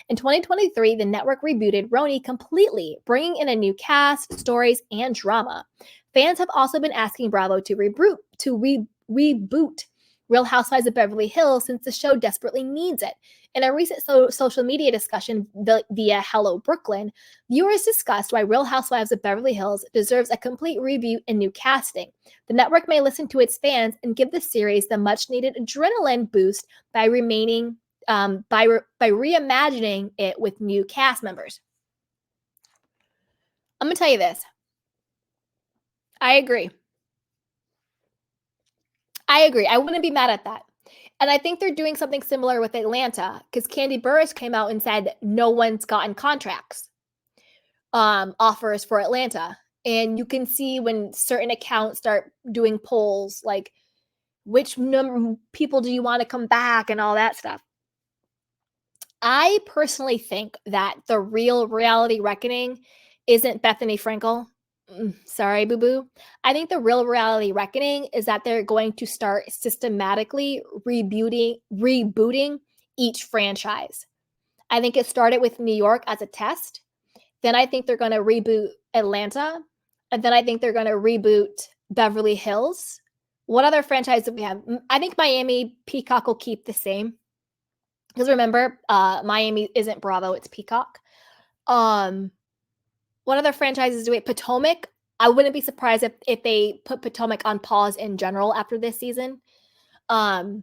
S1: In 2023, the network rebooted Roni completely, bringing in a new cast, stories, and drama. Fans have also been asking Bravo to reboot Real Housewives of Beverly Hills since the show desperately needs it. In a recent social media discussion via Hello Brooklyn, viewers discussed why Real Housewives of Beverly Hills deserves a complete reboot and new casting. The network may listen to its fans and give the series the much-needed adrenaline boost by reimagining it with new cast members. I'm gonna tell you this. I agree. I wouldn't be mad at that. And I think they're doing something similar with Atlanta because Kandi Burruss came out and said no one's gotten contracts offers for Atlanta. And you can see when certain accounts start doing polls like which number people do you want to come back and all that stuff. I personally think that the real reality reckoning isn't Bethany Frankel. Sorry, boo-boo. I think the real reality reckoning is that they're going to start systematically rebooting each franchise. I think it started with New York as a test. Then I think they're going to reboot Atlanta. And then I think they're going to reboot Beverly Hills. What other franchise do we have? I think Miami Peacock will keep the same. Because remember, Miami isn't Bravo, it's Peacock. What other franchises do we have? Potomac. I wouldn't be surprised if they put Potomac on pause in general after this season. But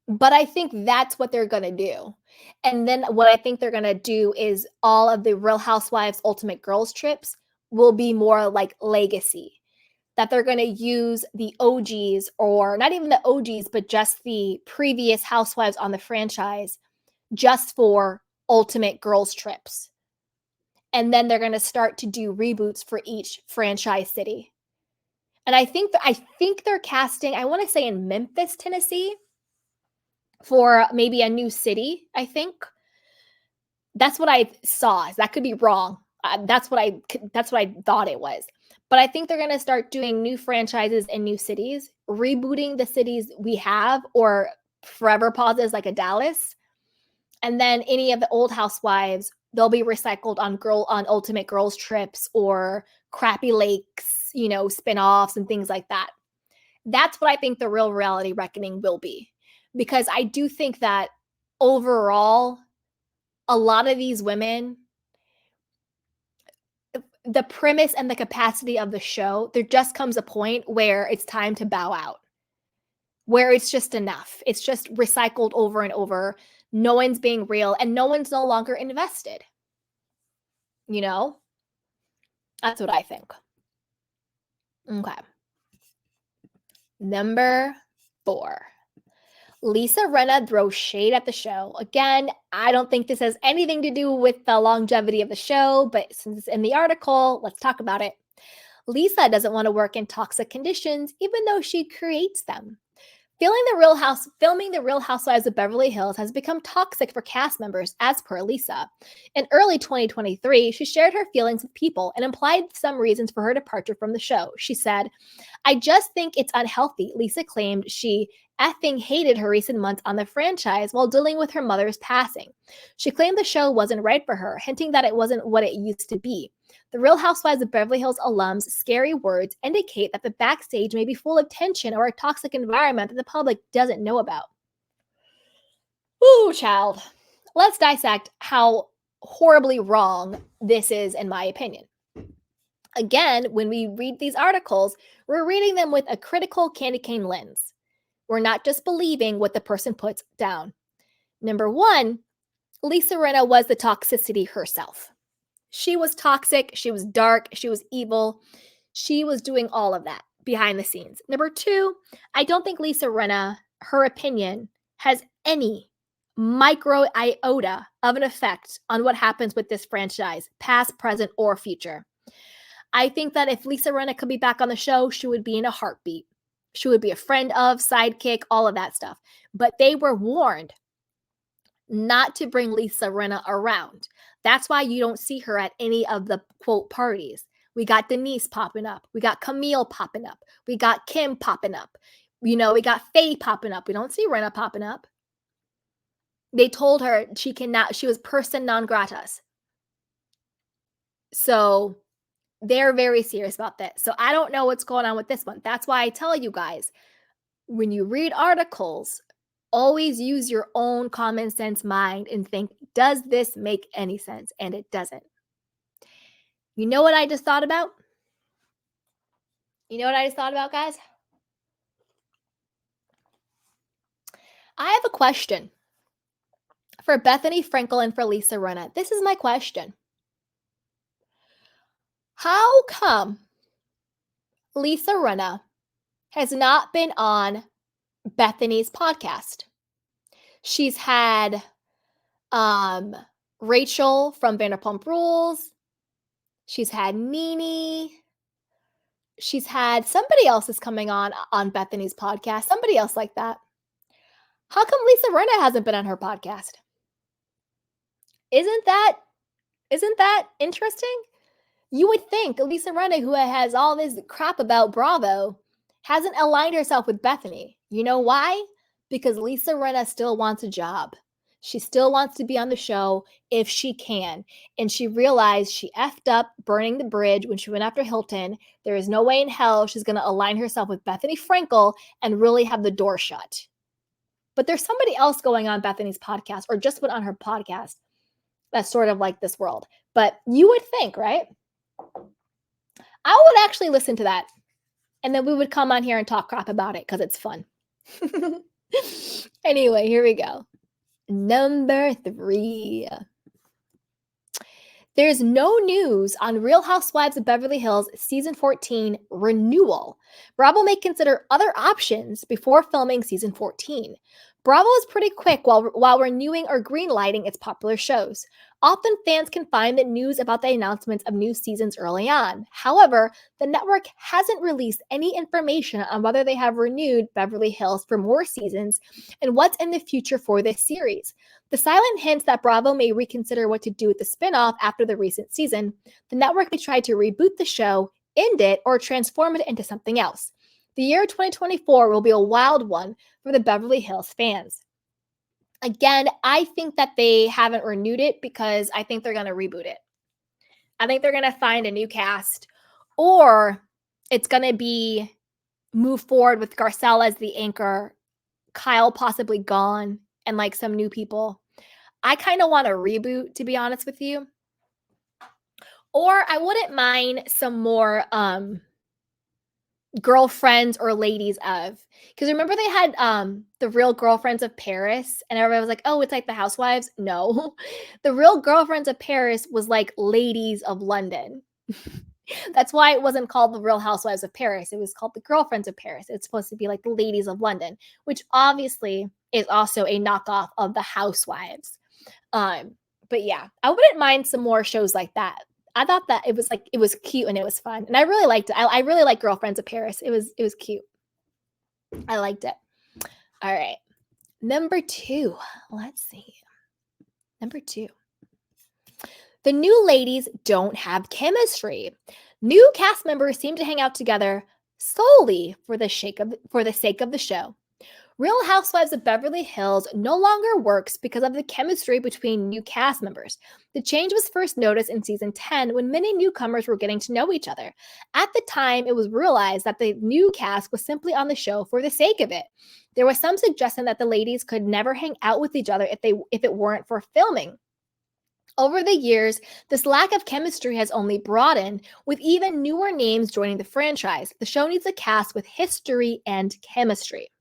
S1: I think that's what they're going to do. And then what I think they're going to do is all of the Real Housewives Ultimate Girls trips will be more like legacy. That they're going to use the OGs, or not even the OGs, but just the previous housewives on the franchise just for Ultimate Girls trips. And then they're going to start to do reboots for each franchise city. And I think they're casting, I want to say in Memphis, Tennessee, for maybe a new city, I think. That's what I saw. That could be wrong. That's what I thought it was. But I think they're going to start doing new franchises in new cities, rebooting the cities we have, or forever pauses like a Dallas. And then any of the old housewives, they'll be recycled on Ultimate Girls trips or Crappy Lakes, spinoffs and things like that. That's what I think the real reality reckoning will be. Because I do think that overall, a lot of these women, the premise and the capacity of the show, there just comes a point where it's time to bow out, where it's just enough. It's just recycled over and over. No one's being real and no one's no longer invested. That's what I think. Okay. Number 4. Lisa Rinna throws shade at the show. Again, I don't think this has anything to do with the longevity of the show, but since it's in the article, let's talk about it. Lisa doesn't want to work in toxic conditions, even though she creates them. Filming the Real Housewives of Beverly Hills has become toxic for cast members, as per Lisa. In early 2023, she shared her feelings with People and implied some reasons for her departure from the show. She said, "I just think it's unhealthy." Lisa claimed she effing hated her recent months on the franchise while dealing with her mother's passing. She claimed the show wasn't right for her, hinting that it wasn't what it used to be. The Real Housewives of Beverly Hills alums' scary words indicate that the backstage may be full of tension or a toxic environment that the public doesn't know about. Ooh, child. Let's dissect how horribly wrong this is, in my opinion. Again, when we read these articles, we're reading them with a critical candy cane lens. We're not just believing what the person puts down. Number 1, Lisa Rinna was the toxicity herself. She was toxic. She was dark. She was evil. She was doing all of that behind the scenes. Number two, I don't think Lisa Rinna, her opinion, has any micro iota of an effect on what happens with this franchise, past, present, or future. I think that if Lisa Rinna could be back on the show, she would be in a heartbeat. She would be a friend of, sidekick, all of that stuff. But they were warned not to bring Lisa Rinna around. That's why you don't see her at any of the quote parties. We got Denise popping up. We got Camille popping up. We got Kim popping up. We got Faye popping up. We don't see Rinna popping up. They told her she was person non gratas. So they're very serious about that. So I don't know what's going on with this one. That's why I tell you guys, when you read articles, always use your own common sense mind and think, does this make any sense? And it doesn't. You know what I just thought about? You know what I just thought about, guys? I have a question for Bethany Frankel and for Lisa Rinna. This is my question. How come Lisa Rinna has not been on Bethany's podcast? She's had Rachel from Vanderpump Rules. She's had Nene. She's had somebody else is coming on Bethany's podcast. Somebody else like that. How come Lisa Rinna hasn't been on her podcast? Isn't that interesting? You would think Lisa Rinna, who has all this crap about Bravo, hasn't aligned herself with Bethany. You know why? Because Lisa Rinna still wants a job. She still wants to be on the show if she can. And she realized she effed up burning the bridge when she went after Hilton. There is no way in hell she's going to align herself with Bethany Frankel and really have the door shut. But there's somebody else going on Bethany's podcast, or just went on her podcast, that's sort of like this world. But you would think, right? I would actually listen to that. And then we would come on here and talk crap about it because it's fun. Anyway, here we go. Number 3. There's no news on Real Housewives of Beverly Hills Season 14 renewal. Bravo may consider other options before filming Season 14. Bravo is pretty quick while renewing or greenlighting its popular shows. Often fans can find the news about the announcements of new seasons early on. However, the network hasn't released any information on whether they have renewed Beverly Hills for more seasons and what's in the future for this series. The silent hints that Bravo may reconsider what to do with the spinoff after the recent season. The network may try to reboot the show, end it, or transform it into something else. The year 2024 will be a wild one for the Beverly Hills fans. Again, I think that they haven't renewed it because I think they're going to reboot it. I think they're going to find a new cast, or it's going to be move forward with Garcelle as the anchor, Kyle possibly gone, and like some new people. I kind of want a reboot, to be honest with you. Or I wouldn't mind some more girlfriends or ladies of, because remember they had the Real Girlfriends of Paris, and everybody was like, oh, it's like the Housewives. No, the Real Girlfriends of Paris was like Ladies of London. That's why it wasn't called the Real Housewives of Paris. It was called the Girlfriends of Paris. It's supposed to be like the Ladies of London, which obviously is also a knockoff of the Housewives. But yeah, I wouldn't mind some more shows like that. I thought that it was cute and it was fun. And I really liked it. I really like Girlfriends of Paris. It was cute. I liked it. All right. Number 2. Let's see. Number 2. The new ladies don't have chemistry. New cast members seem to hang out together solely for the sake of the show. Real Housewives of Beverly Hills no longer works because of the chemistry between new cast members. The change was first noticed in season 10 when many newcomers were getting to know each other. At the time, it was realized that the new cast was simply on the show for the sake of it. There was some suggestion that the ladies could never hang out with each other if it weren't for filming. Over the years, this lack of chemistry has only broadened, with even newer names joining the franchise. The show needs a cast with history and chemistry.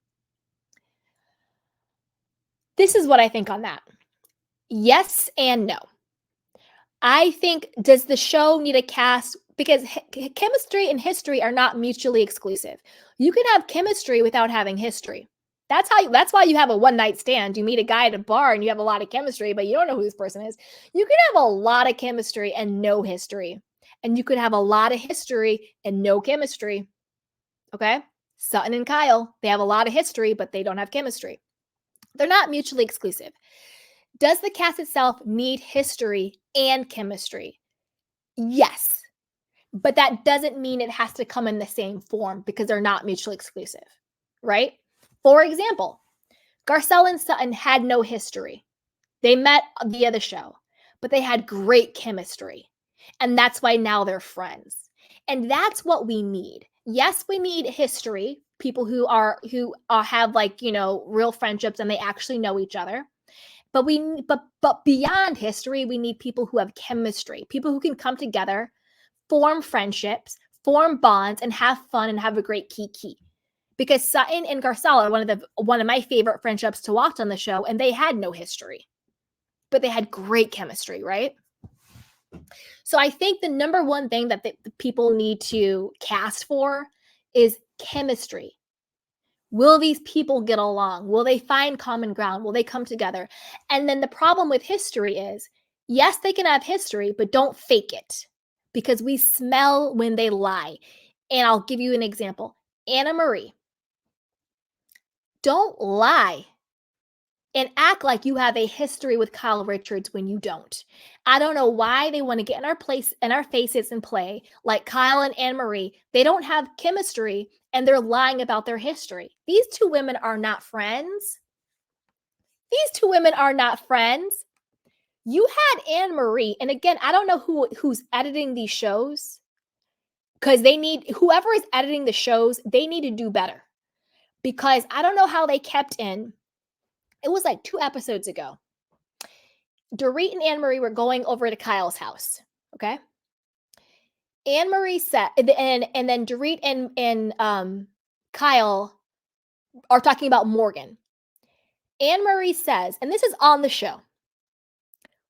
S1: This is what I think on that. Yes and no. I think, does the show need a cast? Because chemistry and history are not mutually exclusive. You can have chemistry without having history. That's why you have a one night stand. You meet a guy at a bar and you have a lot of chemistry, but you don't know who this person is. You can have a lot of chemistry and no history. And you could have a lot of history and no chemistry. Okay? Sutton and Kyle, they have a lot of history, but they don't have chemistry. They're not mutually exclusive. Does the cast itself need history and chemistry? Yes. But that doesn't mean it has to come in the same form because they're not mutually exclusive, right? For example, Garcelle and Sutton had no history. They met via the show, but they had great chemistry. And that's why now they're friends. And that's what we need. Yes, we need history, people who have like, real friendships and they actually know each other. But but beyond history, we need people who have chemistry, people who can come together, form friendships, form bonds, and have fun and have a great kiki. Because Sutton and Garcelle are one of my favorite friendships to watch on the show, and they had no history, but they had great chemistry, right? So I think the number one thing that the people need to cast for is chemistry. Will these people get along? Will they find common ground? Will they come together? And then the problem with history is, yes, they can have history, but don't fake it because we smell when they lie. And I'll give you an example. Anna Marie, don't lie and act like you have a history with Kyle Richards when you don't. I don't know why they want to get in our faces and play like Kyle and Anne Marie. They don't have chemistry and they're lying about their history. These two women are not friends. These two women are not friends. You had Anne Marie, and again, I don't know who's editing these shows because whoever is editing the shows, they need to do better because I don't know how they kept in. It was like 2 episodes ago. Dorit and Anne Marie were going over to Kyle's house. Okay. Anne Marie said, and then Dorit and Kyle are talking about Morgan. Anne Marie says, and this is on the show,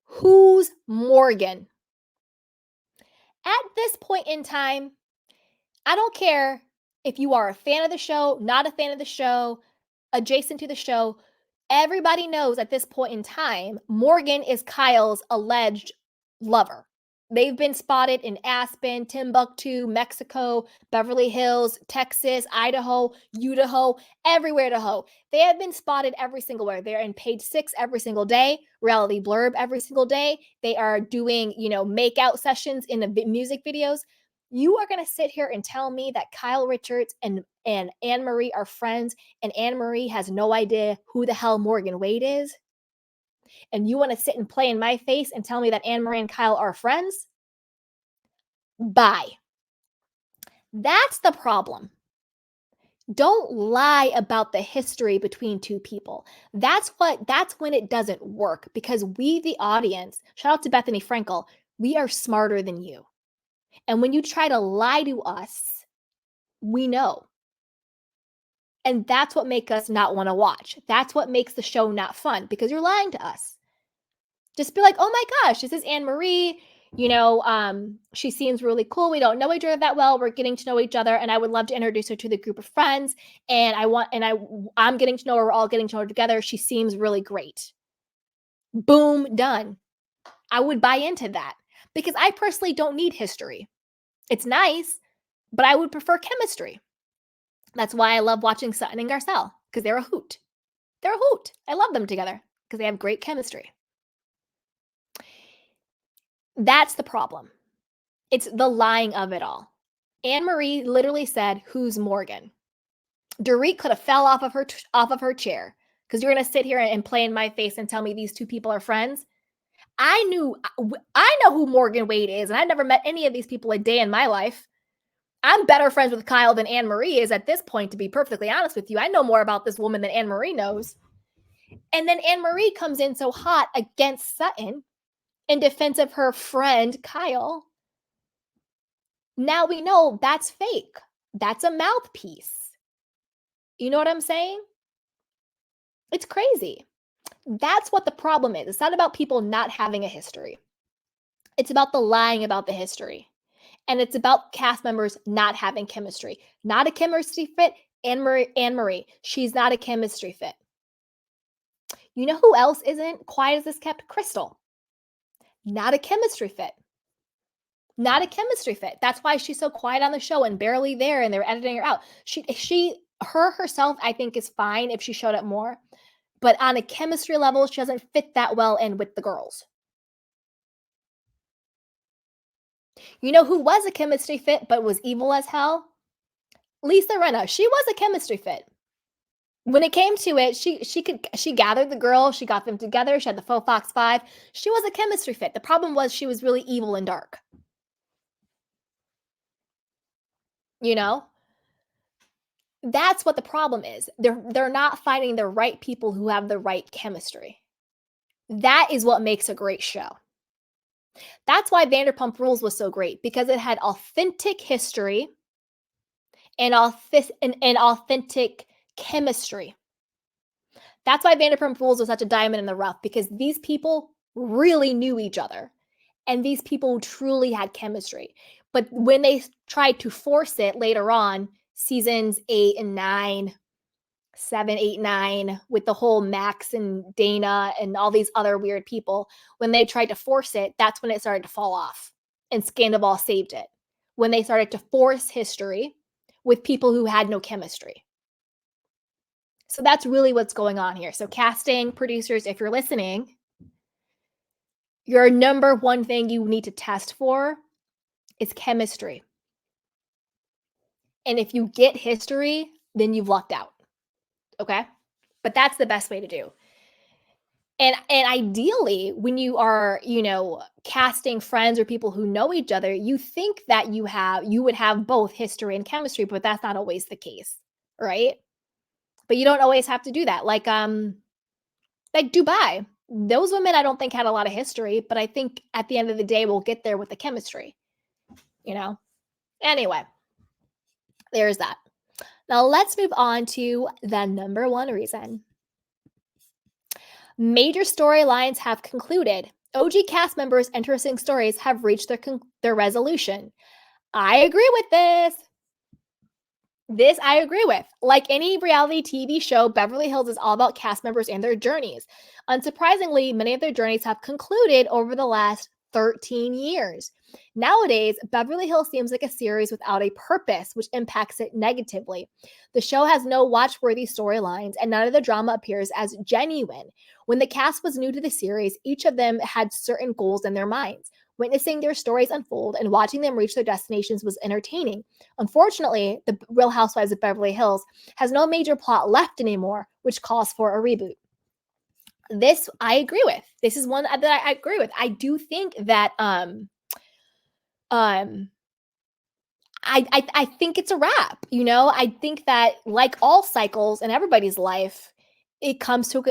S1: who's Morgan? At this point in time, I don't care if you are a fan of the show, not a fan of the show, adjacent to the show. Everybody knows at this point in time, Morgan is Kyle's alleged lover. They've been spotted in Aspen, Timbuktu, Mexico, Beverly Hills, Texas, Idaho, Utah, everywhere to hoe. They have been spotted every single where. They're in page 6 every single day, reality blurb every single day. They are doing, make-out sessions in the music videos. You are going to sit here and tell me that Kyle Richards and Anne Marie are friends and Anne Marie has no idea who the hell Morgan Wade is? And you want to sit and play in my face and tell me that Anne Marie and Kyle are friends? Bye. That's the problem. Don't lie about the history between two people. That's when it doesn't work because we, the audience, shout out to Bethany Frankel, we are smarter than you. And when you try to lie to us, we know. And that's what makes us not want to watch. That's what makes the show not fun because you're lying to us. Just be like, oh my gosh, this is Anne Marie. She seems really cool. We don't know each other that well. We're getting to know each other, and I would love to introduce her to the group of friends. And I'm getting to know her. We're all getting to know her together. She seems really great. Boom, done. I would buy into that because I personally don't need history. It's nice, but I would prefer chemistry. That's why I love watching Sutton and Garcelle because they're a hoot. They're a hoot. I love them together because they have great chemistry. That's the problem. It's the lying of it all. Anne Marie literally said, "Who's Morgan?" Dorit could have fell off of her chair because you're going to sit here and play in my face and tell me these two people are friends. I know who Morgan Wade is, and I've never met any of these people a day in my life. I'm better friends with Kyle than Anne Marie is at this point, to be perfectly honest with you. I know more about this woman than Anne Marie knows. And then Anne Marie comes in so hot against Sutton in defense of her friend Kyle. Now we know that's fake. That's a mouthpiece. You know what I'm saying? It's crazy. That's what the problem is. It's not about people not having a history. It's about the lying about the history. And it's about cast members not having chemistry. Not a chemistry fit, Anne-Marie. She's not a chemistry fit. You know who else isn't? Quiet as this kept? Crystal. Not a chemistry fit. Not a chemistry fit. That's why she's so quiet on the show and barely there, and they're editing her out. Her herself, I think, is fine if she showed up more. But on a chemistry level, she doesn't fit that well in with the girls. You know who was a chemistry fit but was evil as hell? Lisa Rinna. She was a chemistry fit. When it came to it, she gathered the girls, she got them together, she had the faux Fox 5. She was a chemistry fit. The problem was she was really evil and dark. You know? That's what the problem is. They're not finding the right people who have the right chemistry. That is what makes a great show. That's why Vanderpump Rules was so great, because it had authentic history and authentic chemistry. That's why Vanderpump Rules was such a diamond in the rough, because these people really knew each other and these people truly had chemistry. But when they tried to force it later on, seasons 8 and 9, 7, 8, 9, with the whole Max and Dana and all these other weird people, when they tried to force it, that's when it started to fall off. And Scandal saved it. When they started to force history with people who had no chemistry. So that's really what's going on here. So casting, producers, if you're listening, your number one thing you need to test for is chemistry. And if you get history, then you've lucked out. Okay? But that's the best way to do. And ideally, when you are, casting friends or people who know each other, you think that you would have both history and chemistry, but that's not always the case, right? But you don't always have to do that. Like Dubai. Those women I don't think had a lot of history, but I think at the end of the day we'll get there with the chemistry. Anyway, there's that. Now let's move on to the number one reason. Major storylines have concluded. OG cast members' interesting stories have reached their resolution. I agree with this. This I agree with. Like any reality TV show, Beverly Hills is all about cast members and their journeys. Unsurprisingly, many of their journeys have concluded over the last 13 years. Nowadays, Beverly Hills seems like a series without a purpose, which impacts it negatively. The show has no watch-worthy storylines, and none of the drama appears as genuine. When the cast was new to the series, each of them had certain goals in their minds. Witnessing their stories unfold and watching them reach their destinations was entertaining. Unfortunately, the Real Housewives of Beverly Hills has no major plot left anymore, which calls for a reboot. This I agree with. This is one that I agree with. I do think that I think it's a wrap. I think that, like all cycles in everybody's life, it comes to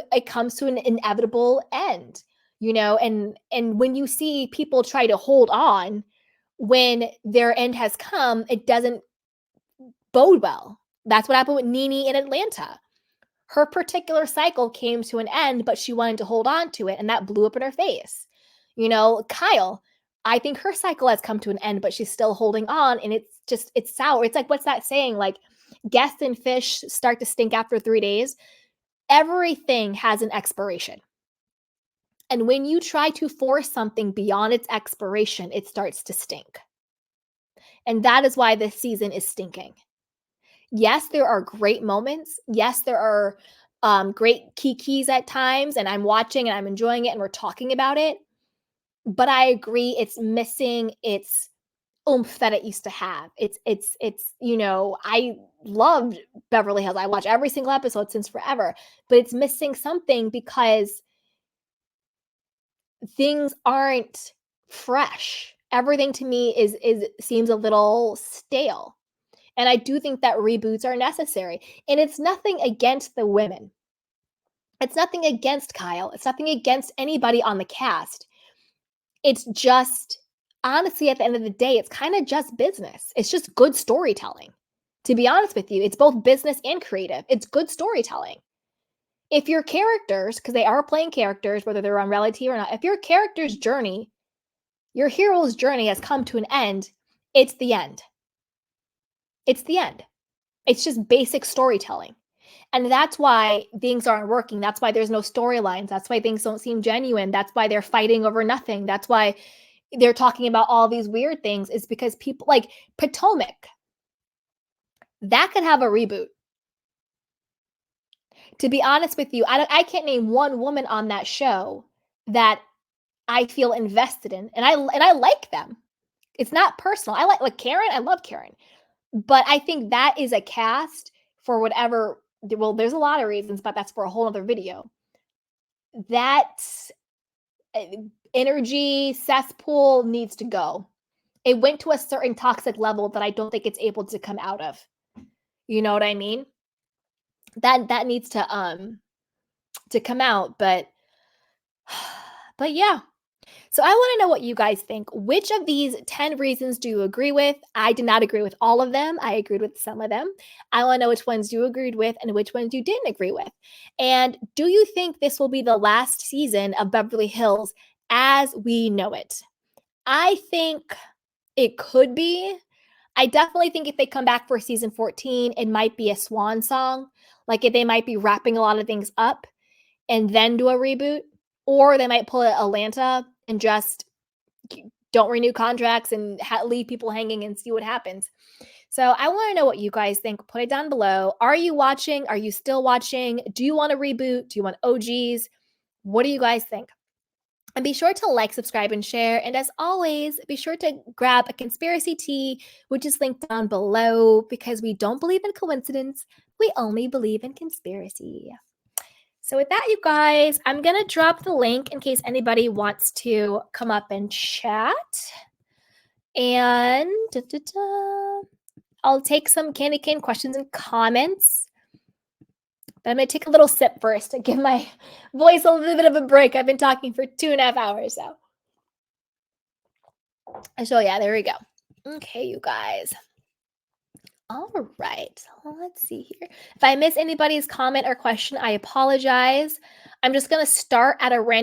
S1: an inevitable end. And when you see people try to hold on when their end has come, it doesn't bode well. That's what happened with Nene in Atlanta. Her particular cycle came to an end, but she wanted to hold on to it, and that blew up in her face. Kyle, I think her cycle has come to an end, but she's still holding on, and it's sour. It's like, what's that saying? Like, guests and fish start to stink after 3 days. Everything has an expiration. And when you try to force something beyond its expiration, it starts to stink. And that is why this season is stinking. Yes, there are great moments. Yes, there are great keys at times, and I'm watching and I'm enjoying it and we're talking about it. But I agree, it's missing its oomph that it used to have. It's I loved Beverly Hills. I watch every single episode since forever, but it's missing something because things aren't fresh. Everything to me seems a little stale. And I do think that reboots are necessary. And it's nothing against the women. It's nothing against Kyle. It's nothing against anybody on the cast. It's just, honestly, at the end of the day, it's kind of just business. It's just good storytelling. To be honest with you, it's both business and creative. It's good storytelling. If your characters, because they are playing characters, whether they're on reality or not, if your character's journey Your hero's journey has come to an end. It's the end. It's the end. It's just basic storytelling. And that's why things aren't working. That's why there's no storylines. That's why things don't seem genuine. That's why they're fighting over nothing. That's why they're talking about all these weird things, is because people like Potomac, that could have a reboot. To be honest with you, I can't name one woman on that show that I feel invested in, and I like them. It's not personal. I like Karen. I love Karen, but I think that is a cast for whatever. Well, there's a lot of reasons, but that's for a whole other video. That energy cesspool needs to go. It went to a certain toxic level that I don't think it's able to come out of. You know what I mean? That needs to come out, but yeah. So I want to know what you guys think. Which of these 10 reasons do you agree with? I did not agree with all of them. I agreed with some of them. I want to know which ones you agreed with and which ones you didn't agree with. And do you think this will be the last season of Beverly Hills as we know it? I think it could be. I definitely think if they come back for season 14, it might be a swan song. Like if they might be wrapping a lot of things up and then do a reboot. Or they might pull Atlanta and just don't renew contracts and leave people hanging and see what happens. So I want to know what you guys think. Put it down below. Are you watching? Are you still watching? Do you want a reboot? Do you want OGs? What do you guys think? And be sure to like, subscribe, and share. And as always, be sure to grab a conspiracy tea, which is linked down below, because we don't believe in coincidence. We only believe in conspiracy. So with that, you guys, I'm going to drop the link in case anybody wants to come up and chat. And I'll take some candy cane questions and comments. But I'm going to take a little sip first to give my voice a little bit of a break. I've been talking for 2.5 hours. So yeah, there we go. Okay, you guys. All right, let's see here. If I miss anybody's comment or question, I apologize. I'm just going to start at a random